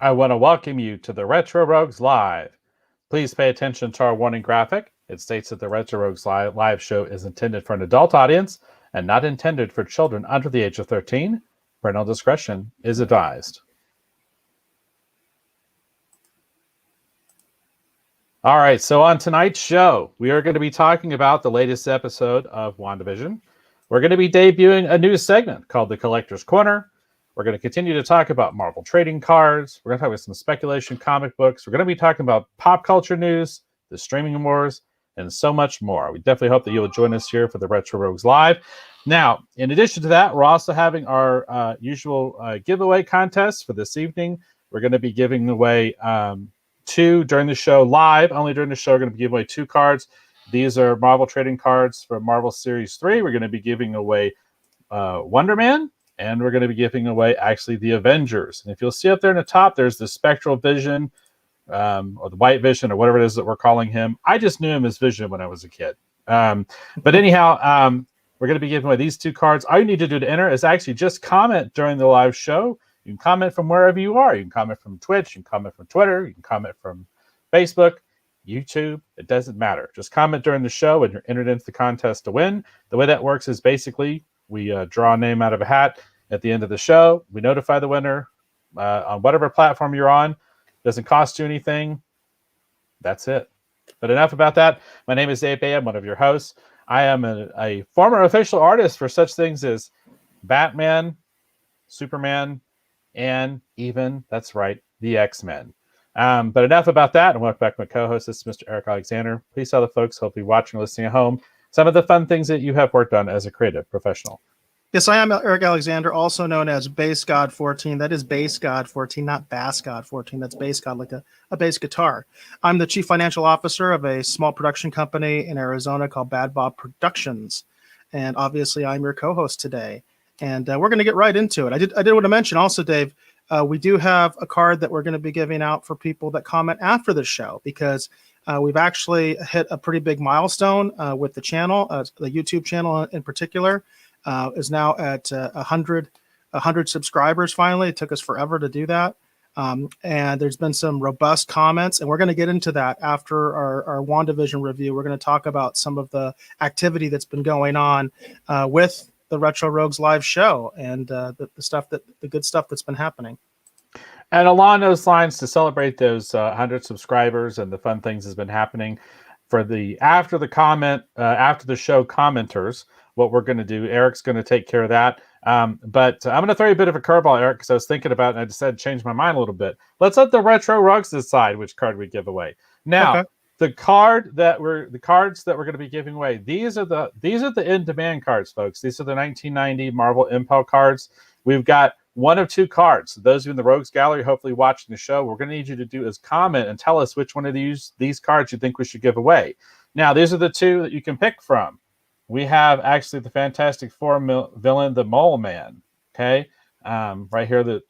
I want to welcome you to the Retro Rogues Live. Please pay attention to our warning graphic. It states that the Retro Rogues Live show is intended for an adult audience and not intended for children under the age of 13. Parental discretion is advised. All right, so on tonight's show, we are going to be talking about the latest episode of WandaVision. We're going to be debuting a new segment called The Collector's Corner. We're going to continue to talk about Marvel trading cards. We're going to talk about some speculation comic books. We're going to be talking about pop culture news, the streaming wars, and so much more. We definitely hope that you'll join us here for the Retro Rogues Live. Now, in addition to that, we're also having our usual giveaway contest for this evening. We're going to be giving away two during the show live. Only during the show, we're going to be giving away 2 cards. These are Marvel trading cards for Marvel Series 3. We're going to be giving away Wonder Man. And we're going to be giving away, actually, the Avengers. And if you'll see up there in the top, there's the Spectral Vision, or the White Vision, or whatever it is that we're calling him. I just knew him as Vision when I was a kid. But anyhow, we're going to be giving away these 2 cards. All you need to do to enter is actually just comment during the live show. You can comment from wherever you are. You can comment from Twitch. You can comment from Twitter. You can comment from Facebook, YouTube. It doesn't matter. Just comment during the show, and you're entered into the contest to win. The way that works is basically we draw a name out of a hat at the end of the show. We notify the winner on whatever platform you're on. Doesn't cost you anything. That's it. But enough about that. My name is Dave Bay. I'm one of your hosts. I am a former official artist for such things as Batman, Superman, and even, that's right, the X-Men. But enough about that. And welcome back to my co-host. This is Mr. Eric Alexander. Please tell the folks, hopefully watching or listening at home, some of the fun things that you have worked on as a creative professional. Yes, I am Eric Alexander, also known as Bass God 14. That is Bass God 14, not Bass God 14. That's Bass God, like a bass guitar. I'm the chief financial officer of a small production company in Arizona called Bad Bob Productions. And obviously, I'm your co-host today. And we're going to get right into it. I did want to mention also, Dave, we do have a card that we're going to be giving out for people that comment after the show, because we've actually hit a pretty big milestone with the channel, the YouTube channel in particular. Is now at 100 subscribers finally. It took us forever to do that. And there's been some robust comments, and we're going to get into that after our WandaVision review. We're going to talk about some of the activity that's been going on with the Retro Rogues live show and the good stuff that's been happening. And along those lines, to celebrate those 100 subscribers and the fun things that's been happening for the after the show commenters, what we're going to do, Eric's going to take care of that. But I'm going to throw you a bit of a curveball, Eric, because I was thinking about it and I decided to change my mind a little bit. Let's let the Retro Rogues decide which card we give away. Now, okay. the cards that we're going to be giving away, these are the in-demand cards, folks. These are the 1990 Marvel Impel cards. We've got one of 2 cards. So those of you in the Rogues Gallery, hopefully watching the show, we're going to need you to do is comment and tell us which one of these cards you think we should give away. Now, these are the 2 that you can pick from. We have actually the Fantastic Four villain, the Mole Man. Okay, right here. There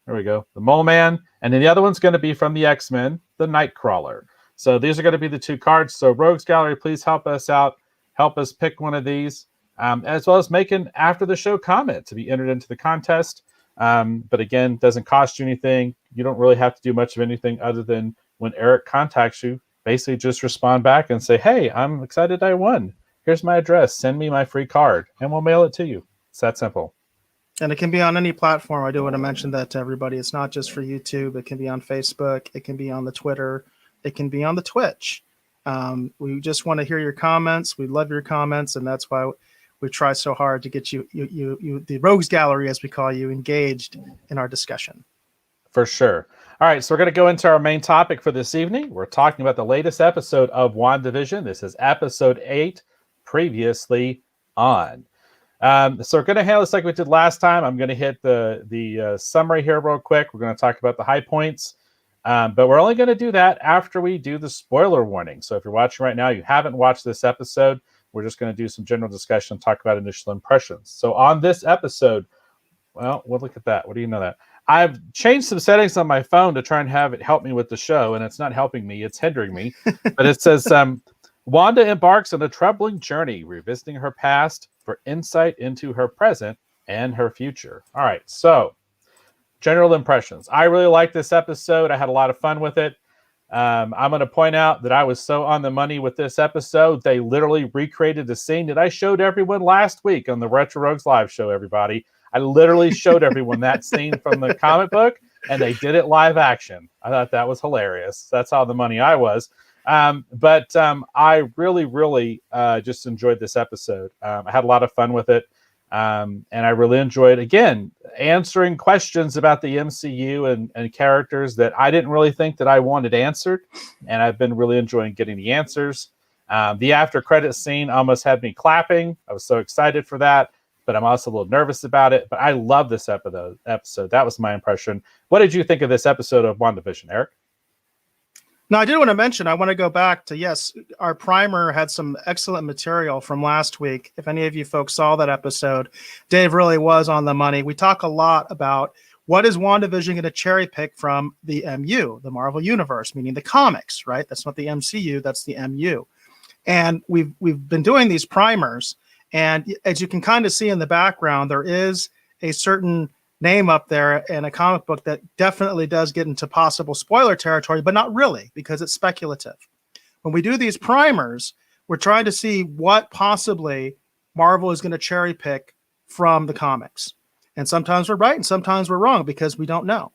we go, the Mole Man, and then the other one's going to be from the X-Men, the Nightcrawler. So these are going to be the 2 cards. So Rogues Gallery, please help us out. Help us pick one of these, as well as make an after the show comment to be entered into the contest. But again, doesn't cost you anything. You don't really have to do much of anything other than when Eric contacts you, basically just respond back and say, "Hey, I'm excited I won. Here's my address. Send me my free card, and we'll mail it to you." It's that simple. And it can be on any platform. I do want to mention that to everybody. It's not just for YouTube. It can be on Facebook. It can be on the Twitter. It can be on the Twitch. We just want to hear your comments. We love your comments, and that's why we try so hard to get you the Rogues Gallery, as we call you, engaged in our discussion. For sure. All right, so we're going to go into our main topic for this evening. We're talking about the latest episode of WandaVision. This is episode 8. Previously on. So we're going to handle this like we did last time. I'm going to hit the summary here real quick. We're going to talk about the high points, but we're only going to do that after we do the spoiler warning. So if you're watching right now, you haven't watched this episode, we're just going to do some general discussion and talk about initial impressions. So on this episode, well, look at that. What do you know that? I've changed some settings on my phone to try and have it help me with the show, and it's not helping me. It's hindering me. But it says... Wanda embarks on a troubling journey, revisiting her past for insight into her present and her future. All right, so general impressions. I really liked this episode. I had a lot of fun with it. I'm going to point out that I was so on the money with this episode. They literally recreated the scene that I showed everyone last week on the Retro Rogues live show, everybody. I literally showed everyone that scene from the comic book, and they did it live action. I thought that was hilarious. That's how the money I was. But I really, really just enjoyed this episode. I had a lot of fun with it. And I really enjoyed, again, answering questions about the MCU and characters that I didn't really think that I wanted answered. And I've been really enjoying getting the answers. The after credit scene almost had me clapping. I was so excited for that, but I'm also a little nervous about it. But I love this episode. That was my impression. What did you think of this episode of WandaVision, Eric? Now, I did want to mention, I want to go back to, yes, our primer had some excellent material from last week. If any of you folks saw that episode, Dave really was on the money. We talk a lot about what is WandaVision going to cherry pick from the MU, the Marvel Universe, meaning the comics, right? That's not the MCU, that's the MU. And we've been doing these primers. And as you can kind of see in the background, there is a certain name up there in a comic book that definitely does get into possible spoiler territory, but not really, because it's speculative. When we do these primers, we're trying to see what possibly Marvel is going to cherry pick from the comics. And sometimes we're right and sometimes we're wrong because we don't know.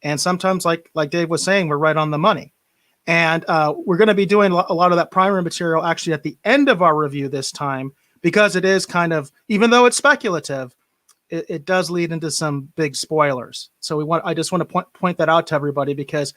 And sometimes, like Dave was saying, we're right on the money. And we're going to be doing a lot of that primer material actually at the end of our review this time, because it is kind of, even though it's speculative, it does lead into some big spoilers. So I just want to point that out to everybody, because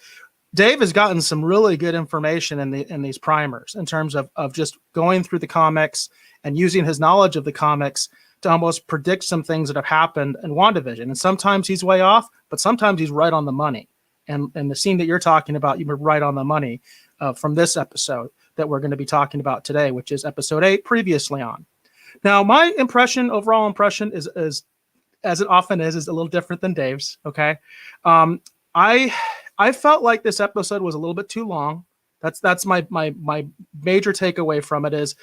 Dave has gotten some really good information in these primers in terms of just going through the comics and using his knowledge of the comics to almost predict some things that have happened in WandaVision. And sometimes he's way off, but sometimes he's right on the money. And the scene that you're talking about, you were right on the money from this episode that we're going to be talking about today, which is episode 8, previously on. Now, my overall impression is as it often is a little different than Dave's. Okay. I felt like this episode was a little bit too long. That's my major takeaway from it. Is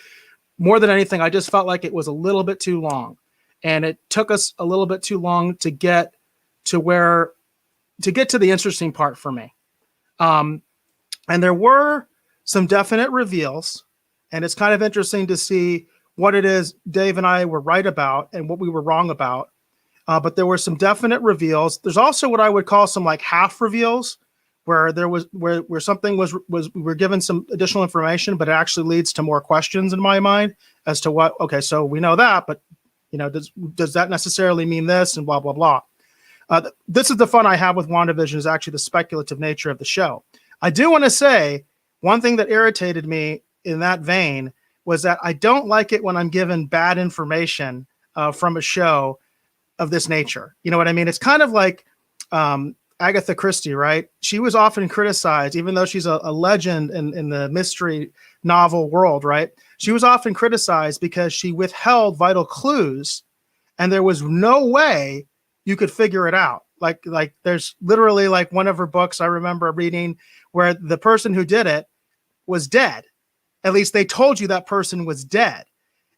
more than anything, I just felt like it was a little bit too long, and it took us a little bit too long to get to the interesting part for me. And there were some definite reveals, and it's kind of interesting to see what it is Dave and I were right about and what we were wrong about. But there were some definite reveals. There's also what I would call some like half reveals, where there was where something was we were given some additional information, but it actually leads to more questions in my mind as to what. Okay, so we know that, but does that necessarily mean this, and blah blah blah. This is the fun I have with WandaVision, is actually the speculative nature of the show. I do want to say one thing that irritated me in that vein was that I don't like it when I'm given bad information from a show of this nature. You know what I mean? It's kind of like Agatha Christie, right? She was often criticized, even though she's a legend in the mystery novel world, right? She was often criticized because she withheld vital clues, and there was no way you could figure it out. Like there's literally like one of her books I remember reading where the person who did it was dead. At least they told you that person was dead.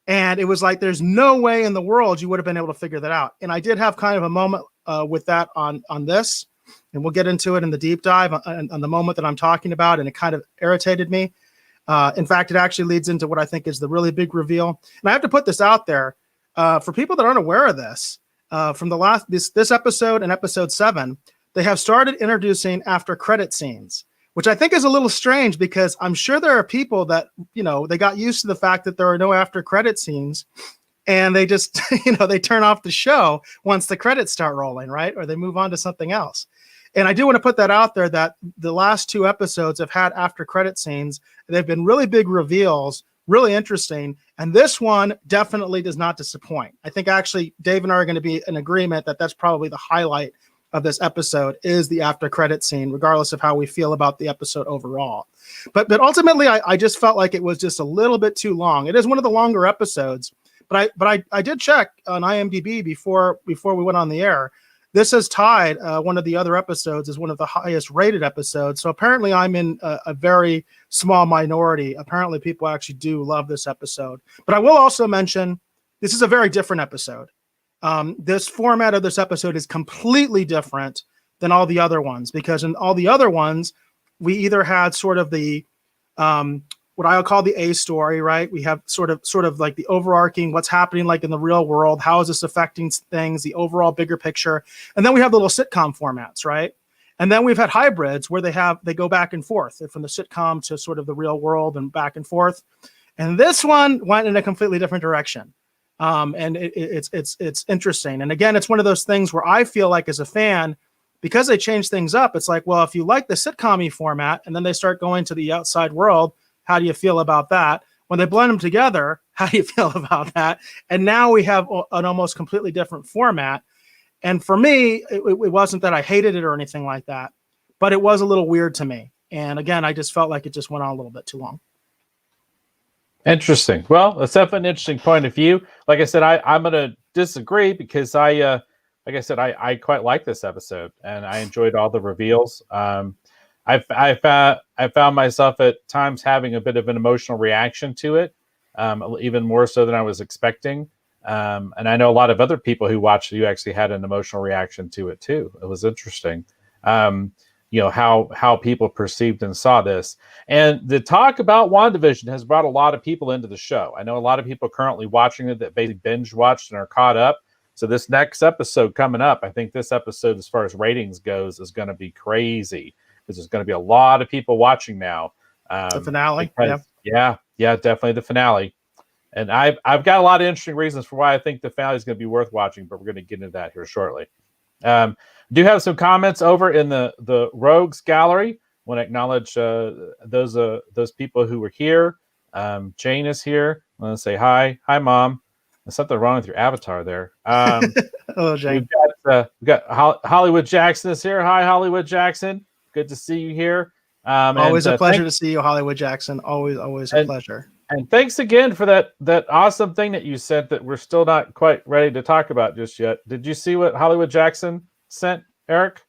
And it was like, there's no way in the world you would have been able to figure that out. And I did have kind of a moment with that on this, and we'll get into it in the deep dive on the moment that I'm talking about. And it kind of irritated me. In fact, it actually leads into what I think is the really big reveal. And I have to put this out there for people that aren't aware of this. From this episode and episode 7, they have started introducing after credit scenes, which I think is a little strange, because I'm sure there are people that, they got used to the fact that there are no after credit scenes, and they just, they turn off the show once the credits start rolling, right? Or they move on to something else. And I do want to put that out there, that the last 2 episodes have had after credit scenes. They've been really big reveals, really interesting. And this one definitely does not disappoint. I think actually Dave and I are going to be in agreement that that's probably the highlight of this episode, is the after credit scene, regardless of how we feel about the episode overall. But ultimately, I just felt like it was just a little bit too long. It is one of the longer episodes, but I did check on IMDb before we went on the air. This has tied one of the other episodes as one of the highest rated episodes. So apparently I'm in a very small minority. Apparently people actually do love this episode. But I will also mention, this is a very different episode. This format of this episode is completely different than all the other ones, because in all the other ones, we either had sort of the what I'll call the A story, right? We have sort of like the overarching, what's happening like in the real world, how is this affecting things, the overall bigger picture, and then we have the little sitcom formats, right? And then we've had hybrids where they go back and forth from the sitcom to sort of the real world and back and forth. And this one went in a completely different direction. And it's interesting. And again, it's one of those things where I feel like as a fan, because they change things up, it's like, well, if you like the sitcom-y format and then they start going to the outside world, how do you feel about that? When they blend them together, how do you feel about that? And now we have an almost completely different format. And for me, it wasn't that I hated it or anything like that, but it was a little weird to me. And again, I just felt like it just went on a little bit too long. Interesting. Well, that's definitely an interesting point of view. Like I said, I'm going to disagree because like I said, I quite like this episode and I enjoyed all the reveals. I found myself at times having a bit of an emotional reaction to it, even more so than I was expecting. And I know a lot of other people who watched it who actually had an emotional reaction to it too. It was interesting. How people perceived and saw this. And the talk about WandaVision has brought a lot of people into the show. I know a lot of people currently watching it that basically binge watched and are caught up. So this next episode coming up, I think this episode, as far as ratings goes, is going to be crazy because there's going to be a lot of people watching now. The finale. Yeah, definitely the finale. And I've got a lot of interesting reasons for why I think the finale is going to be worth watching, but we're going to get into that here shortly. Do have some comments over in the Rogues Gallery. Want to acknowledge those people who were here. Jane is here. I want to say hi, Mom. There's something wrong with your avatar there. Hello, Jane. We've got Hollywood Jackson is here. Hi, Hollywood Jackson. Good to see you here. Always a pleasure to see you, Hollywood Jackson. Always a pleasure. And thanks again for that awesome thing that you sent that we're still not quite ready to talk about just yet. Did you see what Hollywood Jackson sent, Eric?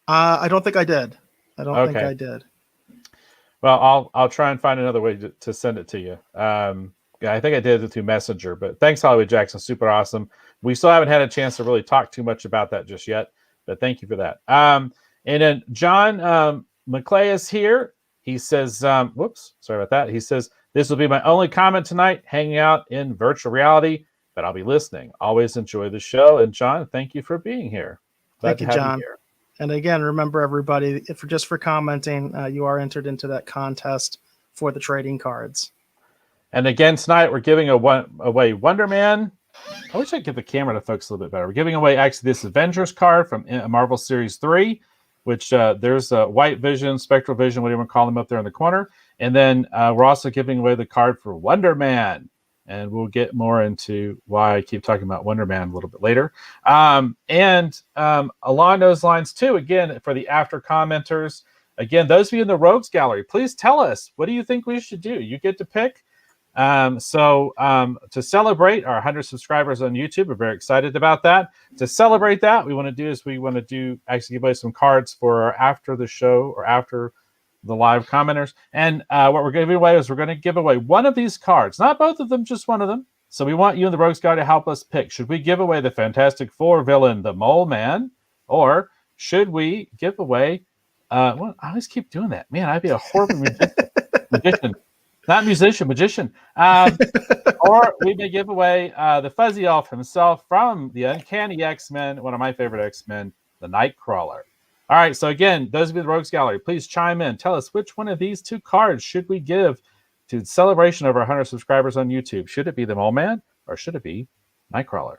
I don't think I did. I don't think I did. Well, I'll try and find another way to send it to you. I think I did it through Messenger, but thanks, Hollywood Jackson. Super awesome. We still haven't had a chance to really talk too much about that just yet, but thank you for that. And then John McClay is here. He says, whoops, sorry about that. He says, this will be my only comment tonight, hanging out in virtual reality, but I'll be listening. Always enjoy the show. And John, thank you for being here. Thank you, John. And again, remember everybody, just for commenting, you are entered into that contest for the trading cards. And again, tonight we're giving away Wonder Man. I wish I could get the camera to focus a little bit better. We're giving away actually this Avengers card from Marvel Series 3, which there's a White Vision, Spectral Vision, whatever you want to call them up there in the corner. And then we're also giving away the card for Wonder Man. And we'll get more into why I keep talking about Wonder Man a little bit later. And along those lines, too, again, for the after commenters, again, those of you in the Rogues Gallery, please tell us, what do you think we should do? You get to pick. So to celebrate our 100 subscribers on YouTube, we're very excited about that. To celebrate that, we want to actually give away some cards for after the show or after the live commenters. And what we're going to give away is we're going to give away one of these cards, not both of them, just one of them. So we want you in the Rogues Gallery to help us pick. Should we give away the Fantastic Four villain, the Mole Man, or should we give away? Well, I always keep doing that. Man, I'd be a horrible magician. Not musician, magician. Or we may give away the Fuzzy Elf himself from the Uncanny X-Men, one of my favorite X-Men, the Nightcrawler. All right, so again, those of you in the Rogues Gallery, please chime in. Tell us which one of these two cards should we give to the celebration of our 100 subscribers on YouTube. Should it be the Mole Man or should it be Nightcrawler?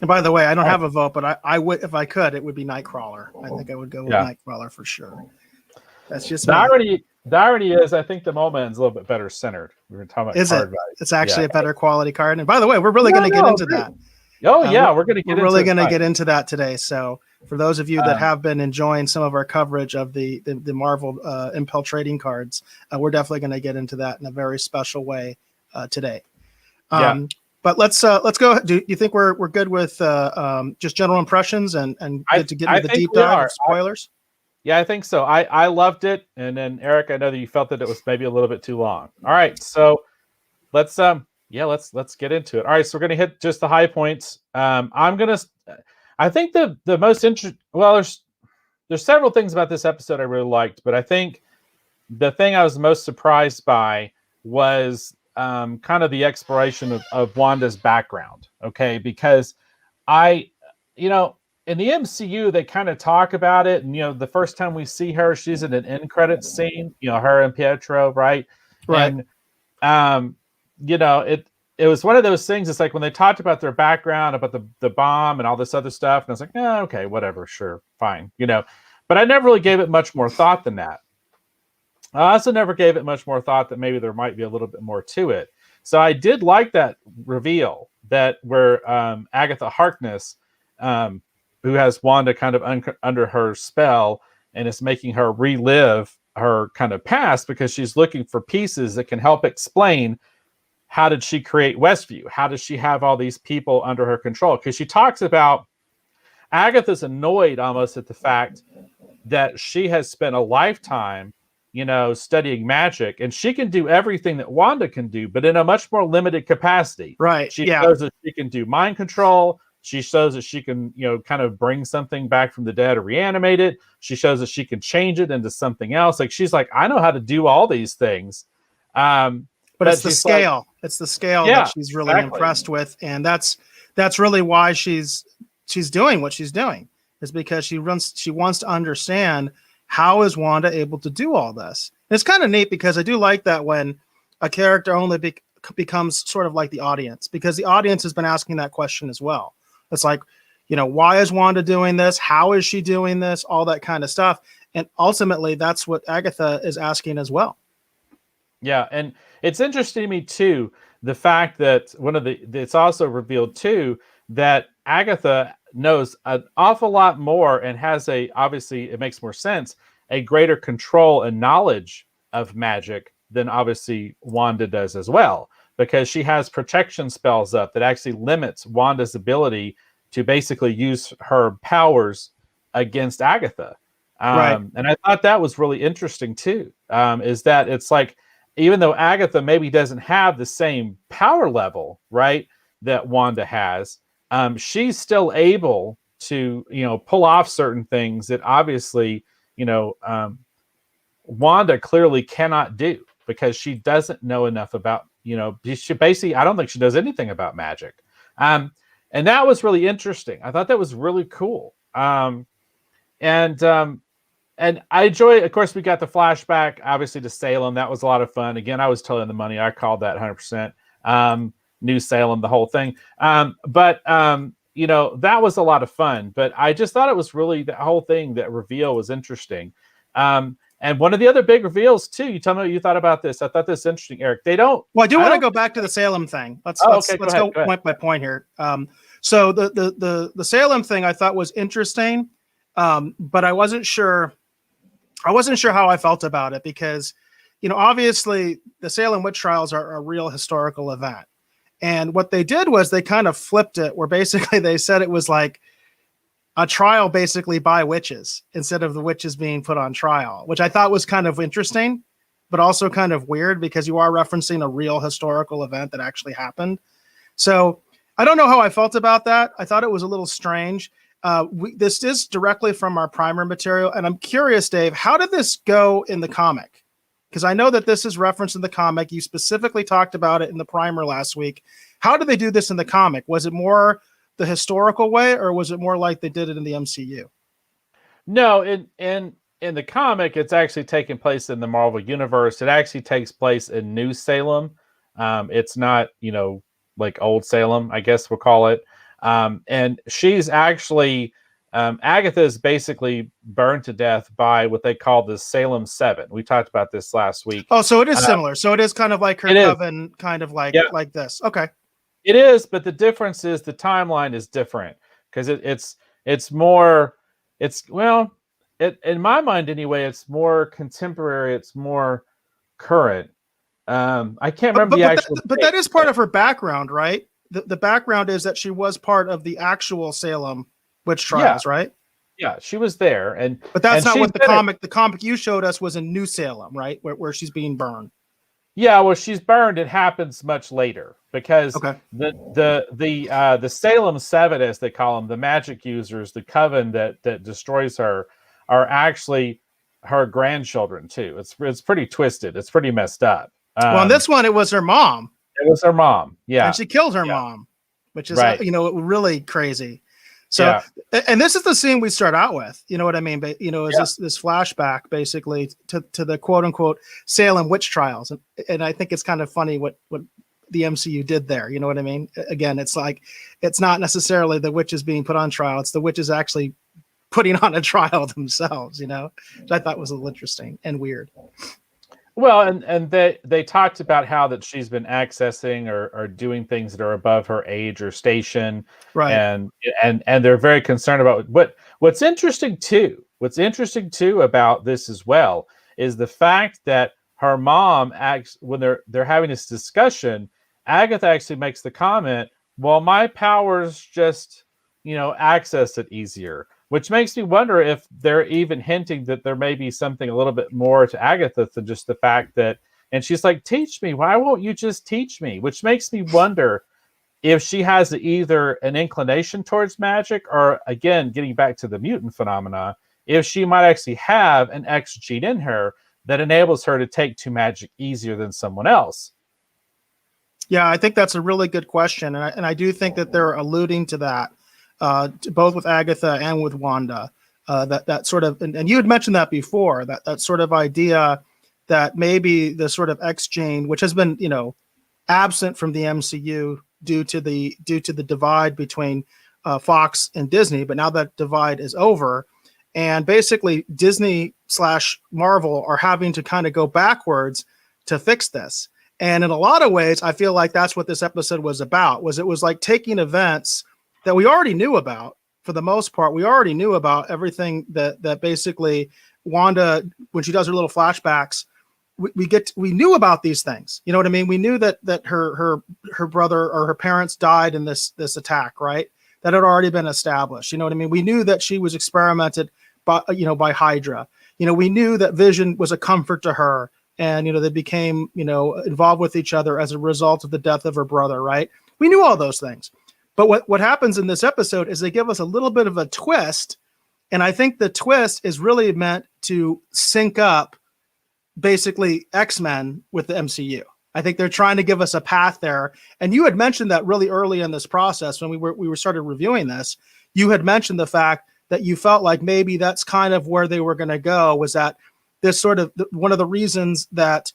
And by the way, I don't have a vote, but I would, if I could, it would be Nightcrawler. I think I would go with Nightcrawler for sure. That's just the irony is, I think the Mole Man's a little bit better centered. We were talking about card value. It's actually a better quality card. And by the way, we're really going to get into that. Oh yeah, we're going to get. We're really going to get into that today. So for those of you that have been enjoying some of our coverage of the Marvel Impel trading cards, we're definitely going to get into that in a very special way today. But let's go. Do you think we're good with just general impressions and good to get into the deep dive of spoilers? Yeah, I think so. I loved it. And then Eric, I know that you felt that it was maybe a little bit too long. All right, so let's Yeah, let's get into it. All right, so we're gonna hit just the high points. I think the most interesting. Well, there's several things about this episode I really liked, but I think the thing I was most surprised by was kind of the exploration of Wanda's background. Okay, because I, you know, in the MCU they kind of talk about it, and the first time we see her, she's in an end credits scene. Her and Pietro, right? Right. And um, it was one of those things. It's like when they talked about their background, about the bomb and all this other stuff, and I was like, okay, whatever, sure, fine, But I never really gave it much more thought than that. I also never gave it much more thought that maybe there might be a little bit more to it. So I did like that reveal that where Agatha Harkness, who has Wanda kind of under her spell and is making her relive her kind of past because she's looking for pieces that can help explain how did she create Westview? How does she have all these people under her control? Because she talks about Agatha's annoyed almost at the fact that she has spent a lifetime studying magic, and she can do everything that Wanda can do, but in a much more limited capacity. Right. She shows that she can do mind control. She shows that she can, kind of bring something back from the dead or reanimate it. She shows that she can change it into something else. Like she's like, I know how to do all these things. But it's the scale. It's the scale that she's really impressed with, and that's really why she's doing what she's doing. Is because she wants to understand how is Wanda able to do all this. And it's kind of neat because I do like that when a character only becomes sort of like the audience, because the audience has been asking that question as well. It's like, why is Wanda doing this? How is she doing this? All that kind of stuff. And ultimately, that's what Agatha is asking as well. Yeah, and it's interesting to me too, the fact that it's also revealed too that Agatha knows an awful lot more and has obviously it makes more sense, a greater control and knowledge of magic than obviously Wanda does as well, because she has protection spells up that actually limits Wanda's ability to basically use her powers against Agatha. Right. And I thought that was really interesting too, is that it's like, even though Agatha maybe doesn't have the same power level, right, that Wanda has, she's still able to, pull off certain things that obviously, Wanda clearly cannot do because she doesn't know enough about, she basically, I don't think she knows anything about magic. And that was really interesting. I thought that was really cool. And I enjoy, of course, we got the flashback, obviously, to Salem. That was a lot of fun. Again, I was totally on the money. I called that 100%. New Salem, the whole thing. But that was a lot of fun. But I just thought it was really, the whole thing, that reveal was interesting. And one of the other big reveals, too, you tell me what you thought about this. I thought this was interesting, Eric. Well, I do want to go back to the Salem thing. Let's go point by point here. So the Salem thing I thought was interesting, but I wasn't sure how I felt about it because, obviously the Salem witch trials are a real historical event. And what they did was they kind of flipped it, where basically they said it was like a trial basically by witches instead of the witches being put on trial, which I thought was kind of interesting, but also kind of weird because you are referencing a real historical event that actually happened. So I don't know how I felt about that. I thought it was a little strange. This is directly from our primer material. And I'm curious, Dave, how did this go in the comic? Because I know that this is referenced in the comic. You specifically talked about it in the primer last week. How did they do this in the comic? Was it more the historical way, or was it more like they did it in the MCU? No, in the comic, it's actually taking place in the Marvel universe. It actually takes place in New Salem. It's not, like Old Salem, I guess we'll call it. And she's actually, Agatha is basically burned to death by what they call the Salem 7. We talked about this last week. Oh, so it is similar. So it is kind of like her coven, kind of like this. Okay. It is, but the difference is the timeline is different because in my mind anyway, it's more contemporary. It's more current. I can't remember the actual. But that is part of her background, right? The background is that she was part of the actual Salem witch trials, right? Yeah, she was there, but that's not what the comic you showed us was in New Salem, right? Where she's being burned. Yeah, well, she's burned. It happens much later because Okay. the Salem Seven, as they call them, the magic users, the coven that destroys her, are actually her grandchildren too. It's pretty twisted. It's pretty messed up. Well, in this one, it was her mom, It was her mom. and Yeah, she killed her yeah, mom, which is right. really crazy. So, Yeah, and this is the scene we start out with. You know what I mean? But is yeah, this flashback basically to the quote unquote Salem witch trials, and I think it's kind of funny what the MCU did there. You know what I mean? Again, it's like it's not necessarily the witches being put on trial; it's the witches actually putting on a trial themselves. Which I thought was a little interesting and weird. Well, and they talked about how that she's been accessing or doing things that are above her age or station, Right. and and they're very concerned about what's interesting too. What's interesting too about this as well is the fact that her mom acts when they're having this discussion. Agatha actually makes the comment, "Well, my powers just access it easier." Which makes me wonder if they're even hinting that there may be something a little bit more to Agatha than just the fact that, and she's like, teach me. Why won't you just teach me? Which makes me wonder if she has either an inclination towards magic or, again, getting back to the mutant phenomena, if she might actually have an X gene in her that enables her to take to magic easier than someone else. Yeah, I think that's a really good question, and I do think that they're alluding to that, both with Agatha and with Wanda. That sort of, and you had mentioned that before, that sort of idea that maybe the sort of X gene, which has been absent from the MCU due to the divide between Fox and Disney, but now that divide is over, and basically Disney / Marvel are having to kind of go backwards to fix this. And in a lot of ways, I feel like that's what this episode was about. It was like taking events that we already knew about. For the most part, we already knew about everything that basically Wanda, when she does her little flashbacks, we knew about these things. You know what I mean? We knew that her brother or her parents died in this attack, right? That had already been established. You know what I mean? We knew that she was experimented by Hydra. We knew that Vision was a comfort to her, and they became involved with each other as a result of the death of her brother, right? We knew all those things. But what happens in this episode is they give us a little bit of a twist, and I think the twist is really meant to sync up basically X-Men with the MCU. I think they're trying to give us a path there. And you had mentioned that really early in this process when we were started reviewing this. You had mentioned the fact that you felt like maybe that's kind of where they were going to go, was that this sort of one of the reasons that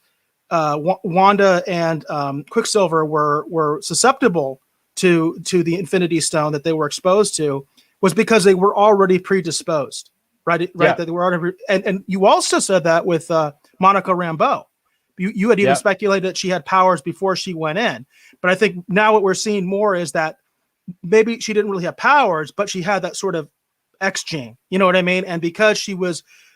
Wanda and Quicksilver were susceptible to the Infinity Stone that they were exposed to was because they were already predisposed, right? Yeah. That they were already, and you also said that with Monica Rambeau. You had even speculated that she had powers before she went in, but I think now what we're seeing more is that maybe she didn't really have powers, but she had that sort of X gene. You know what I mean? And because she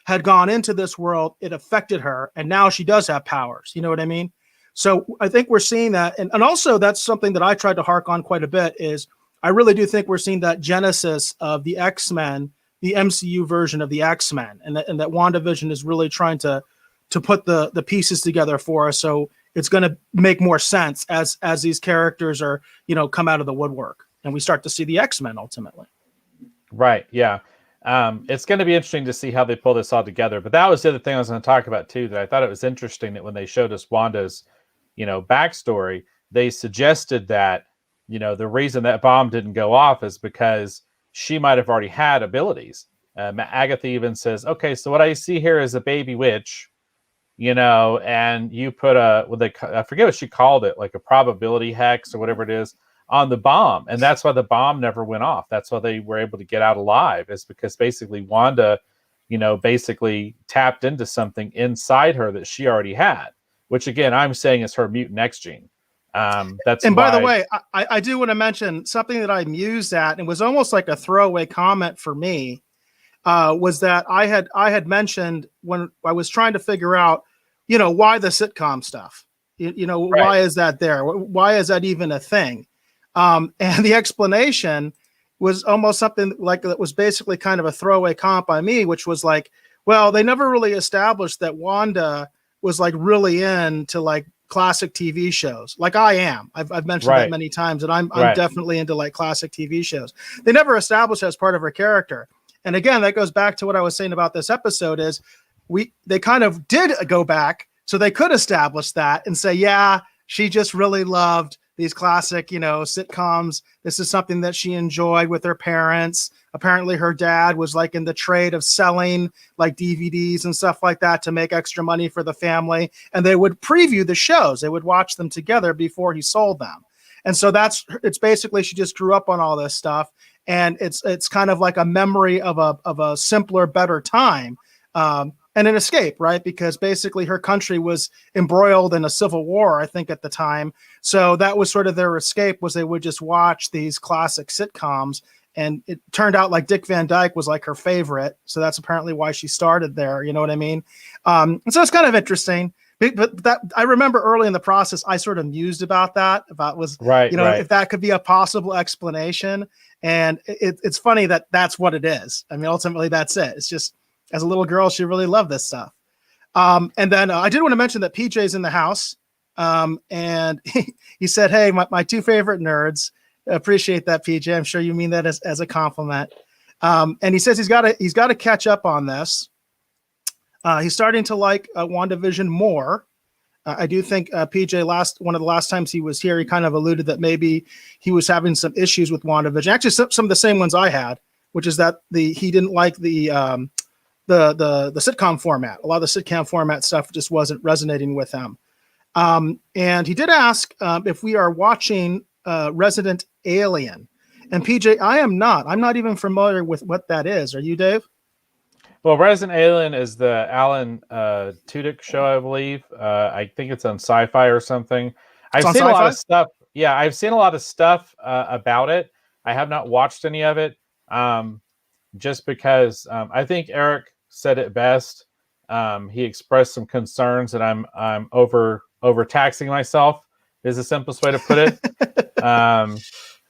had gone into this world, it affected her, and now she does have powers. You know what I mean? So I think we're seeing that, and also that's something that I tried to hark on quite a bit. Is I really do think we're seeing that genesis of the X-Men, the MCU version of the X-Men, and that WandaVision is really trying to put the pieces together for us. So it's going to make more sense as these characters are come out of the woodwork, and we start to see the X-Men ultimately. Right. Yeah. It's going to be interesting to see how they pull this all together. But that was the other thing I was going to talk about too, that I thought it was interesting that when they showed us Wanda's, backstory, they suggested that, the reason that bomb didn't go off is because she might have already had abilities. Agatha even says, okay, so what I see here is a baby witch, and you put I forget what she called it, like a probability hex or whatever it is, on the bomb, and that's why the bomb never went off. That's why they were able to get out alive, is because basically Wanda, basically tapped into something inside her that she already had, which again I'm saying is her mutant X gene. That's and by the way, I do want to mention something that I mused at, and was almost like a throwaway comment for me. Was that I had mentioned when I was trying to figure out, why the sitcom stuff, right. Why is that there? Why is that even a thing? And the explanation was almost something like that was basically kind of a throwaway comment by me, which was like, well, they never really established that Wanda was like really into like classic TV shows, like I am. I've mentioned that many times, and I'm definitely into like classic TV shows. They never established as part of her character. And again, that goes back to what I was saying about this episode is they kind of did go back so they could establish that and say, yeah, she just really loved these classic, sitcoms. This is something that she enjoyed with her parents. Apparently her dad was like in the trade of selling like DVDs and stuff like that to make extra money for the family. And they would preview the shows. They would watch them together before he sold them. And so it's basically, she just grew up on all this stuff. And it's kind of like a memory of a simpler, better time. And an escape, right? Because basically her country was embroiled in a civil war, I think, at the time. So that was sort of their escape, was they would just watch these classic sitcoms. And it turned out like Dick Van Dyke was like her favorite. So that's apparently why she started there. You know what I mean? And so it's kind of interesting. But that I remember early in the process, I sort of mused about that, if that could be a possible explanation. And it's funny that that's what it is. I mean, ultimately, that's it. It's just, as a little girl, she really loved this stuff. And then I did want to mention that PJ's in the house. And he said, hey, my two favorite nerds. Appreciate that, PJ. I'm sure you mean that as a compliment. And he says he's got to catch up on this. He's starting to like WandaVision more. I do think PJ one of the last times he was here, he kind of alluded that maybe he was having some issues with WandaVision. Actually, some of the same ones I had, which is that he didn't like the sitcom format. A lot of the sitcom format stuff just wasn't resonating with him. And he did ask if we are watching Resident Alien. And PJ, I am not. I'm not even familiar with what that is. Are you, Dave? Well, Resident Alien is the Alan Tudyk show, I believe. I think it's on Sci-Fi or something. I've seen a lot of stuff. Yeah, I've seen a lot of stuff about it. I have not watched any of it, just because I think Eric said it best. He expressed some concerns that I'm overtaxing myself, is the simplest way to put it.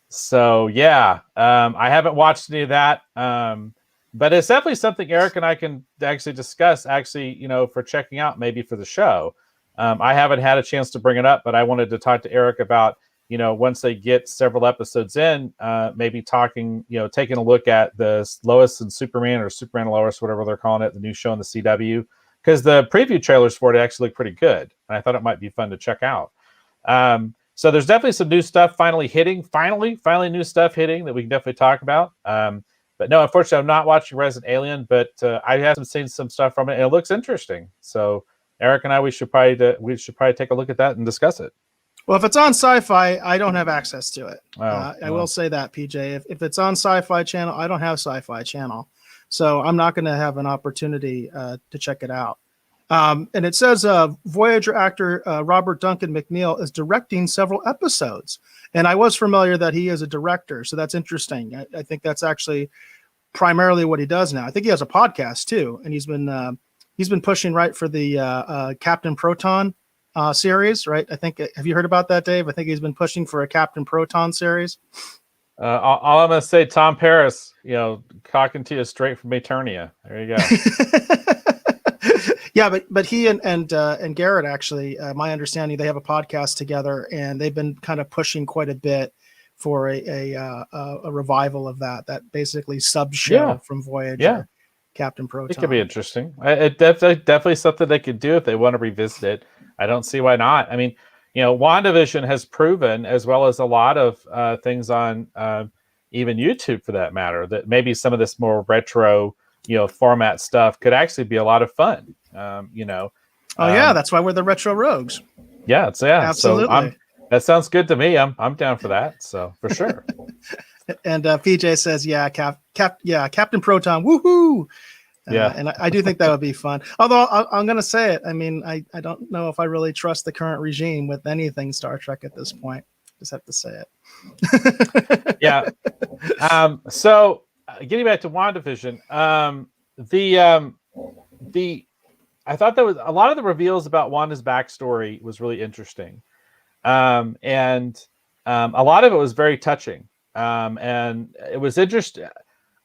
So yeah, I haven't watched any of that. But it's definitely something Eric and I can actually discuss, for checking out, maybe for the show. I haven't had a chance to bring it up, but I wanted to talk to Eric about, once they get several episodes in, maybe taking a look at the Lois and Superman, or Superman and Lois, whatever they're calling it, the new show on the CW, because the preview trailers for it actually look pretty good. And I thought it might be fun to check out. So there's definitely some new stuff finally new stuff hitting that we can definitely talk about. But no, unfortunately, I'm not watching Resident Alien, but I have seen some stuff from it, and it looks interesting. So Eric and I, we should probably take a look at that and discuss it. Well, if it's on Sci-Fi, I don't have access to it. I will say that, PJ. If it's on Sci-Fi Channel, I don't have Sci-Fi Channel, so I'm not going to have an opportunity to check it out. And it says Voyager actor Robert Duncan McNeil is directing several episodes. And I was familiar that he is a director, so that's interesting. I think that's actually primarily what he does now. I think he has a podcast too, and he's been pushing right for the Captain Proton series, right? I think. Have you heard about that, Dave? I think he's been pushing for a Captain Proton series. All I'm gonna say, Tom Paris, talking to you straight from Eternia. There you go. Yeah, but he and Garrett, actually, my understanding, they have a podcast together, and they've been kind of pushing quite a bit for a revival of that basically sub show from Voyager, Captain Proton. It could be interesting. It definitely something they could do if they want to revisit it. I don't see why not. I mean, WandaVision has proven, as well as a lot of things on even YouTube for that matter, that maybe some of this more retro format stuff could actually be a lot of fun. That's why we're the Retro Rogues. Yeah, absolutely. So that sounds good to me. I'm down for that. So for sure. And PJ says, Captain Proton, woohoo! And I do think that would be fun. Although I'm going to say it. I mean, I don't know if I really trust the current regime with anything Star Trek at this point. Just have to say it. Yeah. So getting back to WandaVision, I thought that was a lot of the reveals about Wanda's backstory was really interesting. And a lot of it was very touching. And it was interesting.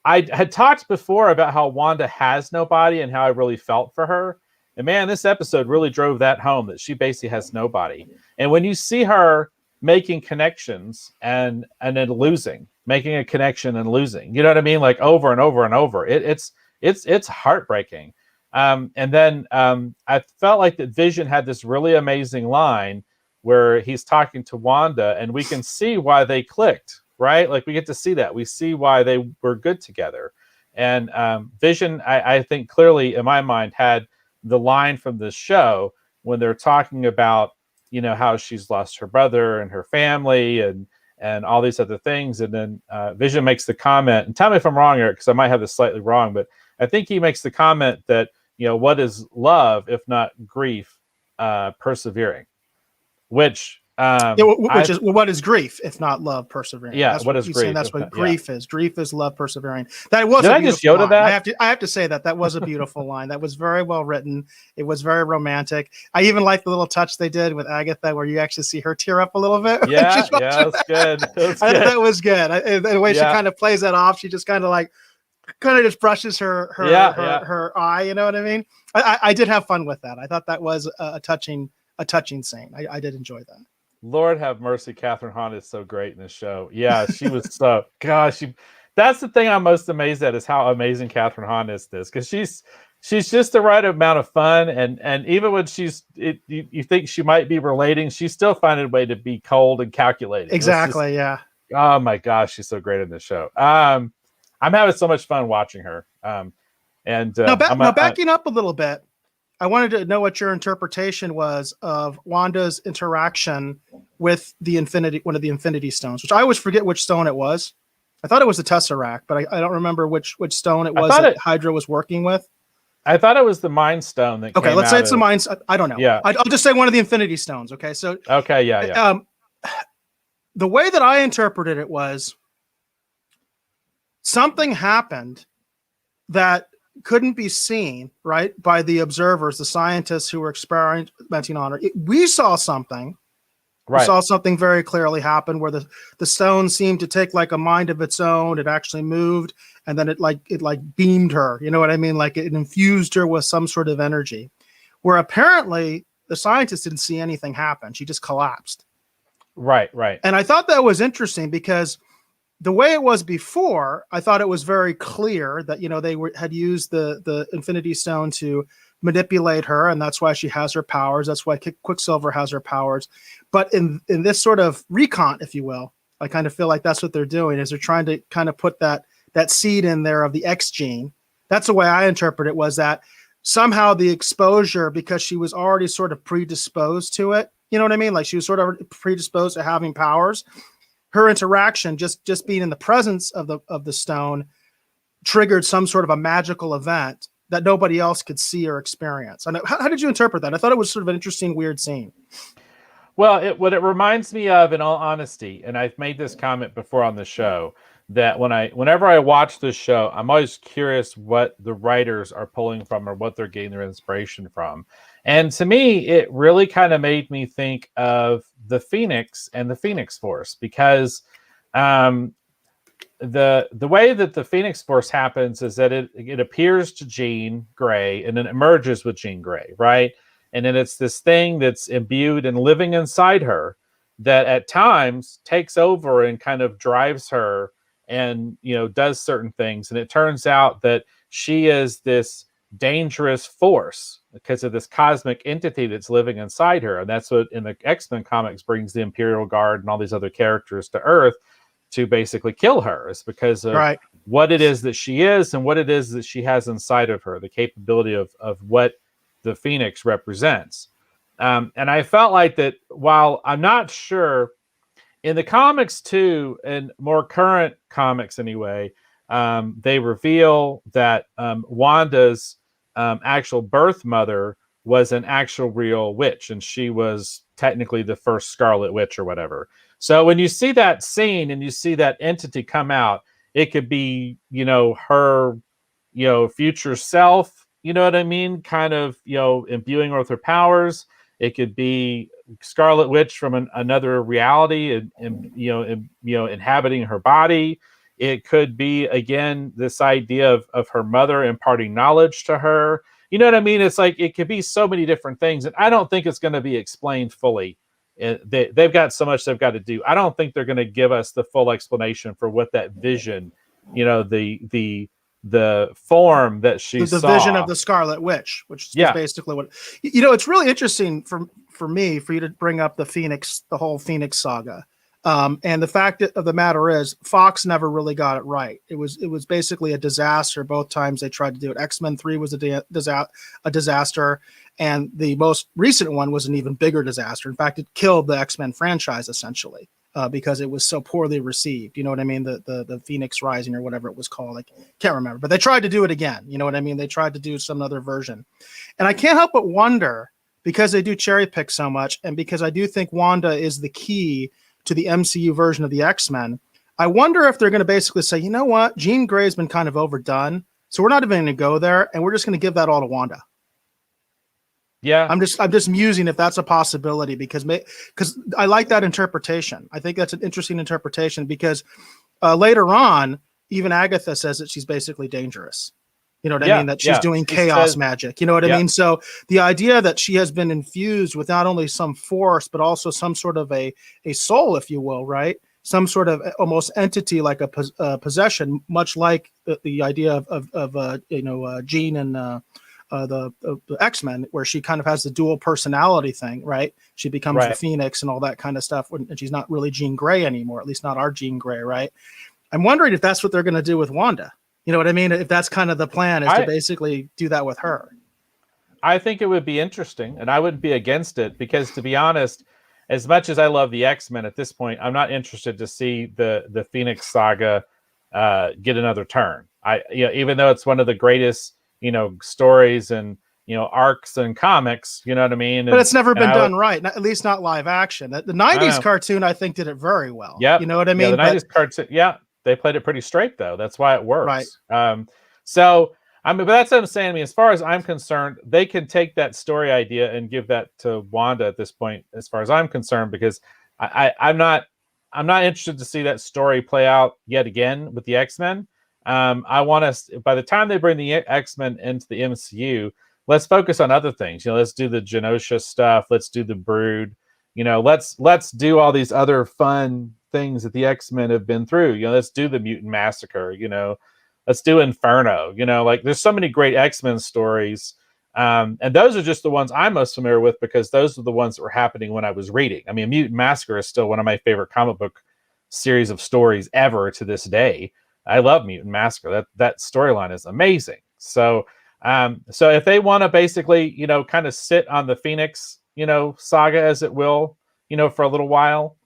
I had talked before about how Wanda has nobody and how I really felt for her. And man, this episode really drove that home, that she basically has nobody. And when you see her making connections and then losing, making a connection and losing, you know what I mean? Like over and over and over, it's heartbreaking. And then I felt like that Vision had this really amazing line where he's talking to Wanda, and we can see why they clicked, right? Like we get to see that. We see why they were good together. And Vision, I think clearly in my mind, had the line from the show when they're talking about, how she's lost her brother and her family and all these other things. And then Vision makes the comment, and tell me if I'm wrong, Eric, because I might have this slightly wrong, but I think he makes the comment that, what is love if not grief persevering? Which what is grief if not love persevering? Yeah, that's what is he's grief? saying. That's what Yeah. Grief is. Grief is love persevering. That was Did a I just beautiful Yoda line. that? I have to say that was a beautiful line. That was very well written. It was very romantic. I even like the little touch they did with Agatha, where you actually see her tear up a little bit. Yeah, that's good. That's I good. thought that was good. The way she kind of plays that off, she just kind of just brushes her eye. You know what I mean? I did have fun with that. I thought that was a touching scene. I did enjoy that. Lord have mercy, Catherine Hahn is so great in this show. Yeah, she was so gosh. That's the thing I'm most amazed at, is how amazing Catherine Hahn is this, because she's just the right amount of fun, and even when you think she might be relating, she's still finding a way to be cold and calculating. Exactly. Yeah. Oh my gosh, she's so great in this show. I'm having so much fun watching her. Now backing up a little bit, I wanted to know what your interpretation was of Wanda's interaction with one of the Infinity Stones, which I always forget which stone it was. I thought it was the Tesseract, but I don't remember which stone it was that Hydra was working with. I thought it was the Mind Stone that. Okay, let's say it's the Mind. I don't know. Yeah, I'll just say one of the Infinity Stones. Okay, so. Okay, yeah. The way that I interpreted it was something happened that couldn't be seen, right, by the observers, the scientists who were experimenting on her. We saw something. Right. We saw something very clearly happen where the stone seemed to take like a mind of its own. It actually moved, and then it beamed her. You know what I mean? Like it infused her with some sort of energy. Where apparently the scientists didn't see anything happen. She just collapsed. Right. And I thought that was interesting because the way it was before, I thought it was very clear that, they had used the Infinity Stone to manipulate her, and that's why she has her powers. That's why Quicksilver has her powers. But in this sort of recon, if you will, I kind of feel like that's what they're doing, is they're trying to kind of put that seed in there of the X gene. That's the way I interpret it, was that somehow the exposure, because she was already sort of predisposed to it, you know what I mean? Like she was sort of predisposed to having powers. Her interaction, just being in the presence of the stone, triggered some sort of a magical event that nobody else could see or experience. How did you interpret that? I thought it was sort of an interesting, weird scene. Well, what it reminds me of, in all honesty, and I've made this comment before on the show, that whenever I watch this show, I'm always curious what the writers are pulling from or what they're getting their inspiration from. And to me, it really kind of made me think of the Phoenix and the Phoenix Force, because the way that the Phoenix Force happens is that it appears to Jean Grey and then it merges with Jean Grey, right? And then it's this thing that's imbued and living inside her that at times takes over and kind of drives her and, does certain things. And it turns out that she is this dangerous force because of this cosmic entity that's living inside her. And that's what in the X-Men comics brings the Imperial Guard and all these other characters to Earth to basically kill her. It's because of what it is that she is and what it is that she has inside of her, the capability of what the Phoenix represents. And I felt like that while I'm not sure in the comics too, and more current comics anyway, they reveal that Wanda's actual birth mother was an actual real witch, and she was technically the first Scarlet Witch or whatever. So when you see that scene and you see that entity come out, it could be, her, future self, you know what I mean? Kind of, imbuing her with her powers. It could be Scarlet Witch from another reality and inhabiting her body. It could be, again, this idea of her mother imparting knowledge to her. you know what I mean? It's like it could be so many different things, and I don't think it's going to be explained fully. They've got so much they've got to do. I don't think they're going to give us the full explanation for what that vision, the form that she the saw. vision of the Scarlet Witch, which is basically what, it's really interesting for me, for you to bring up the whole Phoenix saga. And the fact of the matter is Fox never really got it right. It was basically a disaster. Both times they tried to do it. X-Men 3 was a disaster. And the most recent one was an even bigger disaster. In fact, it killed the X-Men franchise essentially. Because it was so poorly received. You know what I mean? The Phoenix Rising or whatever it was called. I can't remember. But they tried to do it again. You know what I mean? They tried to do some other version. And I can't help but wonder, because they do cherry pick so much, and because I do think Wanda is the key to the MCU version of the X-Men, I wonder if they're going to basically say, you know what? Jean Grey's been kind of overdone. So we're not even going to go there. And we're just going to give that all to Wanda. Yeah, I'm just musing if that's a possibility, because I like that interpretation. I think that's an interesting interpretation, because later on, even Agatha says that she's basically dangerous. You know what I mean? That she's doing chaos magic. You know what I mean? So the idea that she has been infused with not only some force, but also some sort of a soul, if you will, right? Some sort of almost entity, like a possession, much like the idea of Jean and the X-Men, where she kind of has the dual personality thing, right? She becomes the Phoenix and all that kind of stuff, and she's not really Jean Grey anymore, at least not our Jean Grey, right? I'm wondering if that's what they're going to do with Wanda. You know what I mean? If that's kind of the plan, is to basically do that with her. I think it would be interesting, and I wouldn't be against it, because to be honest, as much as I love the X-Men at this point, I'm not interested to see the Phoenix saga get another turn. Even though it's one of the greatest stories and arcs and comics, you know what I mean? But it's never been done right, at least not live action. The 90s cartoon, I think, did it very well. Yeah, you know what I mean? The 90s cartoon, they played it pretty straight, though. That's why it works. Right. But that's what I'm saying. I mean, as far as I'm concerned, they can take that story idea and give that to Wanda at this point, as far as I'm concerned, because I'm not interested to see that story play out yet again with the X-Men. I want us, by the time they bring the X-Men into the MCU, let's focus on other things. Let's do the Genosha stuff. Let's do the Brood. Let's do all these other fun things that the X-Men have been through. Let's do the Mutant Massacre. Let's do Inferno. There's so many great X-Men stories. And those are just the ones I'm most familiar with, because those are the ones that were happening when I was reading. I mean, Mutant Massacre is still one of my favorite comic book series of stories ever to this day. I love Mutant Massacre. That storyline is amazing. So if they want to basically, kind of sit on the Phoenix, saga, as it will, for a little while,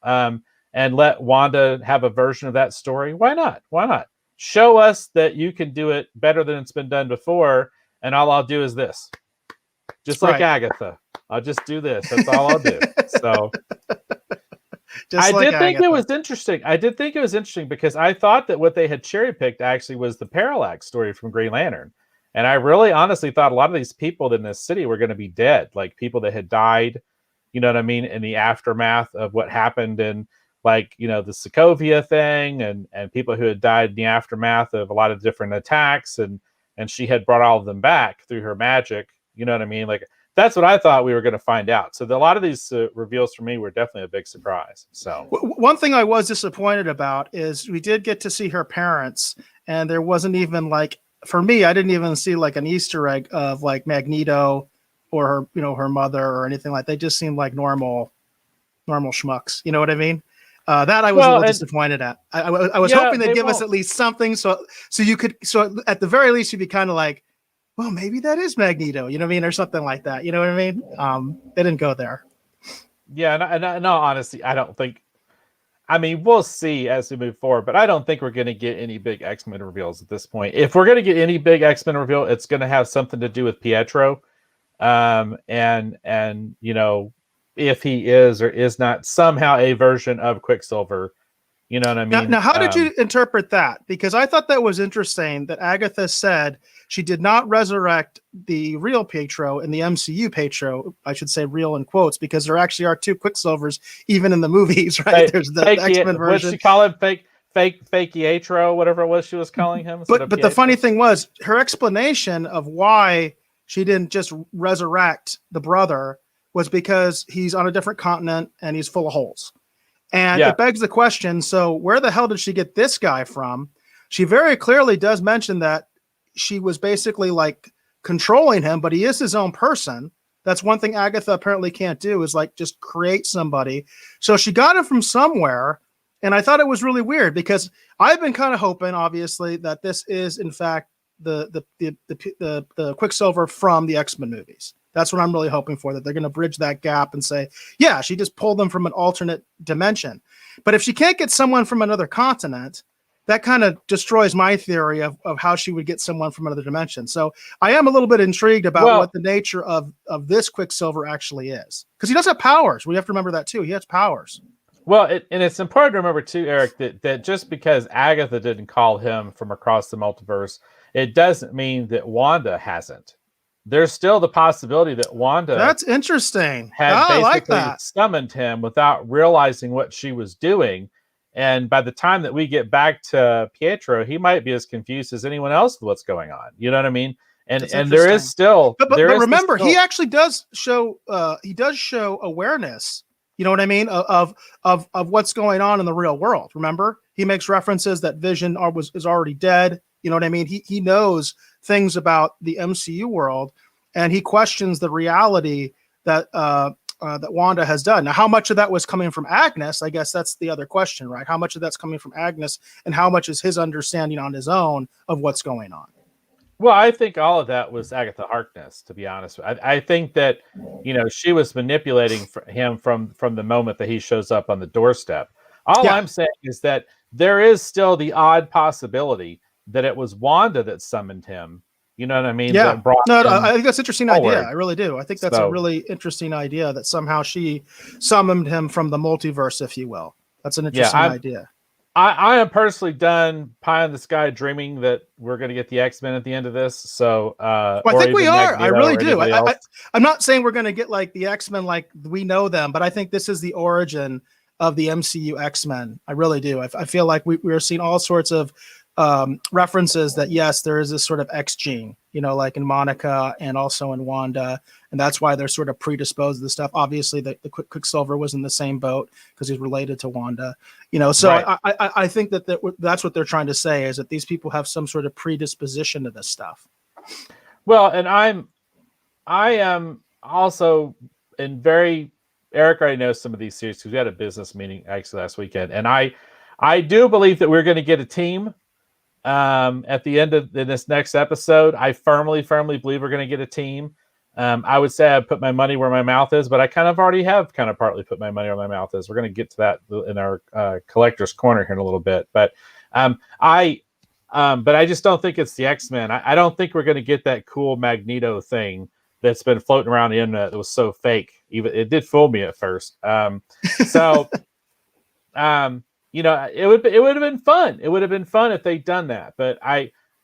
and let Wanda have a version of that story, why not? Why not? Show us that you can do it better than it's been done before, and all I'll do is this. Just like Agatha. I'll just do this. That's all I'll do. So I did think it was interesting because I thought that what they had cherry picked actually was the Parallax story from Green Lantern. And I really honestly thought a lot of these people in this city were going to be dead, like people that had died, you know what I mean, in the aftermath of what happened in, the Sokovia thing, and people who had died in the aftermath of a lot of different attacks, and she had brought all of them back through her magic, you know what I mean? That's what I thought we were going to find out. So a lot of these reveals for me were definitely a big surprise. So one thing I was disappointed about is we did get to see her parents, and there wasn't even for me, I didn't even see an Easter egg of Magneto or her, her mother or anything like that. They just seemed like normal schmucks. You know what I mean? That I was a little disappointed at. I was hoping they'd give us at least something, so you could, at the very least, you'd be kind of like, well, maybe that is Magneto, you know what I mean, or something like that. You know what I mean? They didn't go there. Yeah, no, honestly, I don't think. I mean, we'll see as we move forward, but I don't think we're going to get any big X-Men reveals at this point. If we're going to get any big X-Men reveal, it's going to have something to do with Pietro, and if he is or is not somehow a version of Quicksilver. You know what I mean? Now how did you interpret that? Because I thought that was interesting that Agatha said she did not resurrect the real Pietro and the MCU Pietro. I should say real in quotes, because there actually are two Quicksilvers even in the movies, right? There's the X-Men version. What'd she call it? Fake Pietro, whatever it was she was calling him. But the funny thing was, her explanation of why she didn't just resurrect the brother was because he's on a different continent and he's full of holes. And it begs the question, so where the hell did she get this guy from? She very clearly does mention that she was basically like controlling him, but he is his own person. That's one thing Agatha apparently can't do, is like just create somebody. So she got him from somewhere. And I thought it was really weird because I've been kind of hoping, obviously, that this is in fact the Quicksilver from the X-Men movies. That's what I'm really hoping for, that they're going to bridge that gap and say, yeah, she just pulled them from an alternate dimension. But if she can't get someone from another continent, that kind of destroys my theory of how she would get someone from another dimension. So I am a little bit intrigued about what the nature of this Quicksilver actually is. Because he does have powers. We have to remember that too. He has powers. Well, and it's important to remember too, Eric, that just because Agatha didn't call him from across the multiverse, it doesn't mean that Wanda hasn't. There's still the possibility that Wanda, that's interesting, had basically summoned him without realizing what she was doing. And by the time that we get back to Pietro, he might be as confused as anyone else with what's going on. You know what I mean? And there is still, but remember, he actually does show awareness. You know what I mean? Of what's going on in the real world. Remember, he makes references that Vision is already dead. You know what I mean? He knows things about the MCU world, and he questions the reality that that Wanda has done. Now, how much of that was coming from Agnes? I guess that's the other question, right? How much of that's coming from Agnes, and how much is his understanding on his own of what's going on? Well, I think all of that was Agatha Harkness, to be honest. I think that, she was manipulating him from the moment that he shows up on the doorstep. All I'm saying is that there is still the odd possibility that it was Wanda that summoned him. You know what I mean? Yeah. I think that's an interesting idea. I really do. I think that's a really interesting idea, that somehow she summoned him from the multiverse, if you will. That's an interesting idea. I am personally done pie in the sky dreaming that we're going to get the X-Men at the end of this. So I think we are. I really do. I'm not saying we're going to get like the X-Men like we know them, but I think this is the origin of the MCU X-Men. I really do. I feel like we're seeing all sorts of references that, yes, there is this sort of X gene, like in Monica and also in Wanda. And that's why they're sort of predisposed to this stuff. Obviously, the Quicksilver was in the same boat because he's related to Wanda. So right. I think that's what they're trying to say, is that these people have some sort of predisposition to this stuff. Well, and I am also Eric already knows some of these series because we had a business meeting actually last weekend, and I do believe that we're going to get a team at the end of this next episode. I firmly believe we're going to get a team. I would say I put my money where my mouth is, but I kind of already have kind of partly put my money where my mouth is. We're going to get to that in our collector's corner here in a little bit, but I just don't think it's the X-Men. I don't think we're going to get that cool Magneto thing that's been floating around the internet that was so fake. Even it did fool me at first. It would have been fun. It would have been fun if they'd done that. But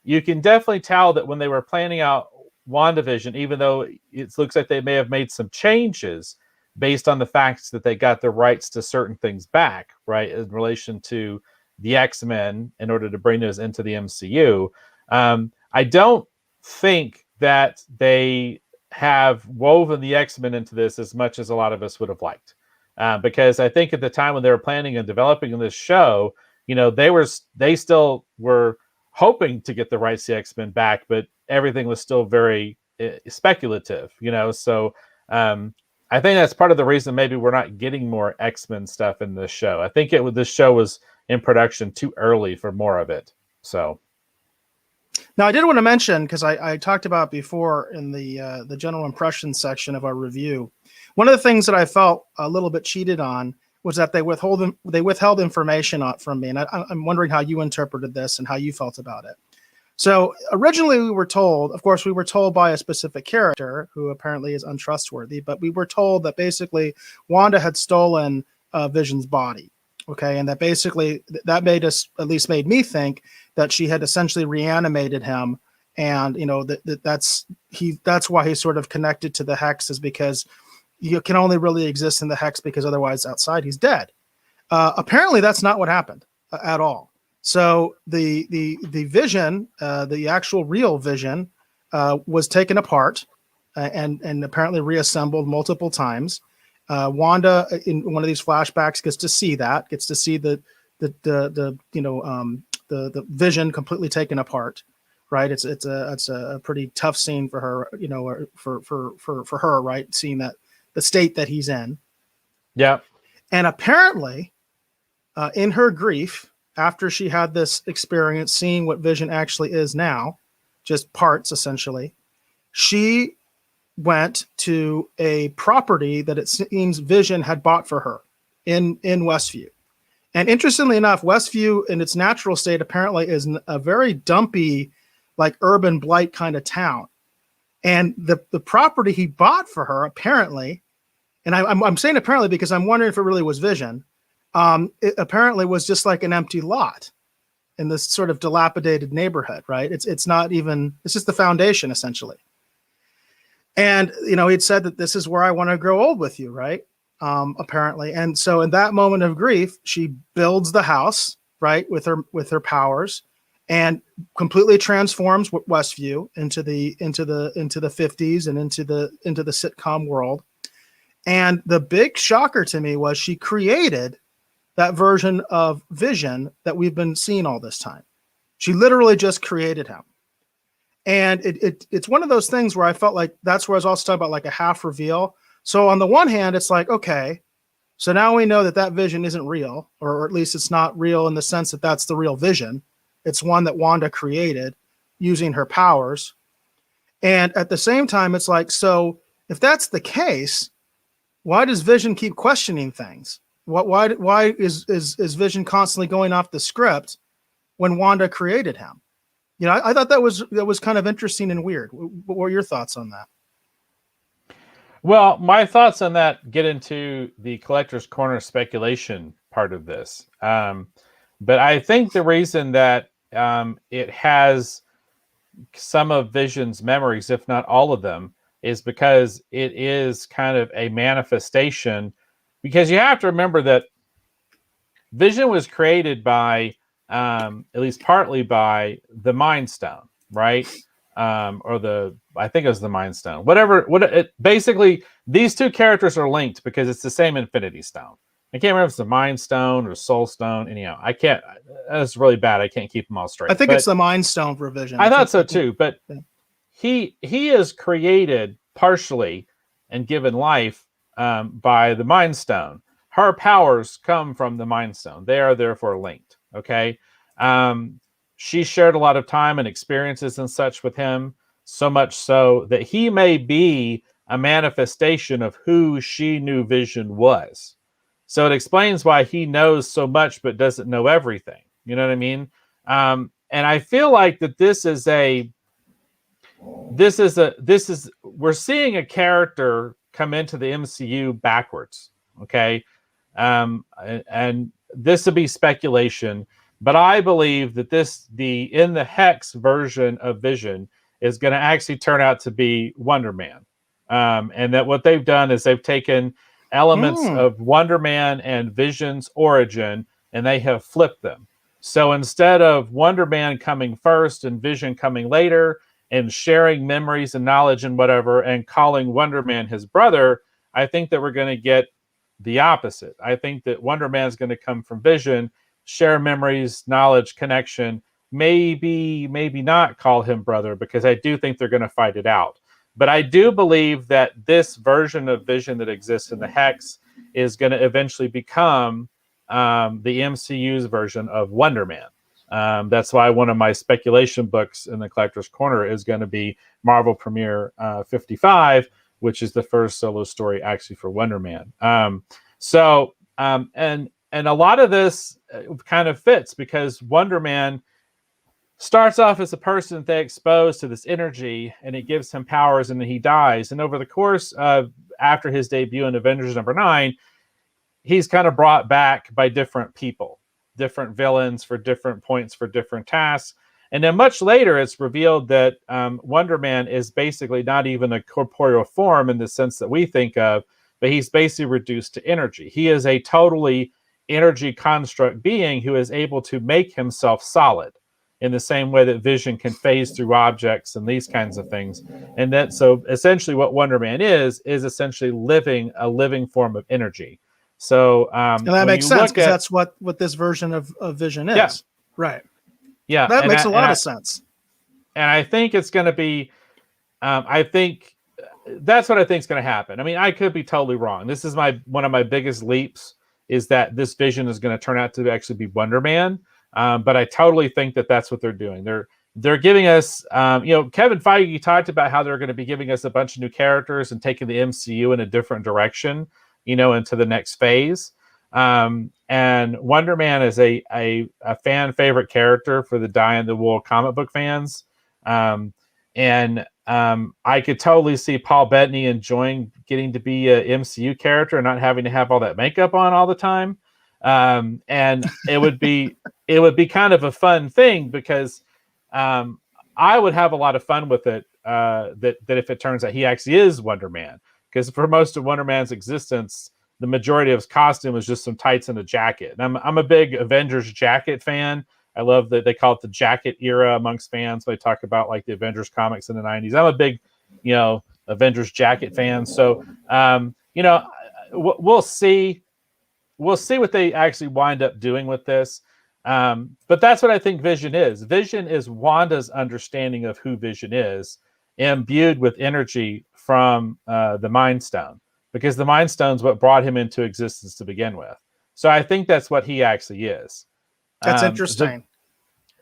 you can definitely tell that when they were planning out WandaVision, even though it looks like they may have made some changes based on the facts that they got the rights to certain things back, right, in relation to the X-Men in order to bring those into the MCU. I don't think that they have woven the X-Men into this as much as a lot of us would have liked. Because I think at the time when they were planning and developing this show, they still were hoping to get the rights to the X-Men back, but everything was still very speculative, So I think that's part of the reason maybe we're not getting more X-Men stuff in this show. I think this show was in production too early for more of it. So. Now, I did want to mention, because I talked about before in the general impressions section of our review, one of the things that I felt a little bit cheated on was that they withheld information from me, and I'm wondering how you interpreted this and how you felt about it. So originally we were told by a specific character who apparently is untrustworthy, but we were told that basically Wanda had stolen Vision's body. Okay, and that basically that made me think that she had essentially reanimated him, and that's why he's sort of connected to the Hex, is because you can only really exist in the Hex because otherwise outside he's dead. Apparently that's not what happened at all. So the Vision, the actual real Vision, was taken apart, and apparently reassembled multiple times. Wanda in one of these flashbacks gets to see the Vision completely taken apart. Right, it's a pretty tough scene for her, for her, right, seeing that the state that he's in. Yeah, and apparently, in her grief, after she had this experience, seeing what Vision actually is now, just parts essentially, she went to a property that it seems Vision had bought for her in Westview. And interestingly enough, Westview in its natural state apparently is a very dumpy, like urban blight kind of town. And the property he bought for her apparently, and I'm saying apparently because I'm wondering if it really was Vision, it apparently was just like an empty lot in this sort of dilapidated neighborhood, right? It's just the foundation essentially. And, he'd said that this is where I want to grow old with you, right? Apparently. And so in that moment of grief, she builds the house, right, with her powers, and completely transforms Westview into the 50s and into the sitcom world. And the big shocker to me was she created that version of Vision that we've been seeing all this time. She literally just created him. And it's one of those things where I felt like that's where I was also talking about like a half reveal. So on the one hand, it's like, okay, so now we know that Vision isn't real, or at least it's not real in the sense that that's the real Vision. It's one that Wanda created using her powers. And at the same time, it's like, so if that's the case, why does Vision keep questioning things? Why is Vision constantly going off the script when Wanda created him? I thought that was kind of interesting and weird. What were your thoughts on that? Well, my thoughts on that get into the collector's corner speculation part of this. But I think the reason that it has some of Vision's memories, if not all of them, is because it is kind of a manifestation. Because you have to remember that Vision was created by, at least partly by, the Mind Stone, right? I think it was the Mind Stone. Basically, these two characters are linked because it's the same Infinity Stone. I can't remember if it's the Mind Stone or Soul Stone. Anyhow, I can't. That's really bad. I can't keep them all straight. I think it's the Mind Stone for Vision. I thought so too. But he is created partially and given life by the Mind Stone. Her powers come from the Mind Stone. They are therefore linked. Okay. She shared a lot of time and experiences and such with him, so much so that he may be a manifestation of who she knew Vision was. So it explains why he knows so much but doesn't know everything. You know what I mean? And I feel like that we're seeing a character come into the MCU backwards. Okay. And this would be speculation, but I believe that in the Hex version of Vision is going to actually turn out to be Wonder Man. And that what they've done is they've taken elements of Wonder Man and Vision's origin, and they have flipped them. So instead of Wonder Man coming first and Vision coming later and sharing memories and knowledge and whatever and calling Wonder Man his brother, I think that we're going to get the opposite. I think that Wonder Man is going to come from Vision, share memories, knowledge, connection, maybe not call him brother, because I do think they're going to fight it out. But I do believe that this version of Vision that exists in the Hex is going to eventually become the MCU's version of Wonder Man. That's why one of my speculation books in the Collector's Corner is going to be Marvel Premiere 55, which is the first solo story actually for Wonder Man. And a lot of this kind of fits because Wonder Man starts off as a person that they expose to this energy, and it gives him powers, and then he dies. And over the course of after his debut in Avengers #9, he's kind of brought back by different people, different villains for different points for different tasks. And then much later, it's revealed that Wonder Man is basically not even a corporeal form in the sense that we think of, but he's basically reduced to energy. He is a totally energy construct being who is able to make himself solid. in the same way that Vision can phase through objects and these kinds of things. And that, so essentially what Wonder Man is essentially a living form of energy. So And that when makes you sense look because at, that's what this version of Vision is. Yeah. Right. yeah, That makes a lot of sense. And I think it's going to be, I think that's what I think is going to happen. I mean, I could be totally wrong. This is one of my biggest leaps, is that this Vision is going to turn out to actually be Wonder Man. But I totally think that that's what they're doing. They're giving us, Kevin Feige talked about how they're going to be giving us a bunch of new characters and taking the MCU in a different direction, into the next phase. And Wonder Man is a fan favorite character for the die-in-the-wool comic book fans. I could totally see Paul Bettany enjoying getting to be a MCU character and not having to have all that makeup on all the time. And it would be kind of a fun thing because I would have a lot of fun with it. That if it turns out he actually is Wonder Man, because for most of Wonder Man's existence, the majority of his costume was just some tights and a jacket. And I'm a big Avengers jacket fan. I love that they call it the jacket era amongst fans. They talk about like the Avengers comics in the 90s. I'm a big, Avengers jacket fan. So, we'll see. We'll see what they actually wind up doing with this. But that's what I think Vision is. Vision is Wanda's understanding of who Vision is, imbued with energy from the Mind Stone, because the Mind Stone's what brought him into existence to begin with. So I think that's what he actually is. That's interesting.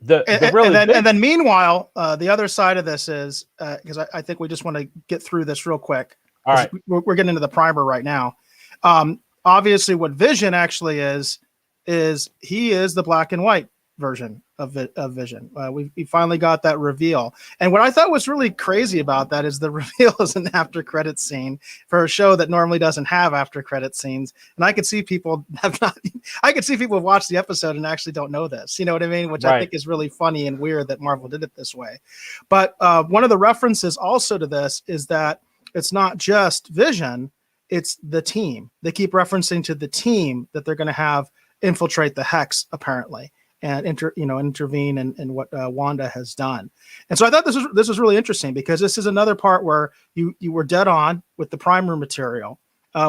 And then meanwhile, the other side of this is, because I think we just want to get through this real quick. All right. We're getting into the primer right now. Obviously, what Vision actually is he is the black and white version of Vision. We finally got that reveal. And what I thought was really crazy about that is the reveal is an after credit scene for a show that normally doesn't have after credit scenes. And I could see people watch the episode and actually don't know this. You know what I mean? Which Right. I think is really funny and weird that Marvel did it this way. But one of the references also to this is that it's not just Vision, it's the team. They keep referencing to the team that they're going to have infiltrate the Hex, apparently, and intervene in what Wanda has done. And so I thought this was really interesting, because this is another part where you were dead on with the primer material,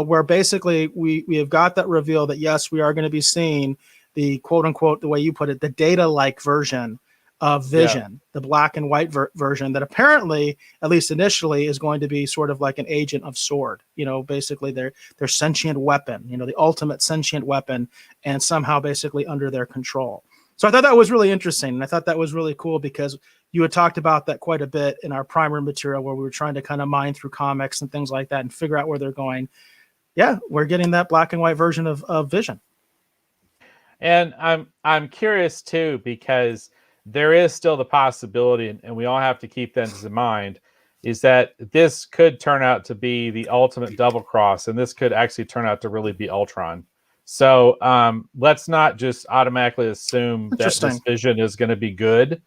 where basically we have got that reveal that yes, we are going to be seeing the quote unquote, the way you put it, the data-like version of Vision, the black and white version that apparently, at least initially, is going to be sort of like an agent of S.W.O.R.D. Basically their sentient weapon, the ultimate sentient weapon, and somehow basically under their control. So I thought that was really interesting. And I thought that was really cool because you had talked about that quite a bit in our primer material, where we were trying to kind of mine through comics and things like that and figure out where they're going. Yeah, we're getting that black and white version of Vision. And I'm curious too, because there is still the possibility, and we all have to keep that in mind, is that this could turn out to be the ultimate double cross, and this could actually turn out to really be Ultron. So let's not just automatically assume that this Vision is going to be good.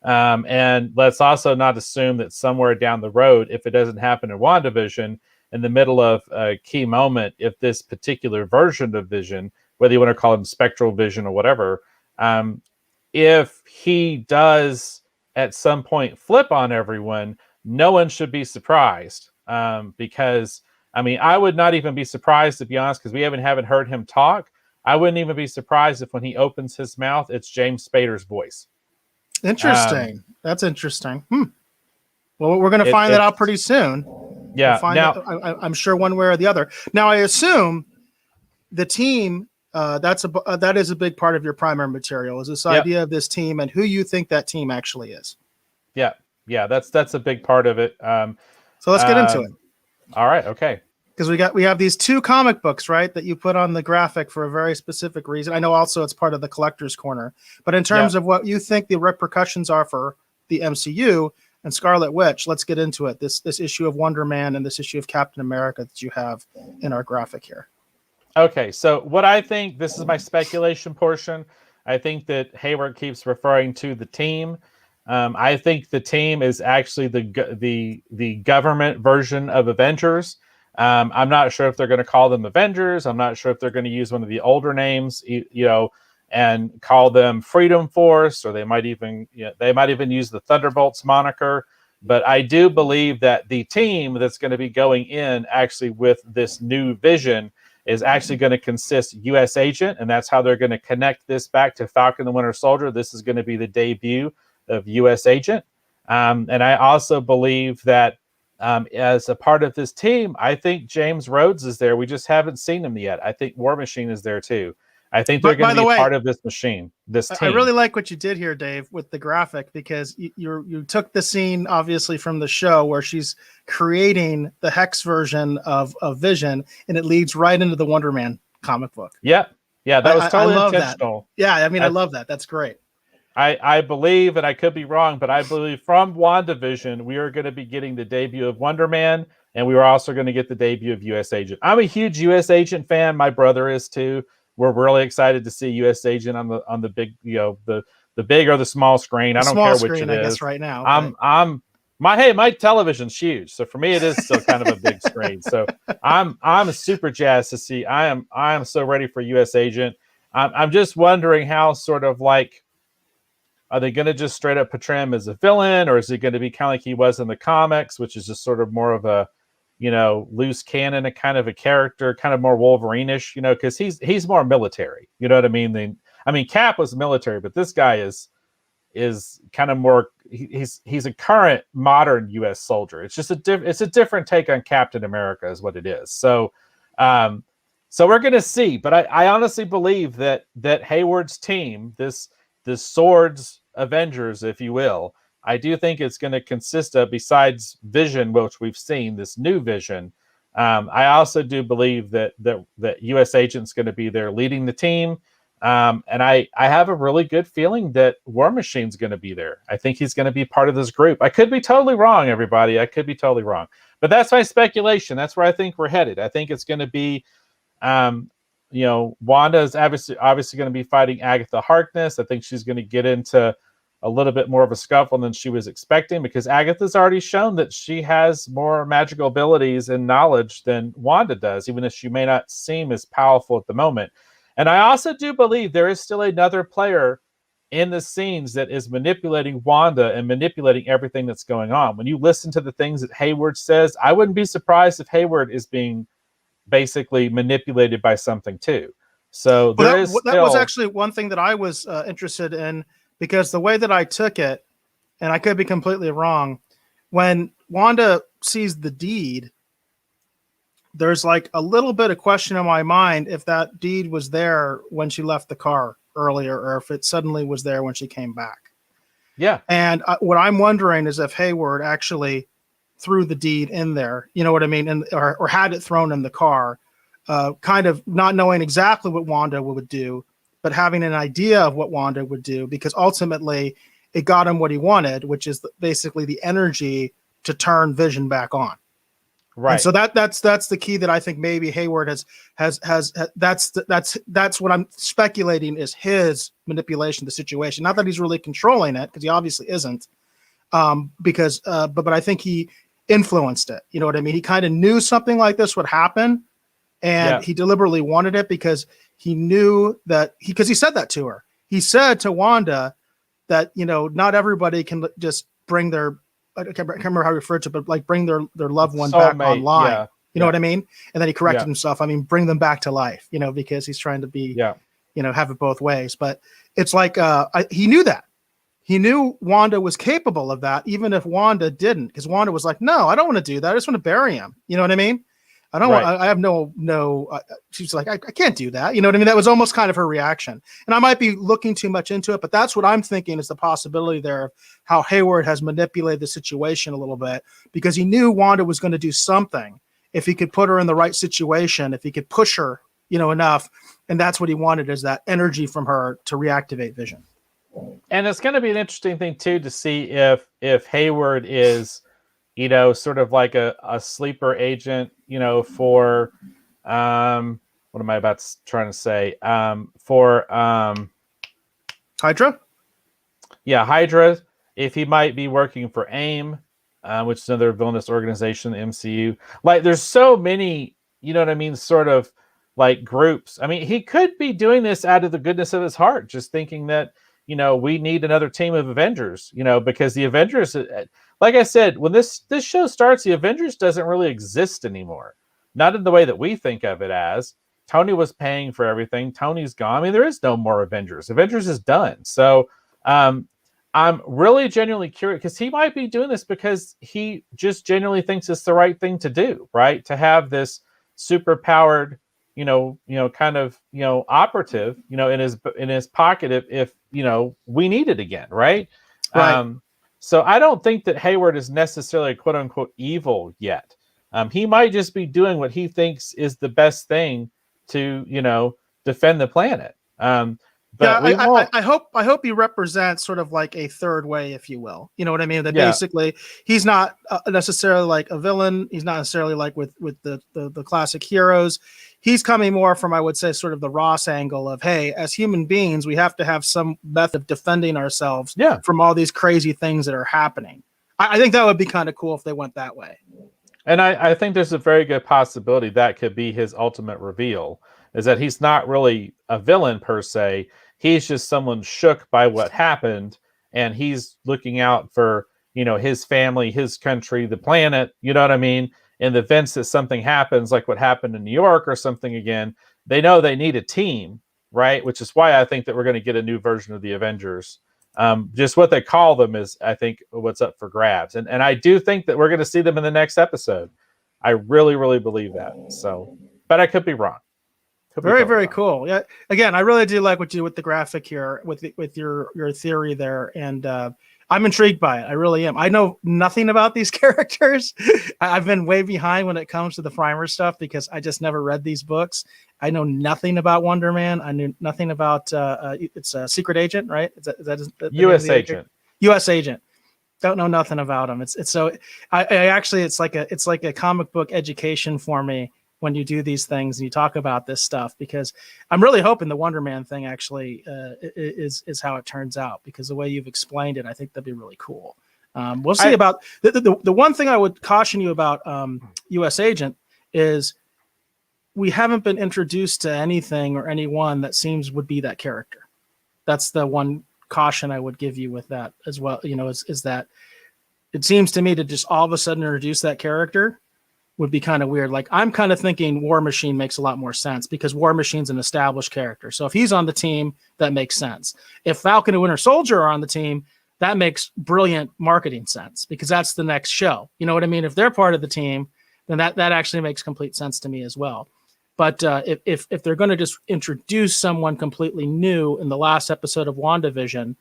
And let's also not assume that somewhere down the road, if it doesn't happen in WandaVision, in the middle of a key moment, if this particular version of Vision, whether you want to call him Spectral Vision or whatever, if he does at some point flip on everyone, no one should be surprised. Because, I mean, I would not even be surprised, to be honest, because we haven't heard him talk. I wouldn't even be surprised if when he opens his mouth, it's James Spader's voice. Interesting. That's interesting. Well, we're going to find that out pretty soon. Yeah. I'm sure one way or the other. Now, I assume the team, that is a big part of your primary material, is this idea of this team and who you think that team actually is. Yeah, that's a big part of it. So let's get into it. All right, okay. Because we have these two comic books, right, that you put on the graphic for a very specific reason. I know also it's part of the collector's corner, but in terms of what you think the repercussions are for the MCU and Scarlet Witch, let's get into it. This issue of Wonder Man and this issue of Captain America that you have in our graphic here. Okay, so what I think, this is my speculation portion. I think that Hayward keeps referring to the team. I think the team is actually the government version of Avengers. I'm not sure if they're going to call them Avengers. I'm not sure if they're going to use one of the older names. and call them Freedom Force, or they might even use the Thunderbolts moniker. But I do believe that the team that's going to be going in actually with this new vision is actually going to consist U.S. Agent, and that's how they're going to connect this back to Falcon the Winter Soldier. This is going to be the debut of U.S. Agent. And I also believe that as a part of this team, I think James Rhodes is there. We just haven't seen him yet. I think War Machine is there too. I think they're going to be part of this machine, this team. I really like what you did here, Dave, with the graphic, because you took the scene, obviously, from the show where she's creating the Hex version of Vision, and it leads right into the Wonder Man comic book. Yeah. Yeah, that was totally intentional. That. Yeah, I mean, I love that. That's great. I believe, and I could be wrong, but I believe from WandaVision, we are going to be getting the debut of Wonder Man, and we are also going to get the debut of U.S. Agent. I'm a huge U.S. Agent fan. My brother is too. We're really excited to see U.S. Agent on the big, the big or the small screen. I don't care which it is. I guess right now. My television's huge, so for me it is still kind of a big screen. So I'm super jazzed to see. I am so ready for U.S. Agent. I'm just wondering how sort of like, are they going to just straight up portray him as a villain, or is he going to be kind of like he was in the comics, which is just sort of more of a, loose cannon, a kind of a character, kind of more Wolverine-ish, because he's more military. You know what I mean? Cap was military, but this guy is kind of more. He's a current modern U.S. soldier. It's just it's a different take on Captain America, is what it is. So, so we're gonna see. But I honestly believe that Hayward's team, this Swords Avengers, if you will, I do think it's going to consist of, besides Vision, which we've seen, this new Vision. I also do believe that U.S. Agent's going to be there leading the team. And I have a really good feeling that War Machine's going to be there. I think he's going to be part of this group. I could be totally wrong, everybody. I could be totally wrong. But that's my speculation. That's where I think we're headed. I think it's going to be, Wanda is obviously going to be fighting Agatha Harkness. I think she's going to get into a little bit more of a scuffle than she was expecting, because Agatha's already shown that she has more magical abilities and knowledge than Wanda does, even if she may not seem as powerful at the moment. And I also do believe there is still another player in the scenes that is manipulating Wanda and manipulating everything that's going on. When you listen to the things that Hayward says, I wouldn't be surprised if Hayward is being basically manipulated by something too. So that was actually one thing that I was interested in, because the way that I took it, and I could be completely wrong, when Wanda sees the deed, there's like a little bit of question in my mind if that deed was there when she left the car earlier, or if it suddenly was there when she came back. Yeah. And what I'm wondering is if Hayward actually threw the deed in there, you know what I mean, and or had it thrown in the car, kind of not knowing exactly what Wanda would do, but having an idea of what Wanda would do, because ultimately it got him what he wanted, which is basically the energy to turn Vision back on. Right. And so that's the key that I think maybe Hayward has that's what I'm speculating is his manipulation of the situation. Not that he's really controlling it, because he obviously isn't. But I think he influenced it. You know what I mean? He kind of knew something like this would happen, and he deliberately wanted it because he knew that because he said that to her. He said to Wanda that, not everybody can just bring their, I can't remember how he referred to it, but like bring their loved one back online. Yeah. You know what I mean? And then he corrected himself. I mean, bring them back to life, because he's trying to be, have it both ways. But it's like, he knew that. He knew Wanda was capable of that, even if Wanda didn't, because Wanda was like, no, I don't want to do that. I just want to bury him. You know what I mean? I don't want, I have she's like, I can't do that. You know what I mean? That was almost kind of her reaction. And I might be looking too much into it, but that's what I'm thinking is the possibility there of how Hayward has manipulated the situation a little bit, because he knew Wanda was going to do something if he could put her in the right situation, if he could push her, enough. And that's what he wanted, is that energy from her to reactivate Vision. And it's going to be an interesting thing too, to see if Hayward is, sort of like a sleeper agent, for, what am I trying to say? For Hydra? Yeah, Hydra. If he might be working for AIM, which is another villainous organization in the MCU. Like, there's so many, sort of like groups. I mean, he could be doing this out of the goodness of his heart, just thinking that, we need another team of Avengers, because the Avengers, like I said, when this show starts, the Avengers doesn't really exist anymore. Not in the way that we think of it as. Tony was paying for everything. Tony's gone. I mean, there is no more Avengers. Avengers is done. So I'm really genuinely curious, because he might be doing this because he just genuinely thinks it's the right thing to do, right? To have this super powered, kind of, operative, in his pocket if we need it again, right? Right. So I don't think that Hayward is necessarily quote unquote evil yet. He might just be doing what he thinks is the best thing to, defend the planet. But we won't. I hope he represents sort of like a third way, if you will. You know what I mean? That Yeah. basically he's not necessarily like a villain. He's not necessarily like with the classic heroes. He's coming more from, I would say, sort of the Ross angle of, hey, as human beings, we have to have some method of defending ourselves from all these crazy things that are happening. I think that would be kind of cool if they went that way. And I think there's a very good possibility that could be his ultimate reveal, is that he's not really a villain per se. He's just someone shook by what happened, and he's looking out for, his family, his country, the planet, you know what I mean? In the events that something happens, like what happened in New York or something again, they know they need a team, right? Which is why I think that we're going to get a new version of the Avengers. Just what they call them is, I think, what's up for grabs. And I do think that we're going to see them in the next episode. I really, really believe that. So, but I could be wrong. Very cool. Yeah. Again, I really do like what you do with the graphic here, with your theory there, and I'm intrigued by it. I really am. I know nothing about these characters. I've been way behind when it comes to the primer stuff because I just never read these books. I know nothing about Wonder Man. I knew nothing about it's a secret agent, right? Is that U.S. agent? U.S. agent. Don't know nothing about him. It's so I actually it's like a comic book education for me when you do these things and you talk about this stuff, because I'm really hoping the Wonder Man thing actually is how it turns out, because the way you've explained it, I think that'd be really cool. We'll see. About the one thing I would caution you about U.S. Agent is we haven't been introduced to anything or anyone that seems would be that character. That's the one caution I would give you with that as well. Is that it seems to me to just all of a sudden introduce that character would be kind of weird. Like, I'm kind of thinking War Machine makes a lot more sense because War Machine's an established character. So if he's on the team, that makes sense. If Falcon and Winter Soldier are on the team, that makes brilliant marketing sense because that's the next show. You know what I mean? If they're part of the team, then that actually makes complete sense to me as well. But if they're going to just introduce someone completely new in the last episode of WandaVision,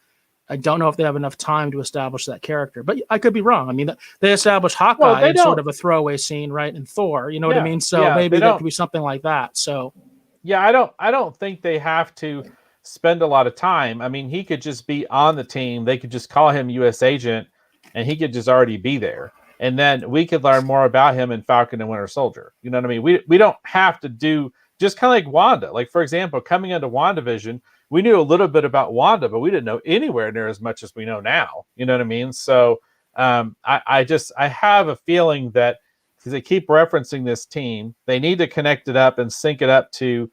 I don't know if they have enough time to establish that character, but I could be wrong. I mean, they established Hawkeye in sort of a throwaway scene, right? And Thor, you know what I mean? So maybe that could be something like that. So, yeah, I don't think they have to spend a lot of time. I mean, he could just be on the team. They could just call him U.S. Agent, and he could just already be there. And then we could learn more about him in Falcon and Winter Soldier. You know what I mean? We don't have to do just kind of like Wanda. Like, for example, coming into WandaVision, we knew a little bit about Wanda, but we didn't know anywhere near as much as we know now. You know what I mean? So I have a feeling that because they keep referencing this team, they need to connect it up and sync it up to,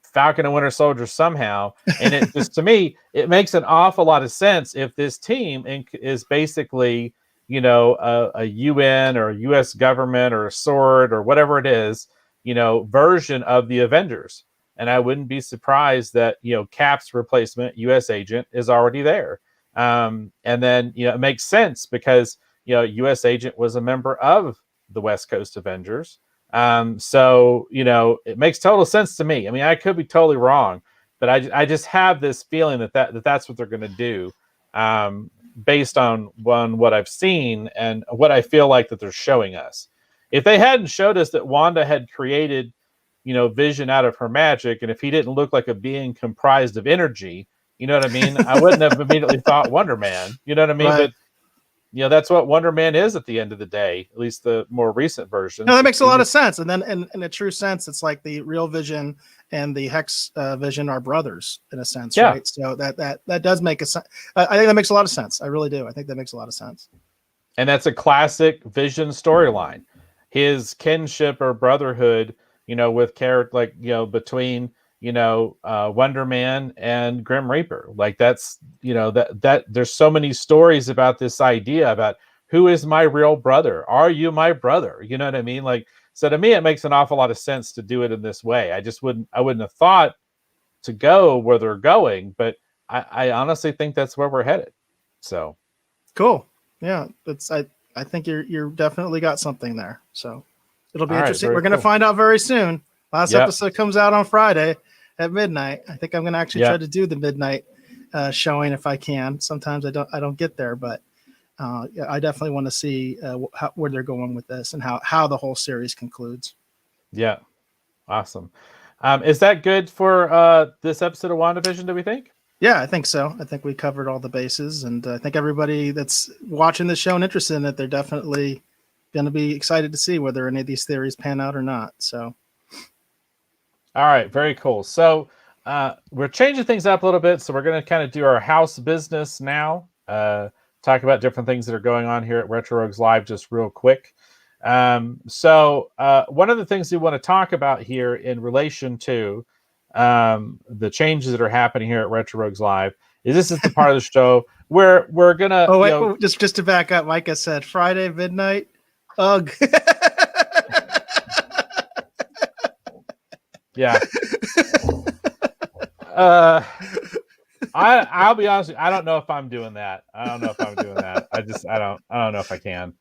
Falcon and Winter Soldier somehow. And it just, to me, it makes an awful lot of sense if this team is basically, a UN or a U.S. government or a sword or whatever it is, version of the Avengers. And I wouldn't be surprised that, Cap's replacement, U.S. Agent, is already there. And then, it makes sense because, U.S. Agent was a member of the West Coast Avengers. So, it makes total sense to me. I mean, I could be totally wrong, but I just have this feeling that's what they're going to do based on what I've seen and what I feel like that they're showing us. If they hadn't showed us that Wanda had created Vision out of her magic, and if he didn't look like a being comprised of energy, you know what I mean? I wouldn't have immediately thought Wonder Man, you know what I mean? Right. But that's what Wonder Man is at the end of the day, at least the more recent version. No, that makes a lot of sense. And then in a true sense, it's like the real Vision and the Hex Vision are brothers in a sense, right? So that does make a sense. I think that makes a lot of sense. I really do. I think that makes a lot of sense. And that's a classic Vision storyline. His kinship or brotherhood, with character like between Wonder Man and Grim Reaper. Like that's that there's so many stories about this idea about who is my real brother? Are you my brother? You know what I mean? Like, so to me, it makes an awful lot of sense to do it in this way. I wouldn't have thought to go where they're going, but I honestly think that's where we're headed. So cool. Yeah, I think you're definitely got something there. So it'll be interesting. We're going to find out very soon. Last episode comes out on Friday at midnight. I think I'm going to actually try to do the midnight showing if I can. Sometimes I don't get there, but I definitely want to see where they're going with this and how the whole series concludes. Yeah, awesome. Is that good for this episode of WandaVision, do we think? Yeah, I think so. I think we covered all the bases, and I think everybody that's watching the show and interested in it, they're definitely going to be excited to see whether any of these theories pan out or not. So, all right, very cool. So we're changing things up a little bit. So we're going to kind of do our house business now. Talk about different things that are going on here at Retro Rogues Live just real quick. So one of the things we want to talk about here in relation to the changes that are happening here at Retro Rogues Live is this is the part of the show where we're gonna just to back up, Micah said Friday midnight. Ugh. Yeah. I'll be honest with you, I don't know if I'm doing that. I don't know if I can.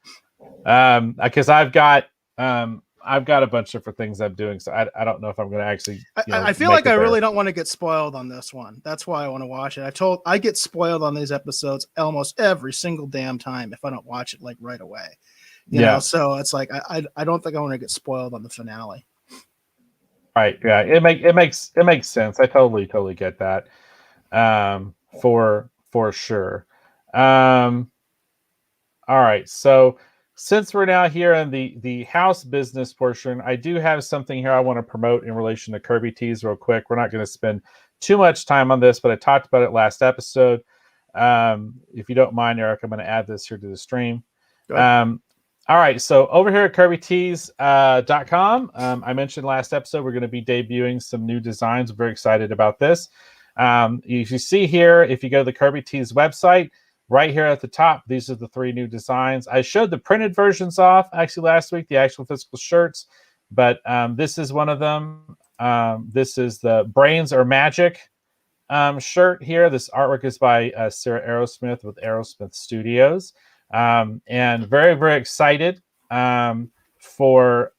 Because I've got a bunch of different things I'm doing, so I don't know if I'm going to actually. I feel like I really don't want to get spoiled on this one. That's why I want to watch it. I get spoiled on these episodes almost every single damn time if I don't watch it like right away. You know, so it's like I don't think I want to get spoiled on the finale. Right. Yeah. It makes sense. I totally get that. For sure. All right. So since we're now here in the house business portion, I do have something here I want to promote in relation to Kirby Tees real quick. We're not going to spend too much time on this, but I talked about it last episode. If you don't mind, Eric, I'm going to add this here to the stream. All right, so over here at KirbyTees.com, I mentioned last episode we're going to be debuting some new designs. I'm very excited about this. If you see here, if you go to the Kirby Tees website, right here at the top, these are the 3 new designs. I showed the printed versions off actually last week, the actual physical shirts, but this is one of them. This is the Brains or Magic shirt here. This artwork is by Sarah Aerosmith with Aerosmith Studios. And very, very excited for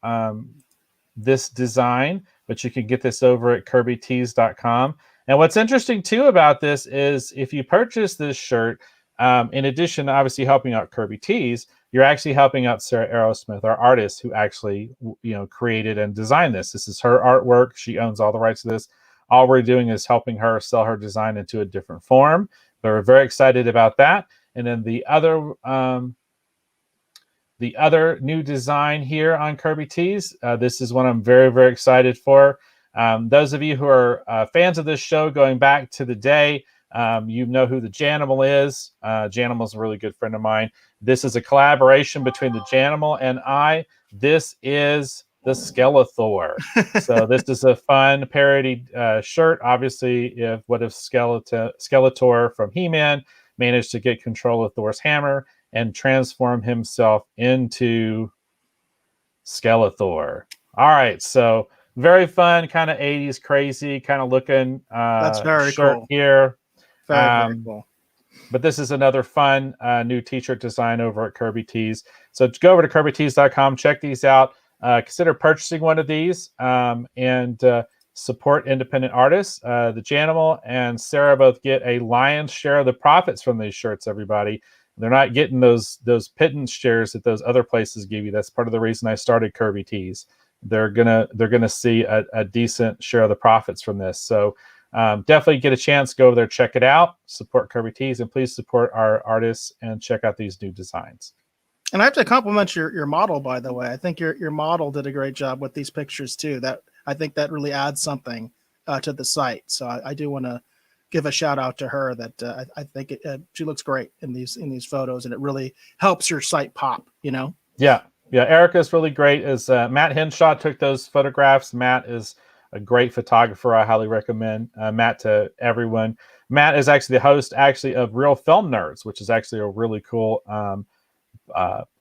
this design, but you can get this over at KirbyTees.com. And what's interesting too about this is if you purchase this shirt, in addition to obviously helping out Kirby Tees, you're actually helping out Sarah Aerosmith, our artist who actually created and designed this. This is her artwork. She owns all the rights to this. All we're doing is helping her sell her design into a different form. But we're very excited about that. And then the other new design here on Kirby Tees, this is one I'm very, very excited for. Those of you who are fans of this show going back to the day, you know who the Janimal is. Janimal's a really good friend of mine. This is a collaboration between the Janimal and I. This is the Skelethor. So this is a fun parody shirt. Obviously, what if Skelethor from He-Man managed to get control of Thor's hammer and transform himself into Skelethor. All right, so very fun, kind of 80s crazy, kind of looking That's very shirt cool. here. Very cool. But this is another fun new t-shirt design over at Kirby Tees. So go over to KirbyTees.com, check these out. Consider purchasing one of these and support independent artists. The Janimal and Sarah both get a lion's share of the profits from these shirts, everybody. They're not getting those pittance shares that those other places give you. That's part of the reason I started Kirby Tees. They're gonna see a decent share of the profits from this. So definitely get a chance, go over there, check it out, support Kirby Tees, and please support our artists and check out these new designs. And I have to compliment your model, by the way. I think your model did a great job with these pictures too. I think that really adds something to the site. So I do want to give a shout out to her. That I think she looks great in these photos, and it really helps your site pop. Yeah, Yeah, Erica's really great. Is Matt Henshaw took those photographs. Matt is a great photographer. I highly recommend Matt to everyone. Matt is actually the host of Real Film Nerds, which is actually a really cool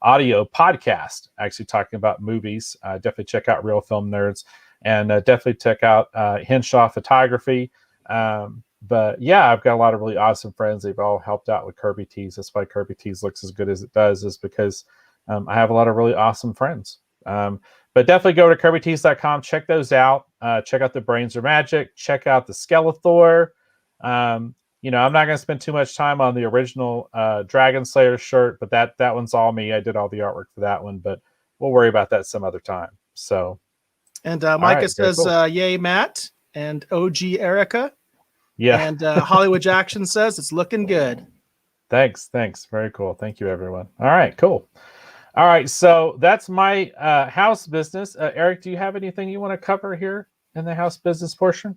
audio podcast, actually talking about movies. Definitely check out Real Film Nerds, and definitely check out Henshaw Photography. But yeah, I've got a lot of really awesome friends. They've all helped out with Kirby Tees. That's why Kirby Tees looks as good as it does, is because I have a lot of really awesome friends. But definitely go to kirbytees.com. Check those out. Check out the Brains Are Magic. Check out the Skelethor. I'm not going to spend too much time on the original Dragon Slayer shirt, but that one's all me. I did all the artwork for that one, but we'll worry about that some other time. So, and Micah says, cool. Yay, Matt, and OG Erica. Yeah. And Hollywood Jackson says it's looking good. Thanks. Very cool. Thank you, everyone. All right, cool. All right, so that's my house business. Eric, do you have anything you want to cover here in the house business portion?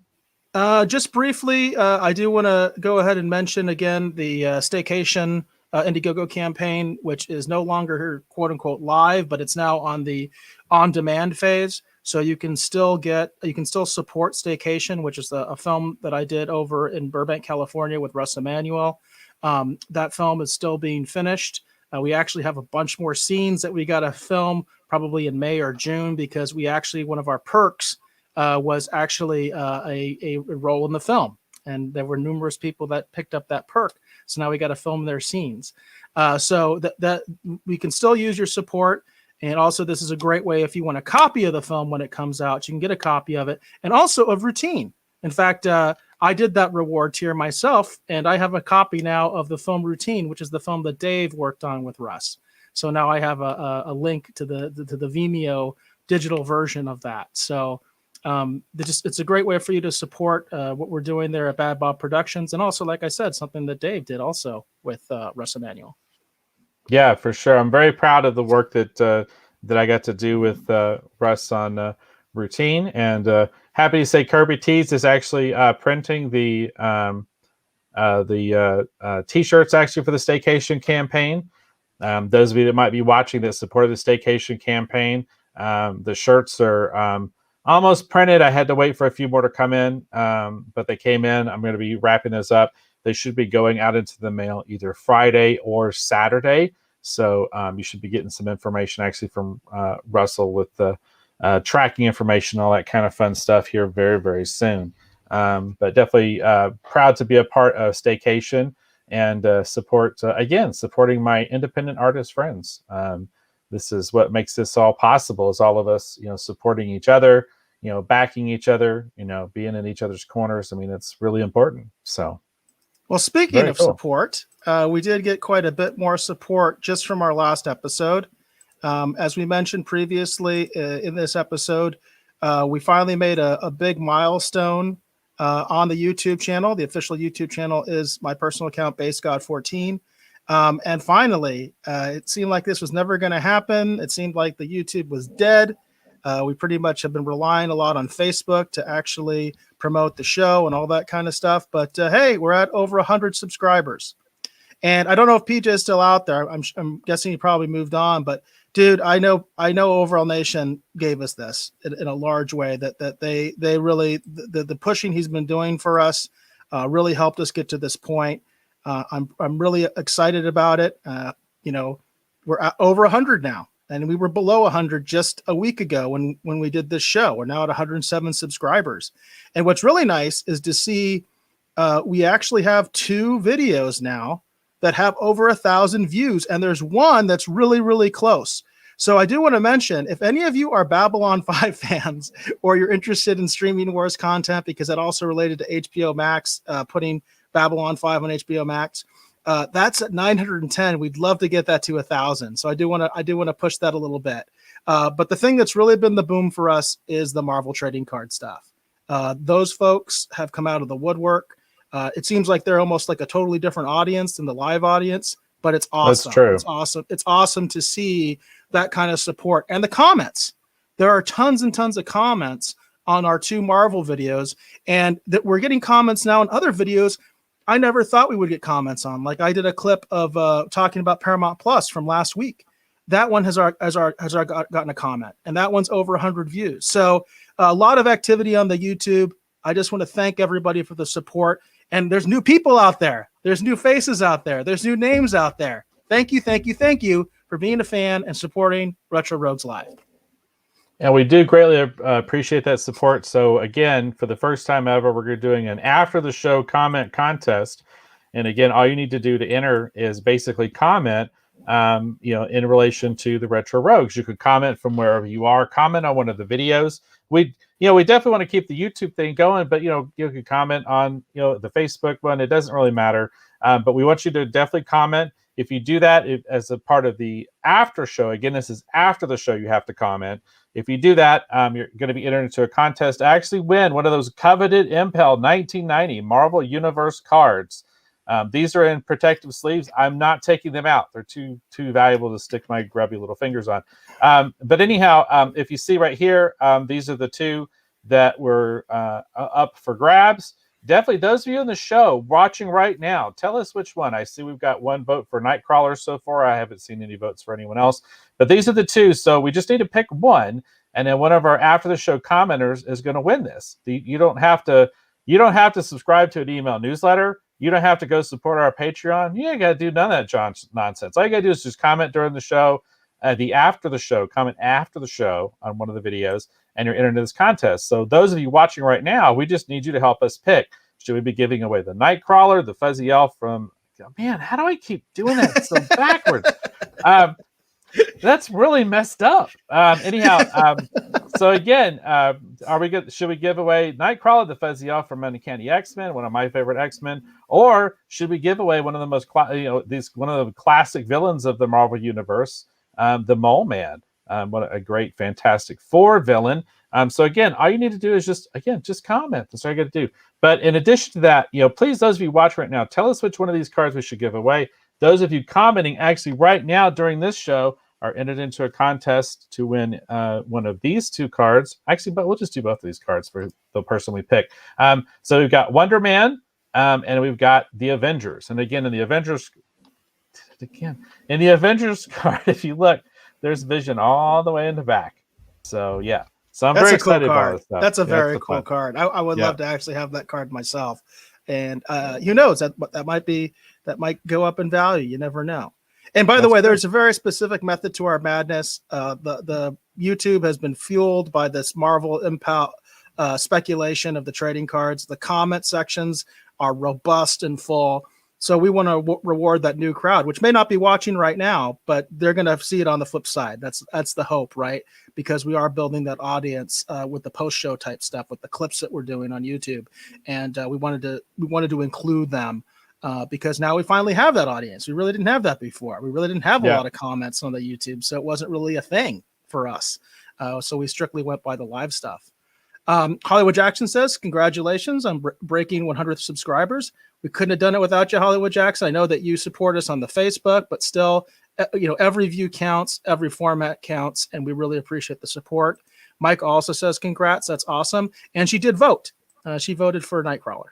Just briefly, I do want to go ahead and mention again the Staycation Indiegogo campaign, which is no longer quote unquote live, but it's now on the on-demand phase. So you can still support Staycation, which is a film that I did over in Burbank, California with Russ Emanuel. That film is still being finished. We actually have a bunch more scenes that we got to film probably in May or June, because one of our perks was actually a role in the film. And there were numerous people that picked up that perk. So now we got to film their scenes. So that we can still use your support. And also, this is a great way if you want a copy of the film when it comes out, you can get a copy of it, and also of Routine. In fact, I did that reward tier myself, and I have a copy now of the film Routine, which is the film that Dave worked on with Russ. So now I have a link to the Vimeo digital version of that. So it's a great way for you to support what we're doing there at Bad Bob Productions, and also, like I said, something that Dave did also with Russ Emanuel. Yeah, for sure. I'm very proud of the work that I got to do with Russ on Routine, and happy to say Kirby Tees is actually printing the t-shirts actually for the Staycation campaign. Those of you that might be watching that supported the Staycation campaign, the shirts are almost printed. I had to wait for a few more to come in, but they came in. I'm going to be wrapping those up. They should be going out into the mail either Friday or Saturday. So you should be getting some information actually from Russell with the tracking information, all that kind of fun stuff here very, very soon. But definitely proud to be a part of Staycation and supporting my independent artist friends. This is what makes this all possible, is all of us, supporting each other, backing each other, being in each other's corners. I mean, it's really important. So. Well, speaking of support, we did get quite a bit more support just from our last episode. As we mentioned previously in this episode, we finally made a big milestone on the YouTube channel. The official YouTube channel is my personal account, BaseGod14. And finally, it seemed like this was never going to happen. It seemed like the YouTube was dead. We pretty much have been relying a lot on Facebook to actually promote the show and all that kind of stuff. But hey, we're at over 100 subscribers. And I don't know if PJ is still out there. I'm guessing he probably moved on. But dude, I know Overall Nation gave us this in a large way. That they really the pushing he's been doing for us really helped us get to this point. I'm really excited about it. We're at over 100 now. And we were below 100 just a week ago when we did this show. We're now at 107 subscribers. And what's really nice is to see we actually have 2 videos now that have over 1,000 views. And there's one that's really, really close. So I do want to mention, if any of you are Babylon 5 fans, or you're interested in streaming wars content, because that also related to HBO Max, putting Babylon 5 on HBO Max, that's at 910. We'd love to get that to 1,000. So I do want to push that a little bit. But the thing that's really been the boom for us is the Marvel trading card stuff. Those folks have come out of the woodwork. It seems like they're almost like a totally different audience than the live audience, but it's awesome. That's true. It's awesome. It's awesome to see that kind of support. And the comments, there are tons and tons of comments on our 2 Marvel videos, and that we're getting comments now on other videos I never thought we would get comments on. Like I did a clip of talking about Paramount Plus from last week. that one has gotten a comment, and that one's over 100 views. So a lot of activity on the YouTube. I just want to thank everybody for the support. And there's new people out there. There's new faces out there. There's new names out there. Thank you for being a fan and supporting Retro Rogues Live. And we do greatly appreciate that support. So again, for the first time ever, we're doing an after the show comment contest. And again, all you need to do to enter is basically comment, in relation to the Retro Rogues. You could comment from wherever you are, comment on one of the videos. We definitely want to keep the YouTube thing going, but you can comment on the Facebook one. It doesn't really matter, but we want you to definitely comment. If you do that as a part of the after show, again, this is after the show, you have to comment. If you do that, you're going to be entered into a contest to actually win one of those coveted Impel 1990 Marvel Universe cards. These are in protective sleeves. I'm not taking them out. They're too valuable to stick my grubby little fingers on. But anyhow, if you see right here, these are the two that were up for grabs. Definitely those of you in the show watching right now, tell us which one. I see we've got one vote for Nightcrawler so far. I haven't seen any votes for anyone else. But these are the two. So we just need to pick one. And then one of our after the show commenters is going to win this. You don't have to subscribe to an email newsletter. You don't have to go support our Patreon. You ain't got to do none of that nonsense. All you got to do is just comment during the show, comment after the show on one of the videos, and you're entered into this contest. So those of you watching right now, we just need you to help us pick. Should we be giving away the Nightcrawler, the Fuzzy Elf from... Man, how do I keep doing that so backwards? That's really messed up. So again, should we give away Nightcrawler, the Fuzzy Elf from Uncanny X-Men, one of my favorite X-Men, or should we give away one of the most one of the classic villains of the Marvel Universe, the Mole Man? What a great Fantastic Four villain. So again, all you need to do is just comment. That's all you got to do. But in addition to that, please, those of you watching right now, tell us which one of these cards we should give away. Those of you commenting actually right now during this show are entered into a contest to win one of these two cards. Actually, but we'll just do both of these cards for the person we pick. So we've got Wonder Man, and we've got the Avengers. And again, in the Avengers card, if you look, there's Vision all the way in the back. So yeah. So I'm very excited about this stuff. That's a very cool card. I would love to actually have that card myself. And who knows, that might go up in value. You never know. And by the way, there's a very specific method to our madness. The YouTube has been fueled by this Marvel Impel speculation of the trading cards. The comment sections are robust and full. So we want to reward that new crowd, which may not be watching right now, but they're going to see it on the flip side. That's the hope, right? Because we are building that audience with the post-show type stuff, with the clips that we're doing on YouTube, and we wanted to include them because now we finally have that audience. We really didn't have that before. We really didn't have a lot of comments on the YouTube, so it wasn't really a thing for us. So we strictly went by the live stuff. Hollywood Jackson says, congratulations on breaking 100 subscribers. We couldn't have done it without you, Hollywood Jackson. I know that you support us on the Facebook, but still, every view counts, every format counts, and we really appreciate the support. Mike also says, congrats. That's awesome. And she did vote. She voted for Nightcrawler.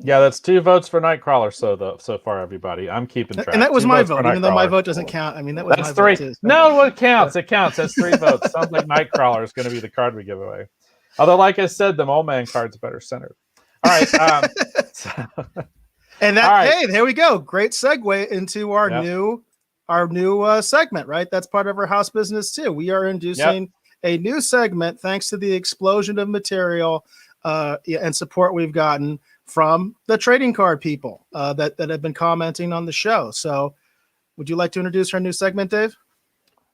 Yeah, that's 2 votes for Nightcrawler so far, everybody. I'm keeping track. And that was my vote, even though my vote doesn't count. I mean, that's my 3. vote too. So. No, it counts. It counts. That's 3 votes. Sounds like Nightcrawler is going to be the card we give away. Although, like I said, the Mole Man card's better centered. All right. Hey, there we go. Great segue into our new segment, right? That's part of our house business too. We are introducing a new segment thanks to the explosion of material and support we've gotten from the trading card people that have been commenting on the show. So would you like to introduce our new segment, Dave?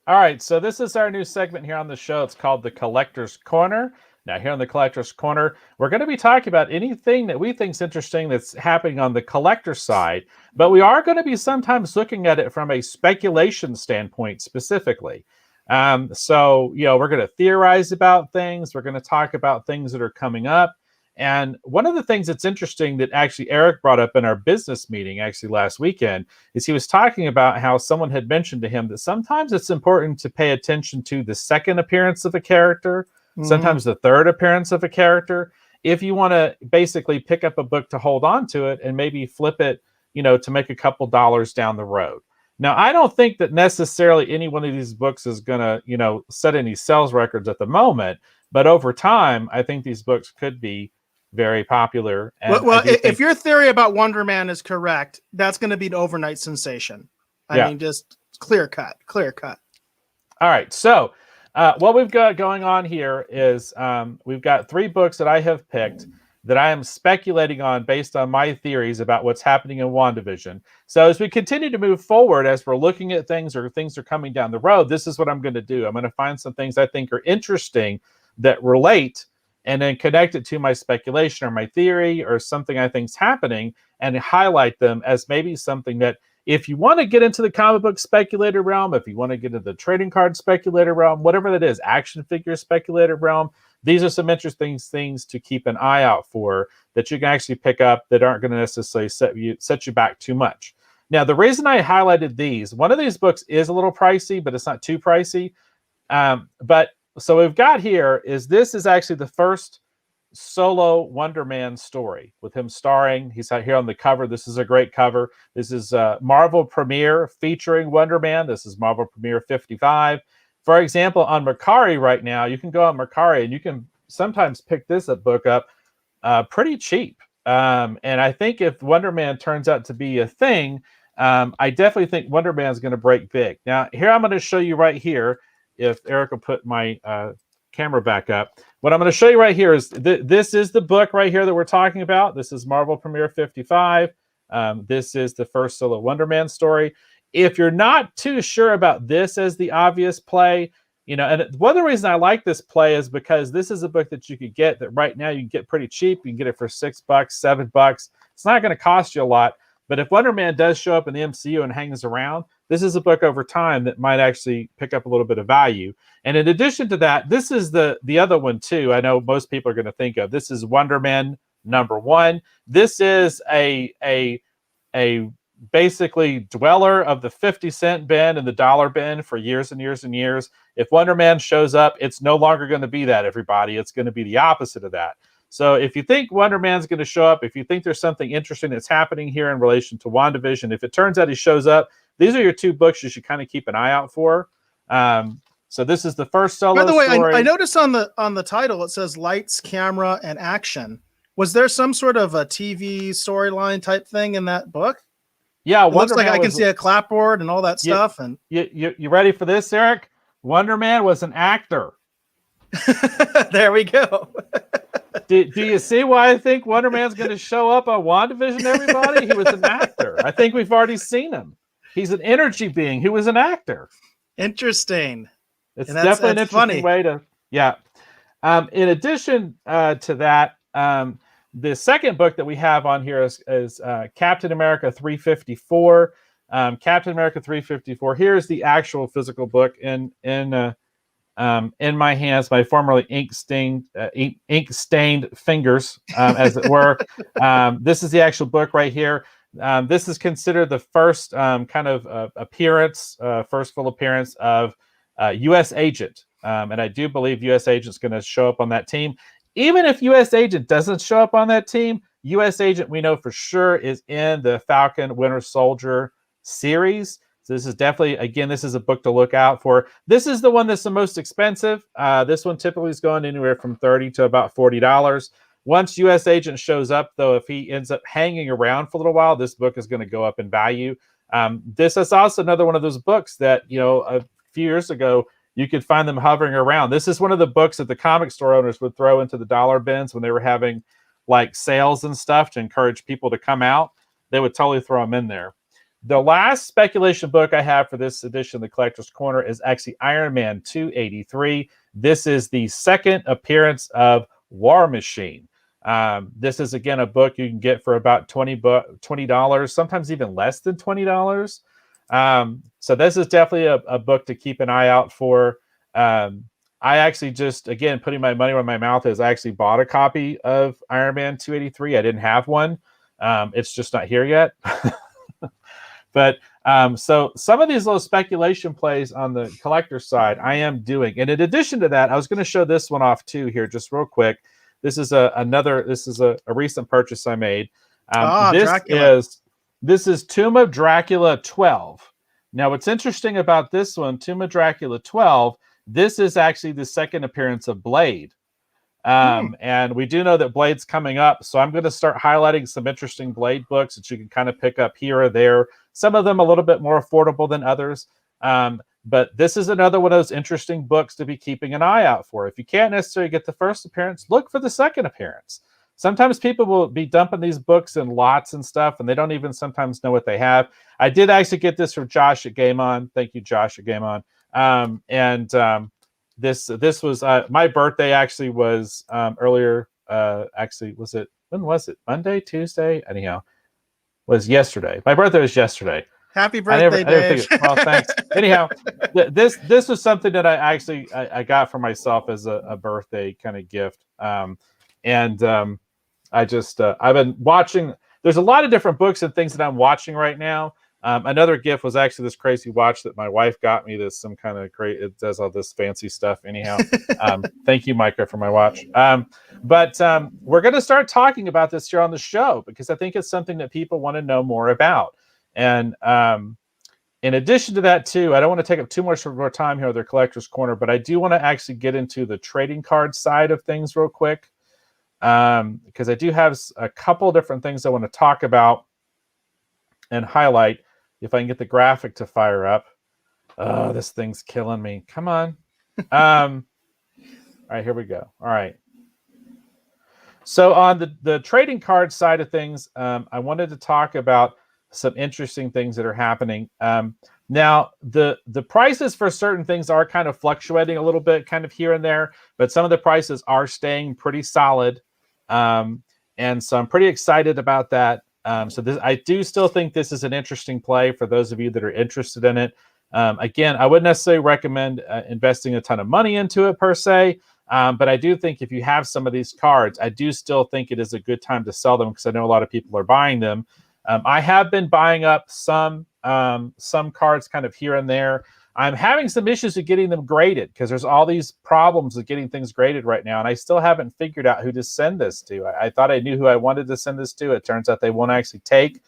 All right. So this is our new segment here on the show. It's called the Collector's Corner. Now, here on the Collector's Corner, we're going to be talking about anything that we think is interesting that's happening on the collector side, but we are going to be sometimes looking at it from a speculation standpoint specifically. So, we're going to theorize about things. We're going to talk about things that are coming up. And one of the things that's interesting that actually Eric brought up in our business meeting actually last weekend is he was talking about how someone had mentioned to him that sometimes it's important to pay attention to the second appearance of a character, sometimes the third appearance of a character, if you want to basically pick up a book to hold on to it and maybe flip it, to make a couple dollars down the road. Now, I don't think that necessarily any one of these books is going to, set any sales records at the moment, but over time, I think these books could be very popular. And Well, I do if think, your theory about Wonder Man is correct, that's going to be an overnight sensation. I yeah. mean, just clear cut. All right. So, what we've got going on here is we've got 3 books that I have picked that I am speculating on based on my theories about what's happening in WandaVision. So, as we continue to move forward, as we're looking at things or things are coming down the road, this is what I'm going to do. I'm going to find some things I think are interesting that relate and then connect it to my speculation or my theory or something I think is happening and highlight them as maybe something that, if you want to get into the comic book speculator realm, if you want to get into the trading card speculator realm, whatever that is, action figure speculator realm, these are some interesting things to keep an eye out for that you can actually pick up that aren't going to necessarily set you back too much. Now, the reason I highlighted these, one of these books is a little pricey, but it's not too pricey. But so we've got here is this is actually the first solo Wonder Man story with him starring. He's out here on the cover. This is a great cover. This is Marvel Premiere featuring Wonder Man. This is Marvel Premiere 55. For example, on Mercari right now, you can go on Mercari and you can sometimes pick this book up pretty cheap. And I think if Wonder Man turns out to be a thing, I definitely think Wonder Man is going to break big. Now, here I'm going to show you right here, if Eric will put my camera back up. What I'm going to show you right here is this is the book right here that we're talking about. This is Marvel Premiere 55. This is the first solo Wonder Man story. If you're not too sure about this as the obvious play, and one of the reasons I like this play is because this is a book that you could get that right now you can get pretty cheap. You can get it for $6, $7. It's not going to cost you a lot. But if Wonder Man does show up in the MCU and hangs around, this is a book over time that might actually pick up a little bit of value. And in addition to that, this is the other one too. I know most people are going to think of. This is Wonder Man #1. This is a basically dweller of the 50-cent bin and the dollar bin for years and years and years. If Wonder Man shows up, it's no longer going to be that, everybody. It's going to be the opposite of that. So if you think Wonder Man's going to show up, if you think there's something interesting that's happening here in relation to WandaVision, if it turns out he shows up, these are your 2 books you should kind of keep an eye out for. So this is the first solo By the way, story. I noticed on the title it says lights, camera, and action. Was there some sort of a TV storyline type thing in that book? Yeah, it looks like I can see a clapboard and all that stuff. And you ready for this, Eric? Wonder Man was an actor. There we go. Do you see why I think Wonder Man's going to show up on WandaVision, everybody? He was an actor. I think we've already seen him. He's an energy being who was an actor. Interesting. It's definitely an interesting way to, yeah. In addition to that, the second book that we have on here is Captain America 354. Captain America 354. Here's the actual physical book in my hands, my formerly ink-stained fingers, as it were. This is the actual book right here. This is considered the first kind of appearance, first full appearance of U.S. Agent. And I do believe U.S. Agent's going to show up on that team. Even if U.S. Agent doesn't show up on that team, U.S. Agent, we know for sure, is in the Falcon Winter Soldier series. So this is definitely, again, this is a book to look out for. This is the one that's the most expensive. This one typically is going anywhere from $30 to about $40. Once U.S. Agent shows up, though, if he ends up hanging around for a little while, this book is going to go up in value. This is also another one of those books that, a few years ago, you could find them hovering around. This is one of the books that the comic store owners would throw into the dollar bins when they were having like sales and stuff to encourage people to come out. They would totally throw them in there. The last speculation book I have for this edition of the Collector's Corner is actually Iron Man 283. This is the second appearance of War Machine. This is, again, a book you can get for about $20, sometimes even less than $20. So this is definitely a book to keep an eye out for. I actually just, again, putting my money where my mouth is, I actually bought a copy of Iron Man 283. I didn't have one. It's just not here yet. But so some of these little speculation plays on the collector side I am doing. And in addition to that, I was going to show this one off too here just real quick. This is a recent purchase I made. Dracula. This is Tomb of Dracula 12. Now, what's interesting about this one, Tomb of Dracula 12, this is actually the second appearance of Blade. And we do know that Blade's coming up, so I'm going to start highlighting some interesting Blade books that you can kind of pick up here or there. Some of them a little bit more affordable than others. But this is another one of those interesting books to be keeping an eye out for. If you can't necessarily get the first appearance, look for the second appearance. Sometimes people will be dumping these books in lots and stuff, and they don't even sometimes know what they have. I did actually get this from Josh at Game On. Thank you, Josh at Game On. This was my birthday. Actually, was earlier. Actually, when was it? Monday, Tuesday? Anyhow, was yesterday. My birthday was yesterday. Happy birthday, Dave. Well, thanks. Anyhow, this was something that I got for myself as a birthday kind of gift. I've been watching. There's a lot of different books and things that I'm watching right now. Another gift was actually this crazy watch that my wife got me. This some kind of great. It does all this fancy stuff. Anyhow, thank you, Micah, for my watch. But we're going to start talking about this here on the show because I think it's something that people want to know more about. And in addition to that, too, I don't want to take up too much of our time here with their Collector's Corner, but I do want to actually get into the trading card side of things real quick because I do have a couple different things I want to talk about and highlight. If I can get the graphic to fire up. Oh, this thing's killing me. Come on. All right, here we go. All right. So on the trading card side of things, I wanted to talk about some interesting things that are happening. Now, the prices for certain things are kind of fluctuating a little bit, kind of here and there, but some of the prices are staying pretty solid. And so I'm pretty excited about that. I do still think this is an interesting play for those of you that are interested in it. Again, I wouldn't necessarily recommend investing a ton of money into it per se, but I do think if you have some of these cards, I do still think it is a good time to sell them because I know a lot of people are buying them. I have been buying up some cards kind of here and there. I'm having some issues with getting them graded because there's all these problems with getting things graded right now, and I still haven't figured out who to send this to. I thought I knew who I wanted to send this to. It turns out they won't actually take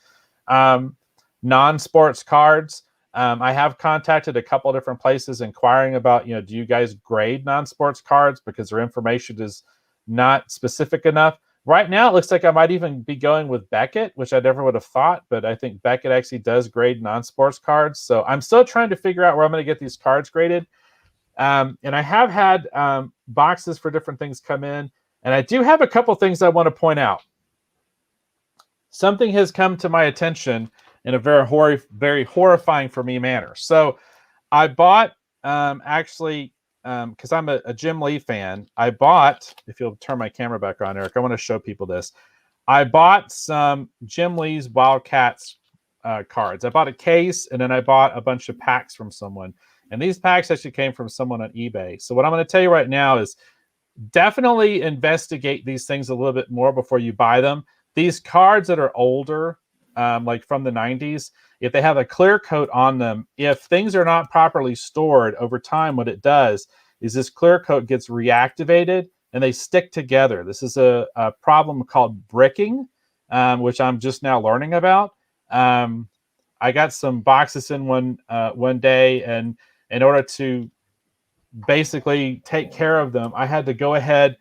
non-sports cards. I have contacted a couple different places inquiring about, do you guys grade non-sports cards because their information is not specific enough. Right now, it looks like I might even be going with Beckett, which I never would have thought, but I think Beckett actually does grade non-sports cards. So I'm still trying to figure out where I'm going to get these cards graded. And I have had boxes for different things come in, and I do have a couple things I want to point out. Something has come to my attention in a very horrifying for me manner. So I bought because I'm a Jim Lee fan, I bought, if you'll turn my camera back on, Eric, I want to show people this. I bought some Jim Lee's Wildcats cards. I bought a case, and then I bought a bunch of packs from someone. And these packs actually came from someone on eBay. So what I'm going to tell you right now is definitely investigate these things a little bit more before you buy them. These cards that are older, like from the 90s, if they have a clear coat on them, if things are not properly stored over time, what it does is this clear coat gets reactivated and they stick together. This is a problem called bricking, which I'm just now learning about. I got some boxes in one day, and in order to basically take care of them, I had to go ahead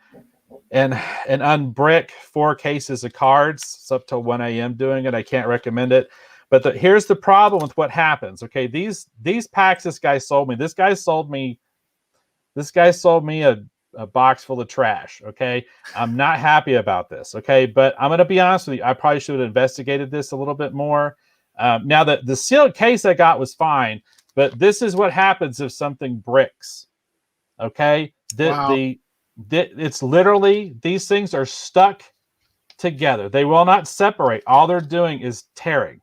and unbrick 4 cases of cards. It's up till 1 a.m. doing it. I can't recommend it. But here's the problem with what happens. Okay, these packs this guy sold me. This guy sold me a box full of trash. Okay, I'm not happy about this. Okay, but I'm going to be honest with you. I probably should have investigated this a little bit more. Now the sealed case I got was fine, but this is what happens if something bricks. Okay, it's literally, these things are stuck together. They will not separate. All they're doing is tearing.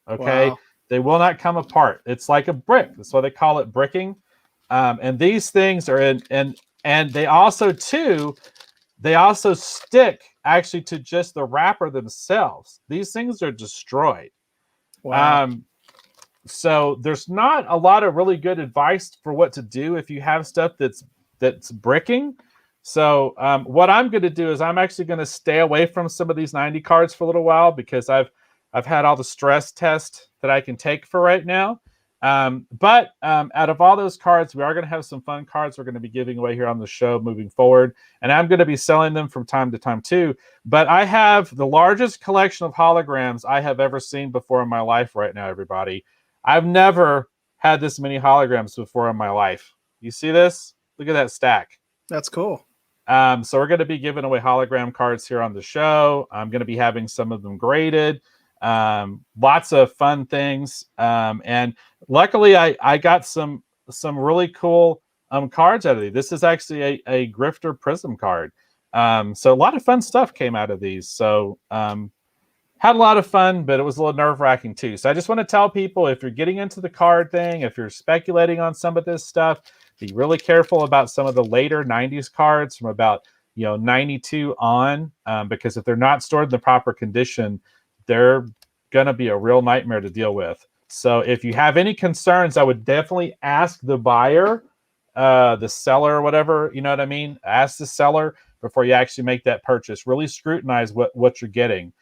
Okay, wow. They will not come apart. It's like a brick. That's why they call it bricking. And these things are and they also stick actually to just the wrapper themselves. These things are destroyed. Wow. So there's not a lot of really good advice for what to do if you have stuff that's bricking. So what I'm going to do is I'm actually going to stay away from some of these 90 cards for a little while because I've had all the stress tests that I can take for right now. But out of all those cards, we are going to have some fun cards we're going to be giving away here on the show moving forward. And I'm going to be selling them from time to time too. But I have the largest collection of holograms I have ever seen before in my life right now, everybody. I've never had this many holograms before in my life. You see this? Look at that stack. That's cool. So we're going to be giving away hologram cards here on the show. I'm going to be having some of them graded. Lots of fun things. And luckily, I got some really cool cards out of these. This is actually a Grifter Prism card. So a lot of fun stuff came out of these. So had a lot of fun, but it was a little nerve-wracking too. So I just want to tell people, if you're getting into the card thing, if you're speculating on some of this stuff, be really careful about some of the later 90s cards from about 92 on, because if they're not stored in the proper condition, they're going to be a real nightmare to deal with. So if you have any concerns, I would definitely ask the buyer, the seller, or whatever, you know what I mean? Ask the seller before you actually make that purchase. Really scrutinize what you're getting,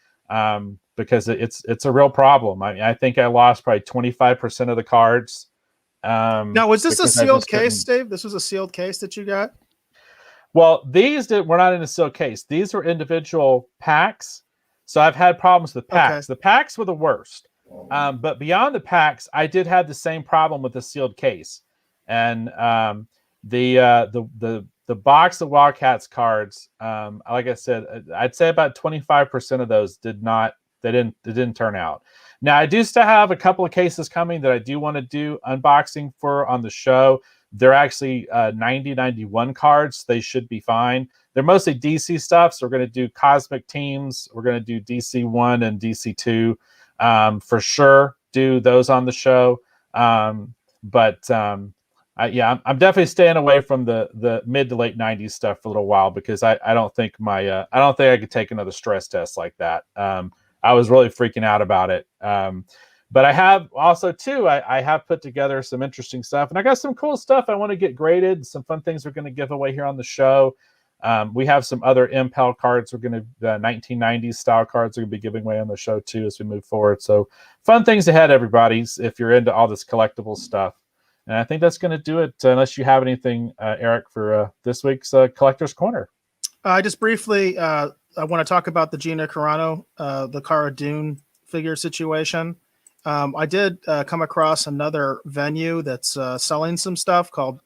because it's a real problem. I think I lost probably 25% of the cards. Now, was this a sealed case, Dave? This was a sealed case that you got? Well, these were not in a sealed case. These were individual packs. So I've had problems with packs. Okay. The packs were the worst. But beyond the packs, I did have the same problem with the sealed case. And the box of Wildcats cards, like I said, I'd say about 25% of those didn't turn out. Now, I do still have a couple of cases coming that I do want to do unboxing for on the show. They're actually 90-91 cards. They should be fine. They're mostly DC stuff, so we're going to do Cosmic Teams. We're going to do DC 1 and DC 2 for sure. Do those on the show. I'm definitely staying away from the mid to late 90s stuff for a little while, because I don't think I could take another stress test like that. I was really freaking out about it. But I have also too, I have put together some interesting stuff, and I got some cool stuff I want to get graded, some fun things we're going to give away here on the show. We have some other Impel cards. We're going to, the 1990s style cards are going to be giving away on the show too as we move forward. So fun things ahead, everybody, if you're into all this collectible stuff. And I think that's going to do it, unless you have anything, Eric, for this week's Collector's Corner. I just briefly, I want to talk about the Gina Carano, the Cara Dune figure situation. I did come across another venue that's selling some stuff called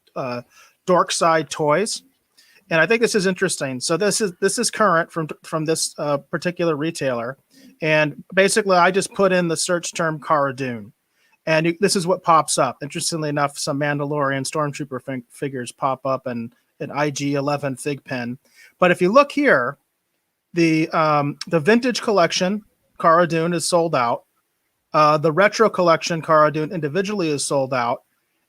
Dorkside Toys, and I think this is interesting. So this is current from this particular retailer, and basically I just put in the search term Cara Dune, and this is what pops up. Interestingly enough, some Mandalorian Stormtrooper figures pop up and an IG-11 fig pen. But if you look here, the vintage collection Cara Dune is sold out. The retro collection Cara Dune individually is sold out.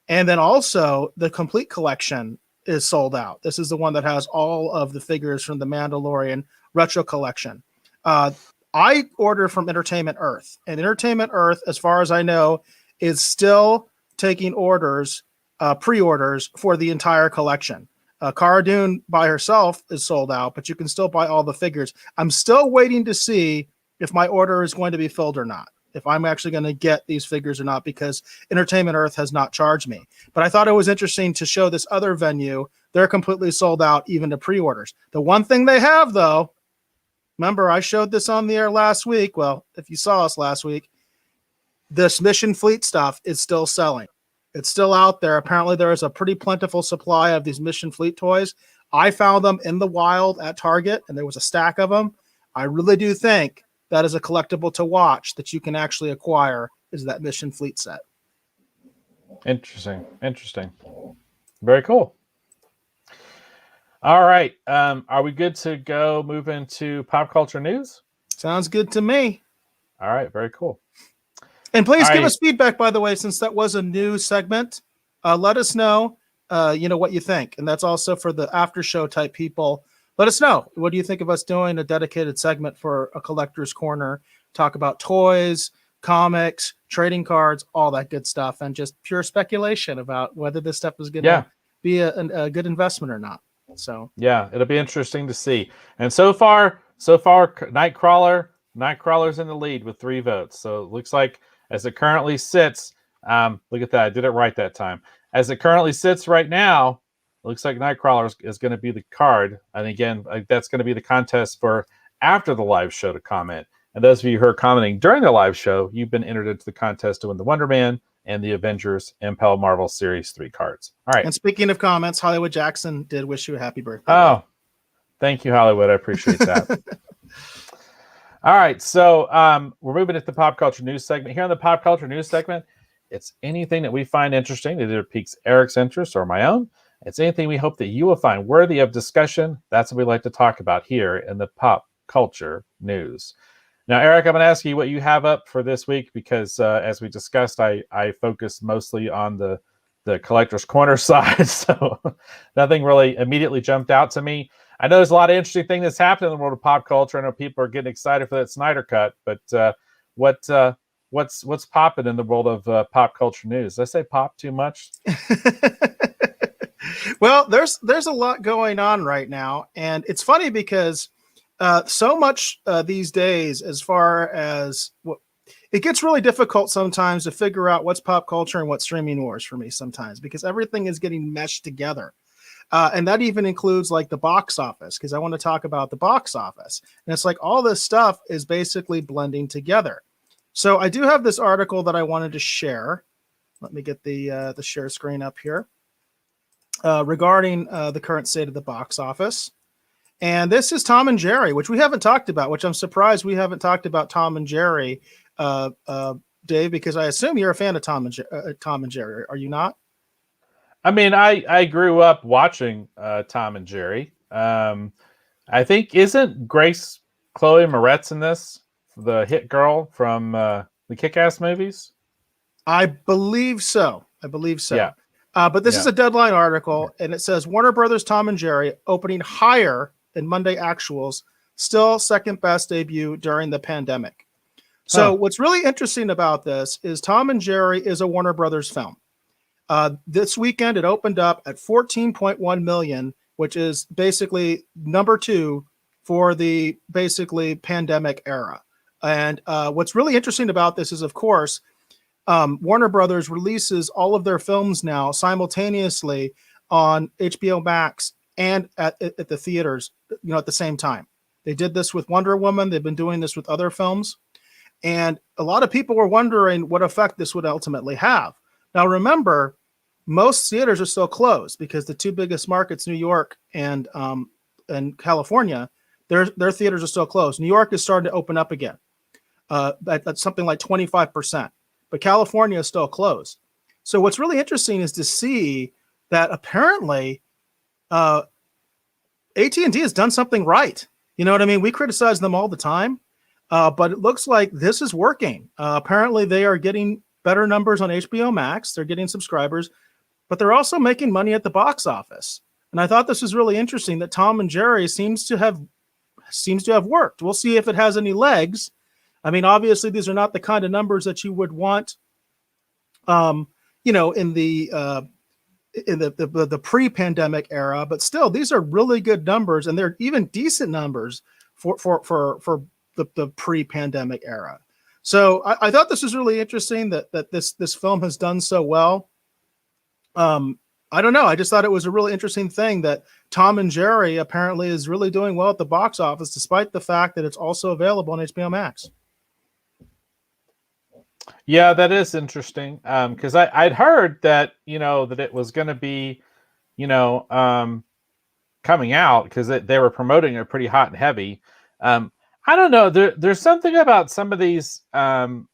And then also the complete collection is sold out. This is the one that has all of the figures from the Mandalorian retro collection. I ordered from Entertainment Earth, and Entertainment Earth, as far as I know, is still taking orders, pre-orders for the entire collection. Cara Dune by herself is sold out, but you can still buy all the figures. I'm still waiting to see if my order is going to be filled or not, if I'm actually going to get these figures or not, because Entertainment Earth has not charged me. But I thought it was interesting to show this other venue. They're completely sold out, even to pre-orders. The one thing they have, though, remember I showed this on the air last week. Well, if you saw us last week, this Mission Fleet stuff is still selling. It's still out there. Apparently there is a pretty plentiful supply of these Mission Fleet toys. I found them in the wild at Target, and there was a stack of them. I really do think that is a collectible to watch that you can actually acquire, is that Mission Fleet set. Interesting. Very cool. All right. Are we good to go move into pop culture news? Sounds good to me. All right. Very cool. And please give us feedback, by the way, since that was a new segment. Let us know, what you think. And that's also for the after show type people. Let us know. What do you think of us doing a dedicated segment for a collector's corner? Talk about toys, comics, trading cards, all that good stuff, and just pure speculation about whether this stuff is going to be a good investment or not. So yeah, it'll be interesting to see. And so far, Nightcrawler's in the lead with 3 votes. So it looks like, as it currently sits, Look at that. I did it right that time. As it currently sits right now, it looks like Nightcrawler is going to be the card. And again, that's going to be the contest for after the live show to comment. And those of you who are commenting during the live show, you've been entered into the contest to win the Wonder Man and the Avengers Impel Marvel Series 3 cards. All right. And speaking of comments, Hollywood Jackson did wish you a happy birthday. Oh, thank you, Hollywood. I appreciate that. All right. So we're moving into the pop culture news segment. Here on the pop culture news segment, it's anything that we find interesting that either piques Eric's interest or my own. It's anything we hope that you will find worthy of discussion. That's what we like to talk about here in the pop culture news. Now, Eric, I'm going to ask you what you have up for this week because, as we discussed, I focused mostly on the Collector's Corner side, so nothing really immediately jumped out to me. I know there's a lot of interesting things that's happened in the world of pop culture. I know people are getting excited for that Snyder Cut, but what's popping in the world of pop culture news? Did I say pop too much? Well, there's a lot going on right now, and it's funny because so much these days, as far as it gets really difficult sometimes to figure out what's pop culture and what's streaming wars for me sometimes, because everything is getting meshed together. And that even includes like the box office, because I want to talk about the box office. And it's like all this stuff is basically blending together. So I do have this article that I wanted to share. Let me get the share screen up here regarding the current state of the box office. And this is Tom and Jerry, which we haven't talked about, which I'm surprised we haven't talked about Tom and Jerry, Dave, because I assume you're a fan of Tom and Jerry. Are you not? I mean, I grew up watching Tom and Jerry. I think, isn't Grace Chloe Moretz in this, the hit girl from the Kick-Ass movies? I believe so. Yeah. But this is a Deadline article, and it says Warner Brothers Tom and Jerry opening higher than Monday actuals, still second best debut during the pandemic. So what's really interesting about this is Tom and Jerry is a Warner Brothers film. This weekend, it opened up at 14.1 million, which is basically number 2 for the basically pandemic era. And what's really interesting about this is, of course, Warner Brothers releases all of their films now simultaneously on HBO Max and at the theaters, at the same time. They did this with Wonder Woman. They've been doing this with other films. And a lot of people were wondering what effect this would ultimately have. Now, remember, most theaters are still closed because the two biggest markets, New York and California, their theaters are still closed. New York is starting to open up again. That's something like 25%. But California is still closed. So what's really interesting is to see that apparently AT&T has done something right. You know what I mean? We criticize them all the time, but it looks like this is working. Apparently they are getting better numbers on HBO Max. They're getting subscribers, but they're also making money at the box office. And I thought this was really interesting that Tom and Jerry seems to have worked. We'll see if it has any legs. I mean, obviously, these are not the kind of numbers that you would want, in the pre-pandemic era. But still, these are really good numbers, and they're even decent numbers for the pre-pandemic era. So I thought this was really interesting that this film has done so well. I don't know. I just thought it was a really interesting thing that Tom and Jerry apparently is really doing well at the box office, despite the fact that it's also available on HBO Max. Yeah, that is interesting. Because I'd heard that, that it was going to be, coming out because they were promoting it pretty hot and heavy. I don't know. There's something about some of these, the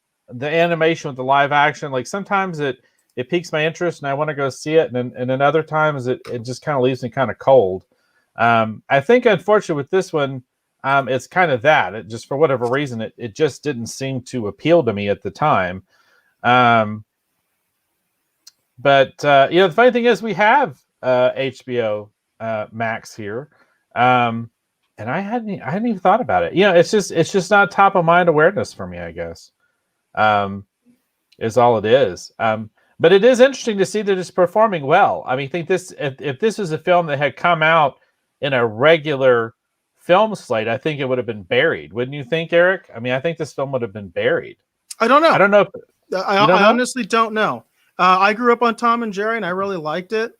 animation with the live action. Like sometimes it piques my interest and I want to go see it. And then other times it just kind of leaves me kind of cold. I think, unfortunately, with this one, it's kind of that. It just, for whatever reason, it just didn't seem to appeal to me at the time. But the funny thing is we have HBO Max here. And I hadn't even thought about it. It's just not top of mind awareness for me, I guess. Is all it is. But it is interesting to see that it's performing well. I mean, I think if this was a film that had come out in a regular film slate, I think it would have been buried. Wouldn't you think, Eric? I mean, I think this film would have been buried. I don't know. I honestly don't know. I grew up on Tom and Jerry, and I really liked it.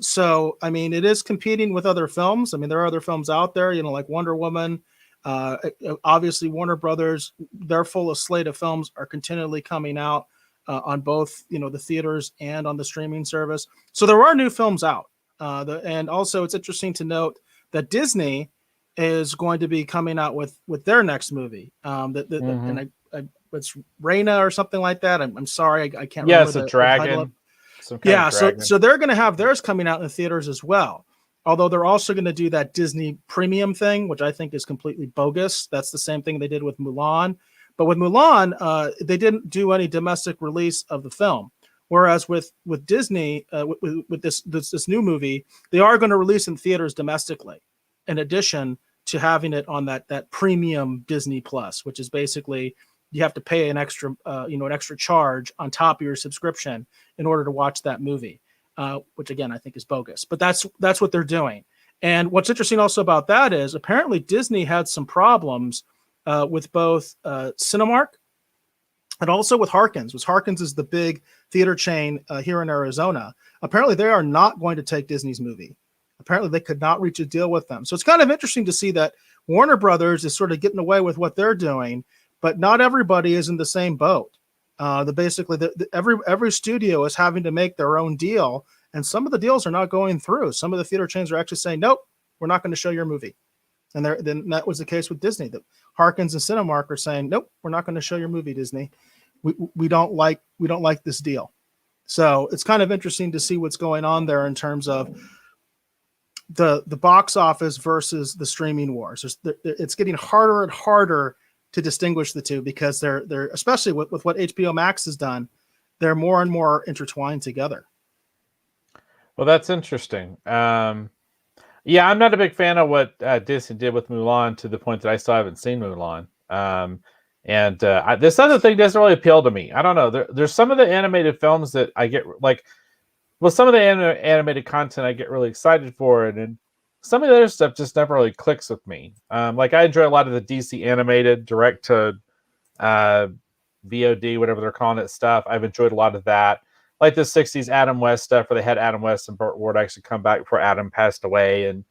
So, I mean, it is competing with other films. I mean, there are other films out there, you know, like Wonder Woman. Obviously, Warner Brothers, their full slate of films are continually coming out on both, you know, the theaters and on the streaming service. So there are new films out. And also, it's interesting to note that Disney is going to be coming out with their next movie. And it's Reina or something like that. I'm sorry, I can't remember. It's a dragon. So they're going to have theirs coming out in the theaters as well. Although they're also going to do that Disney premium thing, which I think is completely bogus. That's the same thing they did with Mulan. But with Mulan, they didn't do any domestic release of the film. Whereas with Disney, with this new movie, they are going to release in theaters domestically, in addition to having it on that premium Disney Plus, which is basically you have to pay an extra charge on top of your subscription in order to watch that movie, which again I think is bogus. But that's what they're doing. And what's interesting also about that is apparently Disney had some problems with both Cinemark and also with Harkins, which Harkins is the big theater chain here in Arizona. Apparently they are not going to take Disney's movie. Apparently they could not reach a deal with them. So it's kind of interesting to see that Warner Brothers is sort of getting away with what they're doing, but not everybody is in the same boat. Every studio is having to make their own deal, and some of the deals are not going through. Some of the theater chains are actually saying, nope, we're not going to show your movie. And then that was the case with Disney. The Harkins and Cinemark are saying, nope, we're not going to show your movie, Disney. We don't like this deal. So it's kind of interesting to see what's going on there in terms of the box office versus the streaming wars. It's getting harder and harder to distinguish the two because they're especially with what HBO Max has done, they're more and more intertwined together. Well, that's interesting. I'm not a big fan of what Disney did with Mulan to the point that I still haven't seen Mulan. This other thing doesn't really appeal to me. I don't know. There's some of the animated films that I get some of the animated content I get really excited for, and then some of the other stuff just never really clicks with me. Like I enjoy a lot of the DC animated direct to VOD, whatever they're calling it stuff. I've enjoyed a lot of that. Like the 60s Adam West stuff where they had Adam West and Burt Ward actually come back before Adam passed away and,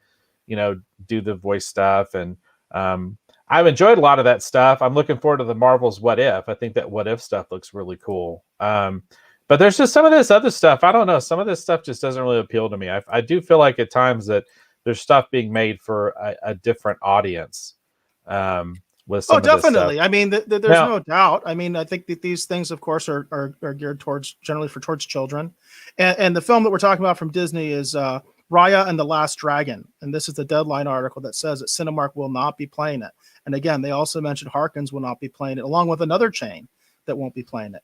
you know, do the voice stuff. And I've enjoyed a lot of that stuff. I'm looking forward to the Marvel's What If. I think that What If stuff looks really cool. But there's just some of this other stuff. I don't know. Some of this stuff just doesn't really appeal to me. I do feel like at times that there's stuff being made for a different audience. With some definitely. I mean, there's no doubt. I mean, I think that these things, of course, are geared towards children. And the film that we're talking about from Disney is Raya and the Last Dragon. And this is the Deadline article that says that Cinemark will not be playing it. And again, they also mentioned Harkins will not be playing it, along with another chain that won't be playing it.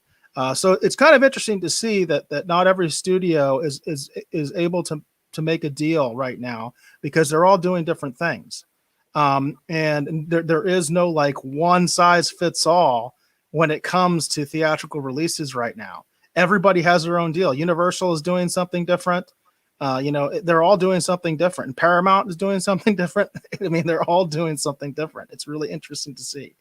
So it's kind of interesting to see that not every studio is able to make a deal right now because they're all doing different things. And there is no like one size fits all when it comes to theatrical releases right now. Everybody has their own deal. Universal is doing something different. They're all doing something different. And Paramount is doing something different. I mean, they're all doing something different. It's really interesting to see.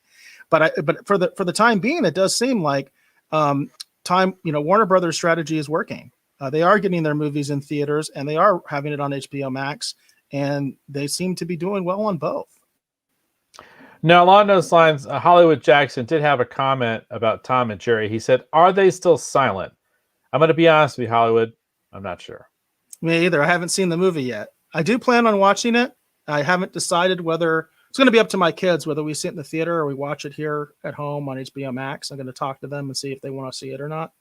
But for the time being, it does seem like Warner Brothers strategy is working. They are getting their movies in theaters and they are having it on HBO Max, and they seem to be doing well on both. Now, along those lines, Hollywood Jackson did have a comment about Tom and Jerry. He said, "Are they still silent?" I'm going to be honest with you, Hollywood. I'm not sure. Me either. I haven't seen the movie yet. I do plan on watching it. I haven't decided whether it's going to be up to my kids, whether we sit in the theater or we watch it here at home on HBO Max. I'm going to talk to them and see if they want to see it or not.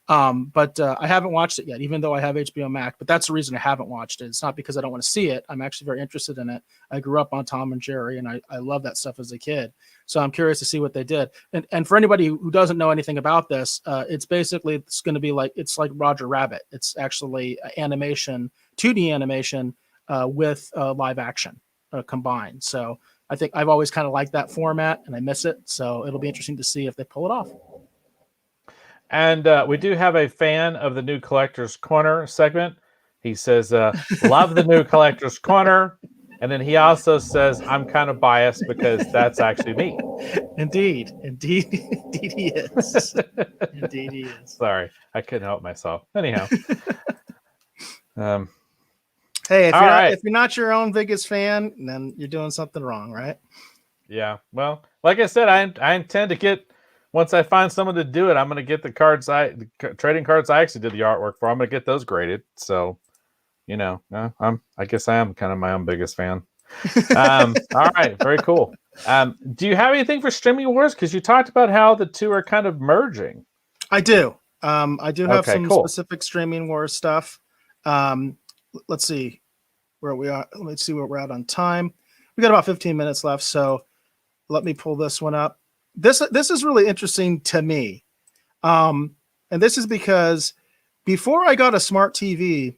But I haven't watched it yet, even though I have HBO Max. But that's the reason I haven't watched it. It's not because I don't want to see it. I'm actually very interested in it. I grew up on Tom and Jerry, and I love that stuff as a kid. So I'm curious to see what they did. And for anybody who doesn't know anything about this, it's going to be like Roger Rabbit. It's actually animation, 2D animation with live action combined. So I think I've always kind of liked that format, and I miss it. So it'll be interesting to see if they pull it off. And we do have a fan of the new Collector's Corner segment. He says, love the new Collector's Corner. And then he also says, I'm kind of biased because that's actually me. Indeed, indeed he is. Indeed he is. Sorry, I couldn't help myself. Anyhow. Hey, All if you're not your own biggest fan, then you're doing something wrong, right? Yeah. Well, like I said, I intend to get, once I find someone to do it, I'm going to get the trading cards I actually did the artwork for. I'm going to get those graded. So, I guess I am kind of my own biggest fan. All right. Very cool. Do you have anything for Streaming Wars? Because you talked about how the two are kind of merging. I do. I do have some cool. specific Streaming Wars stuff. Let's see where we are. Let's see where we're at on time. We got about 15 minutes left, so let me pull this one up. This is really interesting to me, and this is because before I got a smart TV,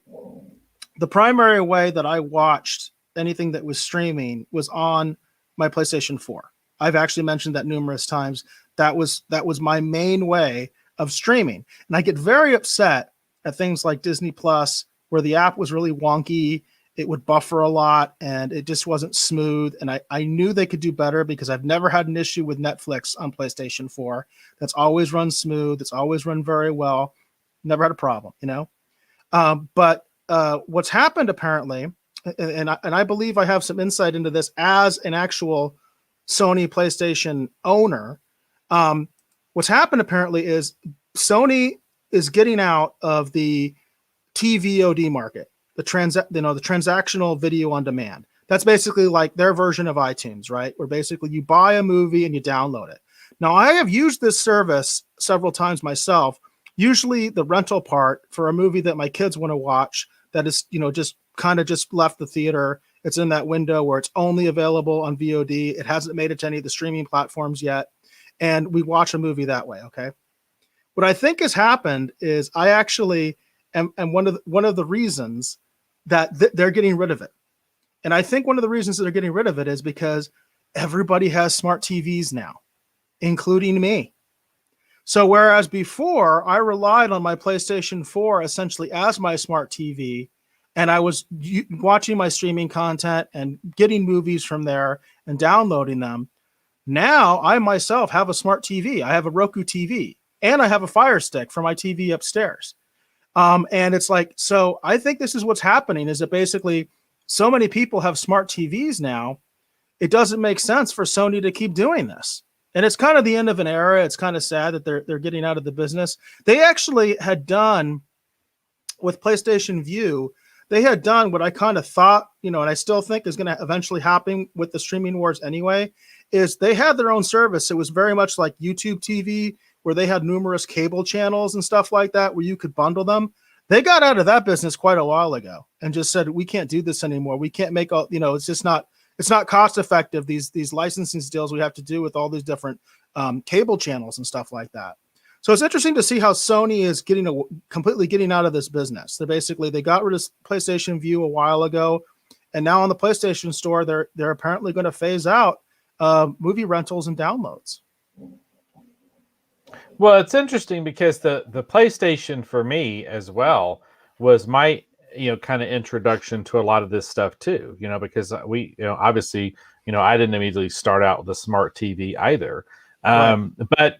the primary way that I watched anything that was streaming was on my PlayStation 4. I've actually mentioned that numerous times. That was my main way of streaming, and I get very upset at things like Disney Plus, where the app was really wonky. It would buffer a lot and it just wasn't smooth. And I knew they could do better because I've never had an issue with Netflix on PlayStation 4. That's always run smooth. It's always run very well. Never had a problem, But what's happened apparently, and I believe I have some insight into this as an actual Sony PlayStation owner. What's happened apparently is Sony is getting out of the TVOD market. The transactional video on demand. That's basically like their version of iTunes, right? Where basically you buy a movie and you download it. Now, I have used this service several times myself, usually the rental part for a movie that my kids want to watch that is, just left the theater. It's in that window where it's only available on VOD. It hasn't made it to any of the streaming platforms yet. And we watch a movie that way, okay? What I think has happened is I actually am one of the reasons that they're getting rid of it. And I think one of the reasons that they're getting rid of it is because everybody has smart TVs now, including me. So whereas before I relied on my PlayStation 4 essentially as my smart TV, and I was watching my streaming content and getting movies from there and downloading them, now I myself have a smart TV. I have a Roku TV and I have a Fire Stick for my TV upstairs. And it's like, so I think this is what's happening is that basically so many people have smart TVs now. It doesn't make sense for Sony to keep doing this. And it's kind of the end of an era. It's kind of sad that they're getting out of the business. They actually had done with PlayStation View, they had done what I kind of thought, and I still think is going to eventually happen with the streaming wars anyway, is they had their own service. It was very much like YouTube TV, where they had numerous cable channels and stuff like that, where you could bundle them. They got out of that business quite a while ago and just said, we can't do this anymore. We can't make all, it's just not, it's not cost effective. These licensing deals we have to do with all these different cable channels and stuff like that. So it's interesting to see how Sony is completely getting out of this business. They got rid of PlayStation View a while ago, and now on the PlayStation Store, they're apparently going to phase out movie rentals and downloads. Well, it's interesting because the PlayStation for me as well was my kind of introduction to a lot of this stuff too. Because we obviously I didn't immediately start out with a smart TV either. Right. But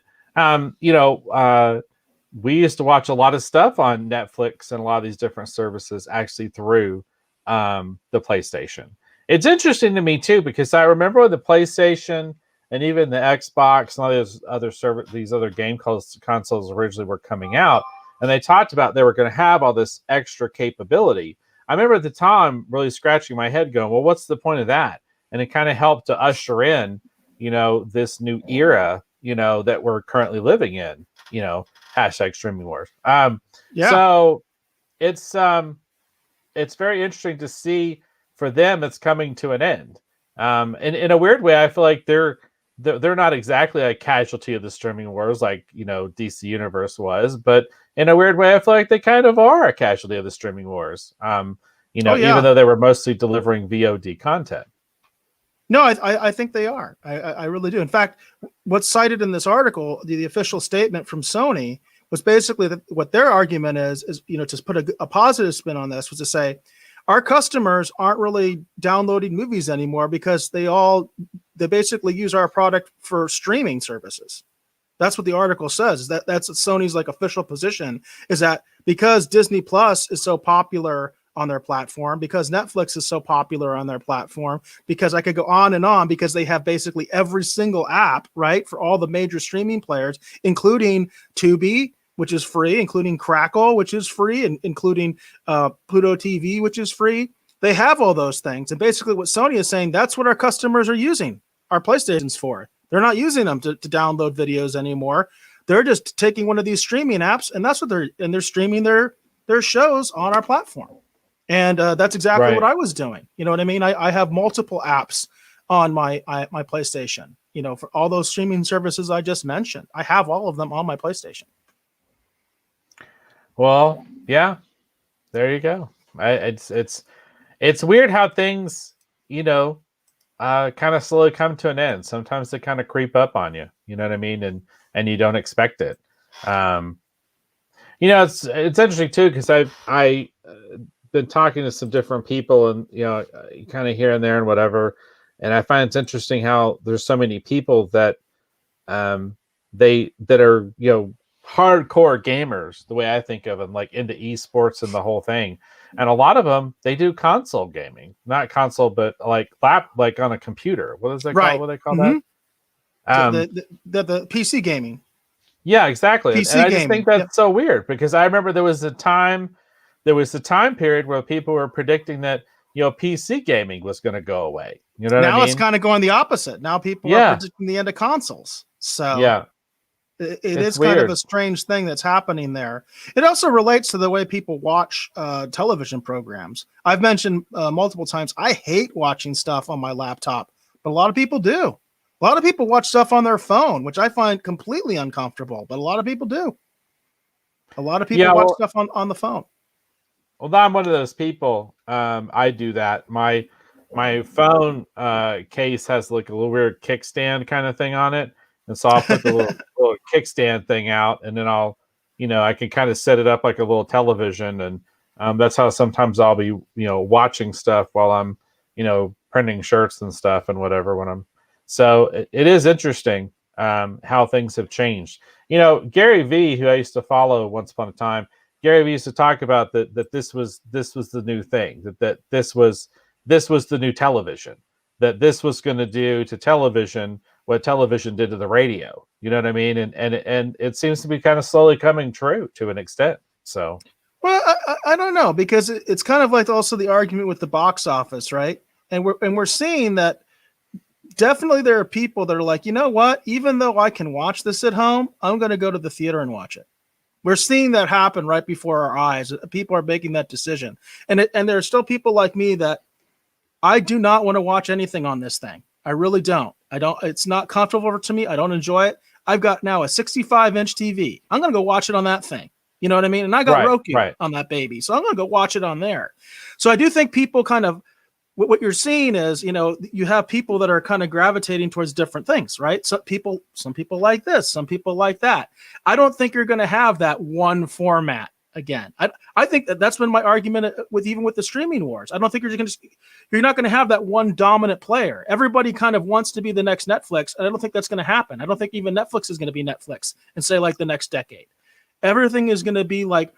we used to watch a lot of stuff on Netflix and a lot of these different services actually through the PlayStation. It's interesting to me too because I remember when the PlayStation and even the Xbox and all these other game consoles originally were coming out, and they talked about they were going to have all this extra capability. I remember at the time really scratching my head going, well, what's the point of that? And it kind of helped to usher in, this new era, that we're currently living in, hashtag streaming wars. So it's very interesting to see for them, it's coming to an end. And in a weird way, I feel like they're not exactly a casualty of the streaming wars like DC Universe was, but in a weird way I feel like they kind of are a casualty of the streaming wars, even though they were mostly delivering VOD content. No, I think they are. I really do. In fact, what's cited in this article, the official statement from Sony, was basically that what their argument is to put a positive spin on this was to say, our customers aren't really downloading movies anymore because they basically use our product for streaming services. That's what the article says. That's Sony's like official position, is that because Disney Plus is so popular on their platform, because Netflix is so popular on their platform, because I could go on and on, because they have basically every single app, right, for all the major streaming players, including Tubi, which is free, including Crackle, which is free, and including Pluto TV, which is free. They have all those things. And basically what Sony is saying, that's what our customers are using our PlayStations for. They're not using them to download videos anymore. They're just taking one of these streaming apps, and that's what they're streaming their shows on our platform. And that's exactly what I was doing. You know what I mean? I have multiple apps on my PlayStation, you know, for all those streaming services I just mentioned. I have all of them on my PlayStation. Well, yeah, there you go. It's weird how things, you know, kind of slowly come to an end. Sometimes they kind of creep up on you. You know what I mean? And you don't expect it. You know, it's interesting too, because I been talking to some different people, and you know, kind of here and there and whatever. And I find it's interesting how there's so many people that that are, you know, hardcore gamers, the way I think of them, like into esports and the whole thing. And a lot of them, they do console gaming, not console, but like on a computer. What is that called? What do they call that? The PC gaming. Yeah, exactly. PC and I gaming. just think that's so weird, because I remember there was a time period where people were predicting that, you know, PC gaming was going to go away. You know what I mean? Now it's kind of going the opposite. Now people are predicting the end of consoles. So yeah, it is kind of a strange thing that's happening there. It also relates to the way people watch television programs. I've mentioned multiple times, I hate watching stuff on my laptop, but a lot of people do. A lot of people watch stuff on their phone, which I find completely uncomfortable, but a lot of people do. A lot of people watch stuff on the phone. Well, I'm one of those people. I do that. My phone case has like a little weird kickstand kind of thing on it. And so I'll put the little kickstand thing out, and then I'll, you know, I can kind of set it up like a little television. And that's how sometimes I'll be, you know, watching stuff while I'm, you know, printing shirts and stuff and whatever so it is interesting how things have changed. You know, Gary Vee, who I used to follow once upon a time, Gary Vee used to talk about that this was the new thing, that this was the new television, that this was going to do to television what television did to the radio. You know what I mean? And it seems to be kind of slowly coming true to an extent. So, well, I don't know, because it's kind of like also the argument with the box office, right? And we're seeing that definitely there are people that are like, you know what? Even though I can watch this at home, I'm going to go to the theater and watch it. We're seeing that happen right before our eyes. People are making that decision, and there are still people like me that I do not want to watch anything on this thing. I really don't. It's not comfortable to me. I don't enjoy it. I've got now a 65-inch TV. I'm going to go watch it on that thing. You know what I mean? And I got Roku on that baby. So I'm going to go watch it on there. So I do think people kind of, what you're seeing is, you know, you have people that are kind of gravitating towards different things, right? Some people like this, some people like that. I don't think you're going to have that one format again. I think that's been my argument with the streaming wars. I don't think you're not going to have that one dominant player. Everybody kind of wants to be the next Netflix, and I don't think that's going to happen. I don't think even Netflix is going to be Netflix and say like the next decade. Everything is going to be like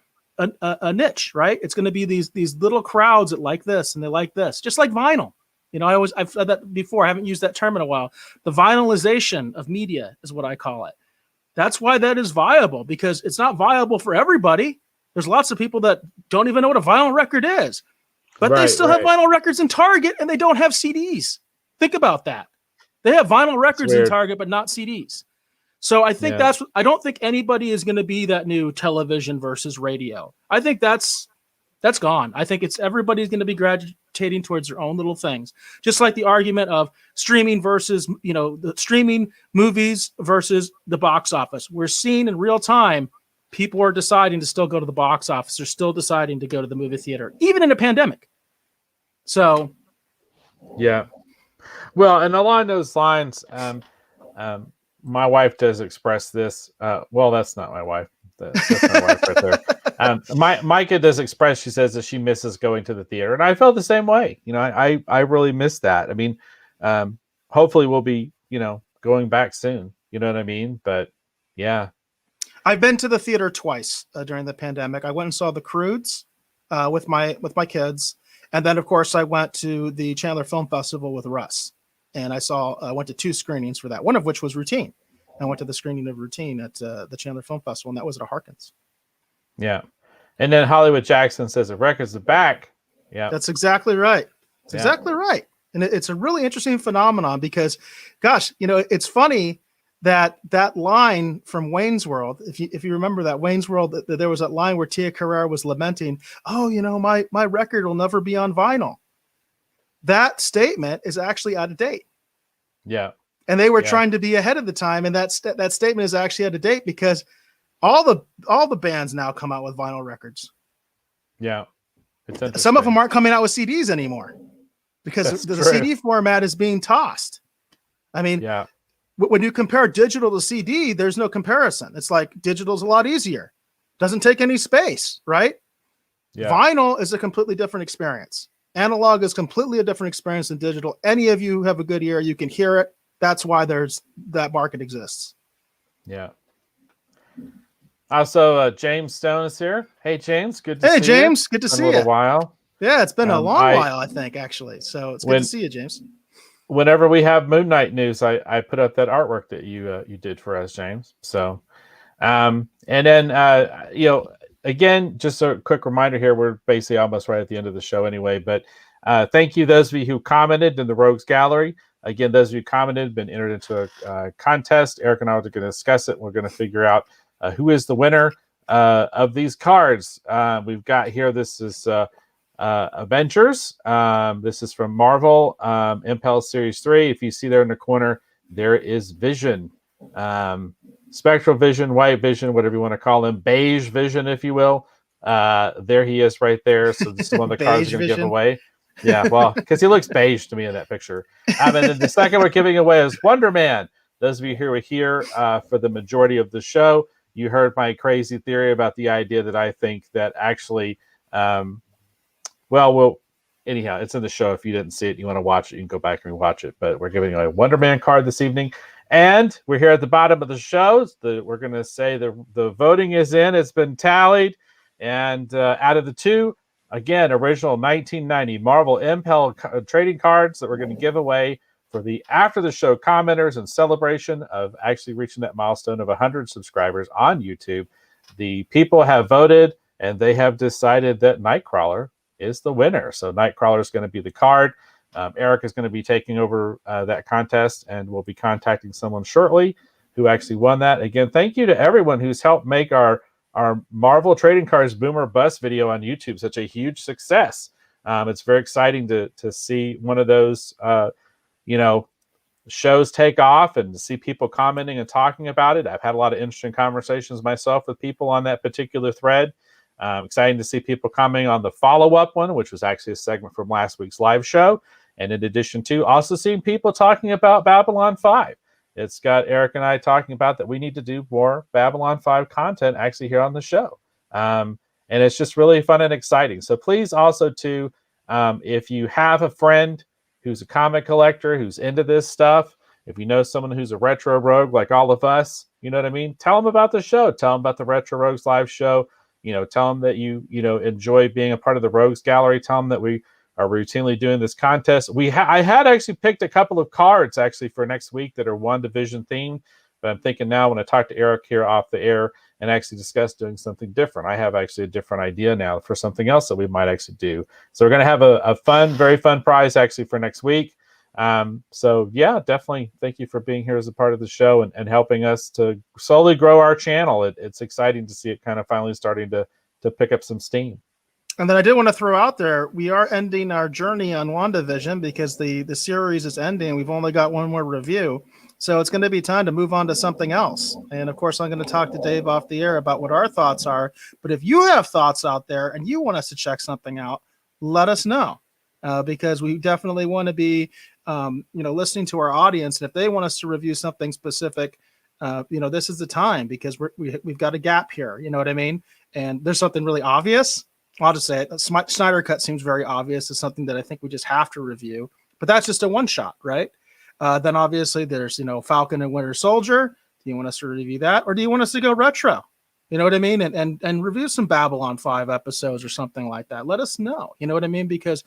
a niche, right? It's going to be these little crowds that like this and they like this, just like vinyl. You know, I've said that before. I haven't used that term in a while. The vinylization of media is what I call it. That's why that is viable, because it's not viable for everybody. There's lots of people that don't even know what a vinyl record is, but they still have vinyl records in Target and they don't have CDs. Think about that. They have vinyl records in Target, but not CDs. So I think I don't think anybody is going to be that new television versus radio. I think that's gone. I think everybody's going to be gravitating towards their own little things. Just like the argument of streaming versus, you know, the streaming movies versus the box office. We're seeing in real time, people are deciding to still go to the box office. They're still deciding to go to the movie theater, even in a pandemic. So, yeah. Well, and along those lines, my wife does express this. Well, that's not my wife. That's my wife right there. Micah does express, she says that she misses going to the theater, and I felt the same way. I really miss that. I mean, hopefully we'll be, going back soon. You know what I mean? But yeah. I've been to the theater twice during the pandemic. I went and saw The Croods with my kids, and then of course I went to the Chandler Film Festival with Russ, and I went to 2 screenings for that. One of which was Routine. I went to the screening of Routine at the Chandler Film Festival, and that was at a Harkins. Yeah. And then Hollywood Jackson says the records are back. Yeah. That's exactly right. It's exactly right. And it's a really interesting phenomenon because, gosh, it's funny that line from Wayne's World, if you remember that Wayne's World, there was that line where Tia Carrere was lamenting, oh, my record will never be on vinyl. That statement is actually out of date. Yeah. And they were trying to be ahead of the time. And that statement is actually out of date because all the bands now come out with vinyl records. Yeah. Some of them aren't coming out with CDs anymore because the CD format is being tossed. I mean, when you compare digital to CD, there's no comparison. It's like digital's a lot easier. Doesn't take any space, right? Yeah. Vinyl is a completely different experience. Analog is completely a different experience than digital. Any of you who have a good ear, you can hear it. That's why that market exists. Yeah. Also, James Stone is here. Hey, James. Good to see you. Hey, James. Good to see you. A little while. Yeah, it's been a long while, I think, actually. So it's good to see you, James. Whenever we have Moon Knight news, I put up that artwork that you did for us, James. So, and then, again, just a quick reminder here. We're basically almost right at the end of the show anyway. But thank you, those of you who commented in the Rogues Gallery. Again, those of you who commented, been entered into a contest. Eric and I are going to discuss it. We're going to figure out who is the winner of these cards. We've got here, this is Avengers. This is from Marvel, Impel Series 3. If you see there in the corner, there is Vision. Spectral Vision, White Vision, whatever you want to call him. Beige Vision, if you will. There he is right there. So this is one of the cards we're going to give away. Yeah, well, because he looks beige to me in that picture. And then the second we're giving away is Wonder Man. Those of you who were here for the majority of the show, you heard my crazy theory about the idea that I think that actually, anyhow, it's in the show. If you didn't see it, you want to watch it, you can go back and watch it. But we're giving away a Wonder Man card this evening. And we're here at the bottom of the show. We're going to say the voting is in. It's been tallied. And out of the 2, again, original 1990 Marvel Impel trading cards that we're going to give away for the after the show commenters in celebration of actually reaching that milestone of 100 subscribers on YouTube. The people have voted and they have decided that Nightcrawler is the winner. So Nightcrawler is going to be the card. Eric is going to be taking over that contest, and we'll be contacting someone shortly who actually won that. Again, thank you to everyone who's helped make our Marvel Trading Cards Boom or Bust video on YouTube such a huge success. It's very exciting to see one of those shows take off and to see people commenting and talking about it. I've had a lot of interesting conversations myself with people on that particular thread. Exciting to see people commenting on the follow-up one, which was actually a segment from last week's live show. And in addition to also seeing people talking about Babylon 5. It's got Eric and I talking about that we need to do more Babylon 5 content actually here on the show. And it's just really fun and exciting. So please also too, if you have a friend who's a comic collector, who's into this stuff, if you know someone who's a retro rogue like all of us, you know what I mean? Tell them about the show. Tell them about the Retro Rogues live show. Tell them that you enjoy being a part of the Rogues Gallery. Tell them that we are routinely doing this contest. I had actually picked a couple of cards actually for next week that are WandaVision themed, but I'm thinking now when I talk to Eric here off the air and actually discuss doing something different, I have actually a different idea now for something else that we might actually do. So we're going to have a fun, very fun prize actually for next week. So yeah, definitely thank you for being here as a part of the show and helping us to slowly grow our channel. It's exciting to see it kind of finally starting to pick up some steam. And then I did want to throw out there, we are ending our journey on WandaVision because the series is ending. We've only got one more review. So it's going to be time to move on to something else. And of course, I'm going to talk to Dave off the air about what our thoughts are. But if you have thoughts out there and you want us to check something out, let us know. Because we definitely want to be, listening to our audience. And if they want us to review something specific, this is the time because we've got a gap here. You know what I mean? And there's something really obvious. I'll just say it. Snyder Cut seems very obvious. It's something that I think we just have to review. But that's just a one shot, right? Then obviously there's Falcon and Winter Soldier. Do you want us to review that, or do you want us to go retro? You know what I mean? And review some Babylon 5 episodes or something like that. Let us know. You know what I mean? Because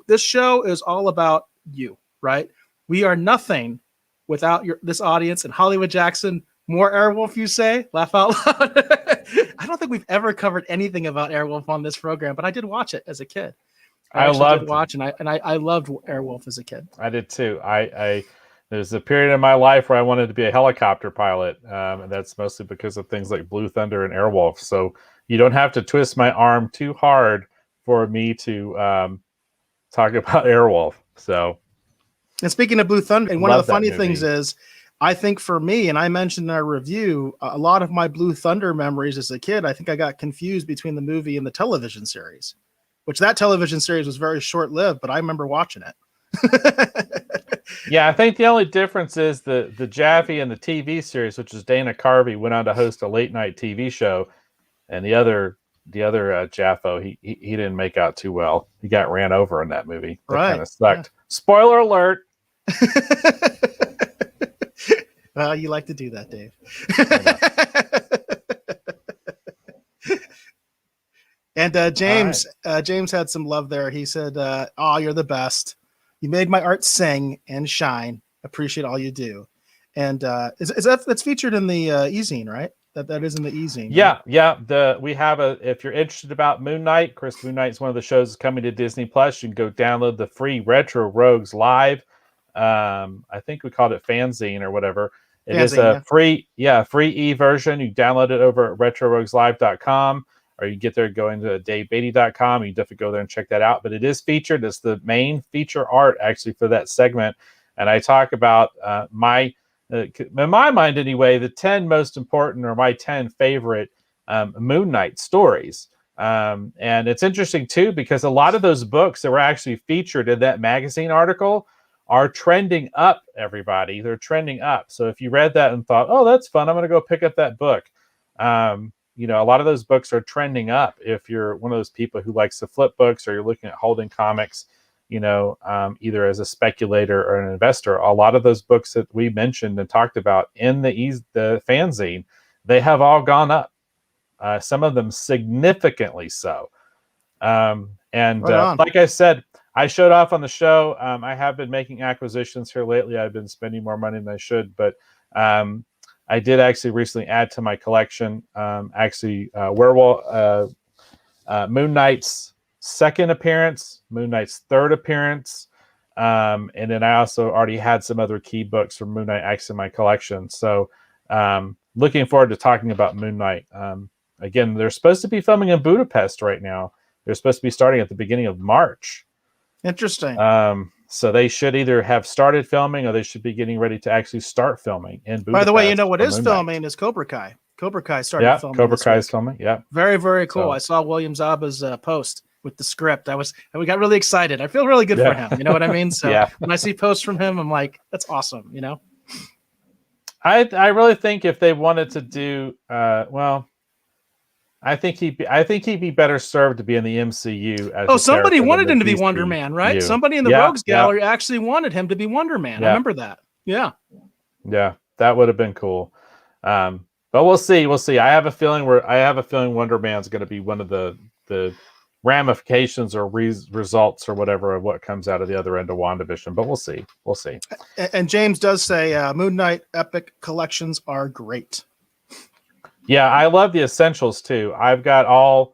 this show is all about you, right? We are nothing without this audience. And Hollywood Jackson, more Airwolf, you say? Laugh out loud. I don't think we've ever covered anything about Airwolf on this program, but I did watch it as a kid. I loved Airwolf as a kid. I did too. There's a period in my life where I wanted to be a helicopter pilot, and that's mostly because of things like Blue Thunder and Airwolf. So you don't have to twist my arm too hard for me to talk about Airwolf. So, and speaking of Blue Thunder, and one of the funny things is, I think for me, and I mentioned in our review, a lot of my Blue Thunder memories as a kid, I think I got confused between the movie and the television series, which that television series was very short-lived, but I remember watching it. Yeah, I think the only difference is the Jaffe and the TV series, which is Dana Carvey, went on to host a late night TV show, and the other Jaffo, he didn't make out too well. He got ran over in that movie. That kind of sucked. Yeah. Spoiler alert. Well, you like to do that, Dave. And James had some love there. He said, "Oh, you're the best. You made my art sing and shine. Appreciate all you do." And that's featured in the e-zine, right? That is in the e-zine. Yeah, right? Yeah. We have if you're interested about Moon Knight, Chris, Moon Knight is one of the shows that's coming to Disney Plus. You can go download the free Retro Rogues Live. I think we called it Fanzine or whatever. It is a free e-version. You download it over at retrorogueslive.com. Or you get there going to DaveBeatty.com. You definitely go there and check that out. But it is featured. It's the main feature art actually for that segment. And I talk about in my mind anyway, the 10 most important or my 10 favorite Moon Knight stories. And it's interesting too, because a lot of those books that were actually featured in that magazine article are trending up, everybody. They're trending up. So if you read that and thought, oh, that's fun, I'm going to go pick up that book. A lot of those books are trending up. If you're one of those people who likes to flip books, or you're looking at holding comics, either as a speculator or an investor, a lot of those books that we mentioned and talked about in the fanzine, they have all gone up. Some of them significantly so. Like I said, I showed off on the show. I have been making acquisitions here lately. I've been spending more money than I should, but I did actually recently add to my collection, Werewolf, Moon Knight's second appearance, Moon Knight's third appearance, and then I also already had some other key books from Moon Knight X in my collection. So looking forward to talking about Moon Knight. Again, they're supposed to be filming in Budapest right now. They're supposed to be starting at the beginning of March. Interesting. So they should either have started filming, or they should be getting ready to actually start filming in Budapest. By the way, what is filming is Cobra Kai. Cobra Kai started filming. Cobra Kai is filming. Yeah. Very, very cool. So, I saw William Zaba's post with the script. We got really excited. I feel really good for him. You know what I mean? So when I see posts from him, I'm like, that's awesome. I really think if they wanted to do I think he'd be better served to be in the MCU. Somebody wanted him to be Wonder Man, right? Somebody in the Rogues Gallery actually wanted him to be Wonder Man. I remember that. Yeah. Yeah, that would have been cool. But we'll see. We'll see. I have a feeling Wonder Man's going to be one of the ramifications or results or whatever of what comes out of the other end of WandaVision. But we'll see. We'll see. And James does say Moon Knight Epic collections are great. Yeah, I love the Essentials too. I've got all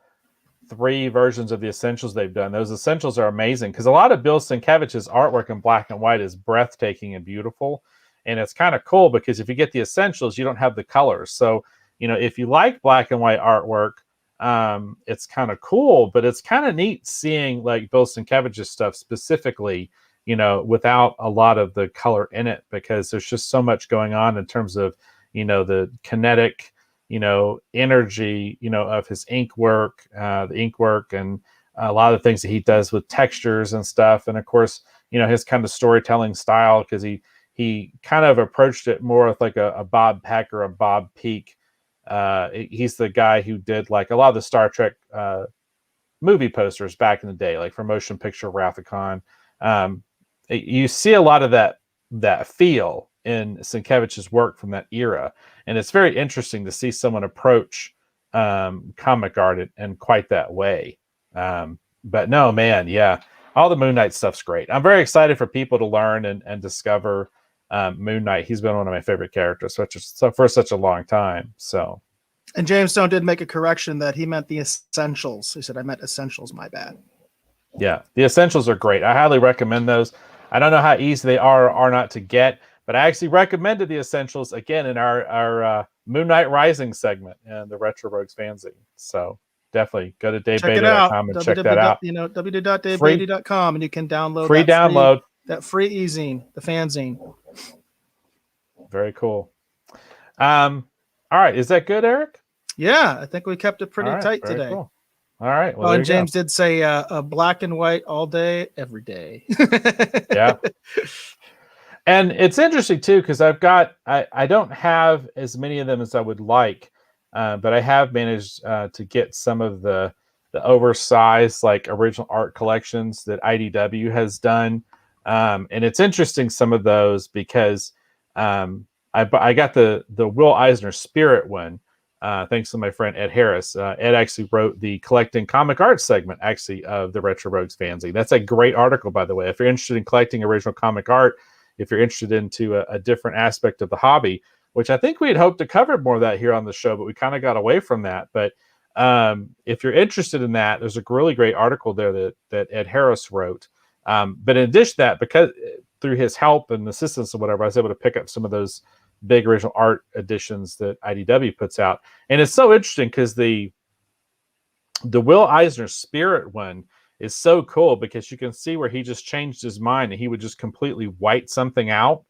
3 versions of the Essentials they've done. Those Essentials are amazing because a lot of Bill Sienkiewicz's artwork in black and white is breathtaking and beautiful. And it's kind of cool because if you get the Essentials, you don't have the colors. So, if you like black and white artwork, it's kind of cool, but it's kind of neat seeing like Bill Sienkiewicz's stuff specifically, without a lot of the color in it, because there's just so much going on in terms of, the kinetic, energy, of his ink work, and a lot of the things that he does with textures and stuff. And of course, his kind of storytelling style, because he he kind of approached it more with like a Bob Peck or a Bob Peak. He's the guy who did like a lot of the Star Trek movie posters back in the day, like for Motion Picture Wrath of Khan. You see a lot of that feel in Sienkiewicz's work from that era, and it's very interesting to see someone approach comic art in quite that way. But no, man, yeah, all the Moon Knight stuff's great. I'm very excited for people to learn and discover Moon Knight. He's been one of my favorite characters for such a long time. So, and James Stone did make a correction that he meant the Essentials. He said, I meant Essentials, my bad. Yeah, the Essentials are great. I highly recommend those. I don't know how easy they are or are not to get, but I actually recommended the Essentials again in our Moon Knight Rising segment and the Retro Rogues fanzine. So definitely go to DaveBeatty.com and check that out. www.davebeatty.com, and you can download free download that free e-zine, the fanzine. Very cool. All right, is that good, Eric? Yeah, I think we kept it pretty tight today. Cool. All right. Well, and James did say black and white all day, every day. Yeah. And it's interesting too, because I don't have as many of them as I would like, but I have managed to get some of the oversized like original art collections that IDW has done. And it's interesting, some of those, because I got the Will Eisner Spirit one. Thanks to my friend Ed Harris. Ed actually wrote the collecting comic art segment actually of the Retro Rogues fanzine. That's a great article, by the way. If you're interested in collecting original comic art, if you're interested into a different aspect of the hobby, which I think we had hoped to cover more of that here on the show, but we kind of got away from that. But if you're interested in that, there's a really great article there that Ed Harris wrote. But in addition to that, because through his help and assistance or whatever, I was able to pick up some of those big original art editions that IDW puts out. And it's so interesting because the Will Eisner Spirit one is so cool, because you can see where he just changed his mind and he would just completely white something out,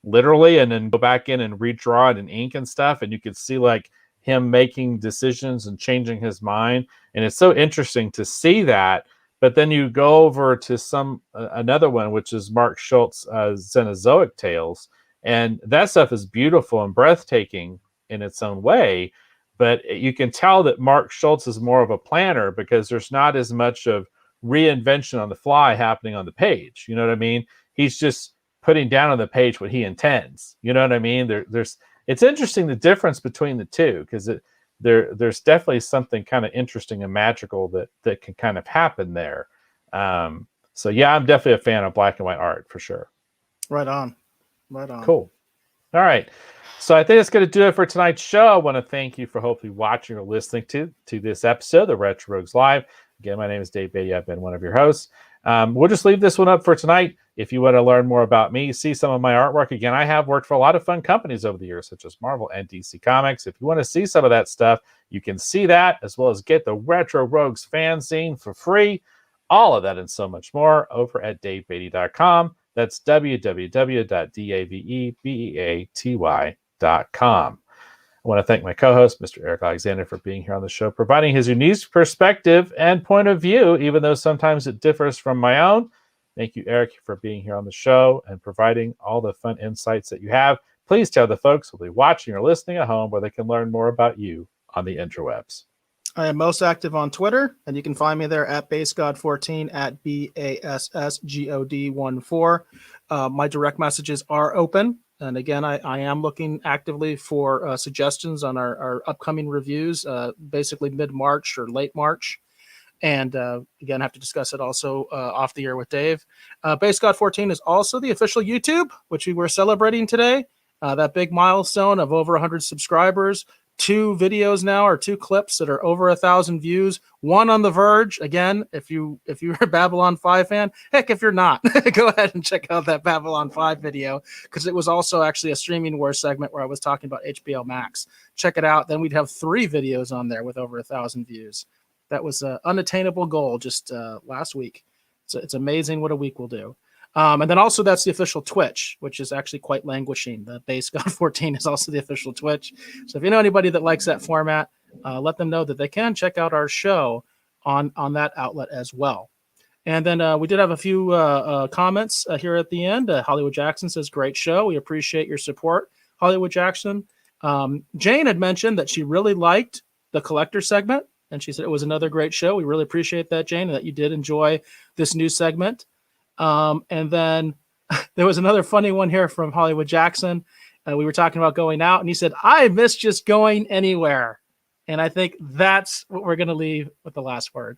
literally, and then go back in and redraw it in ink and stuff. And you could see like him making decisions and changing his mind. And it's so interesting to see that. But then you go over to another one, which is Mark Schultz's Xenozoic Tales. And that stuff is beautiful and breathtaking in its own way. But you can tell that Mark Schultz is more of a planner, because there's not as much of reinvention on the fly happening on the page. You know what I mean? He's just putting down on the page what he intends. You know what I mean? It's interesting, the difference between the two, because there's definitely something kind of interesting and magical that can kind of happen there. So yeah, I'm definitely a fan of black and white art for sure. Right on. Right on. Cool. All right. So I think that's going to do it for tonight's show. I want to thank you for hopefully watching or listening to this episode of Retro Rogues Live. Again, my name is Dave Beatty. I've been one of your hosts. We'll just leave this one up for tonight. If you want to learn more about me, see some of my artwork. Again, I have worked for a lot of fun companies over the years, such as Marvel and DC Comics. If you want to see some of that stuff, you can see that, as well as get the Retro Rogues fanzine for free. All of that and so much more over at DaveBeatty.com. That's www.davebeatty.com. I want to thank my co-host, Mr. Eric Alexander, for being here on the show, providing his unique perspective and point of view, even though sometimes it differs from my own. Thank you, Eric, for being here on the show and providing all the fun insights that you have. Please tell the folks who will be watching or listening at home where they can learn more about you on the interwebs. I am most active on Twitter, and you can find me there at BassGod14, at BASSGOD14. My direct messages are open. And again, I am looking actively for suggestions on our upcoming reviews, basically mid-March or late March. And again, I have to discuss it also off the air with Dave. BassGod14 is also the official YouTube, which we were celebrating today. That big milestone of over 100 subscribers. 2 videos now, or 2 clips that are over 1,000 views. One on The Verge. Again, if you're a Babylon 5 fan, heck, if you're not, go ahead and check out that Babylon 5 video, because it was also actually a Streaming Wars segment where I was talking about HBO Max. Check it out. Then we'd have 3 videos on there with over 1,000 views. That was an unattainable goal just last week. So it's amazing what a week will do. And then also that's the official Twitch, which is actually quite languishing. The BassGod14 is also the official Twitch. So if you know anybody that likes that format, let them know that they can check out our show on that outlet as well. And then we did have a few comments here at the end. Hollywood Jackson says, great show. We appreciate your support, Hollywood Jackson. Jane had mentioned that she really liked the collector segment, and she said it was another great show. We really appreciate that, Jane, and that you did enjoy this new segment. And then there was another funny one here from Hollywood Jackson. We were talking about going out, and he said, I miss just going anywhere. And I think that's what we're going to leave with the last word.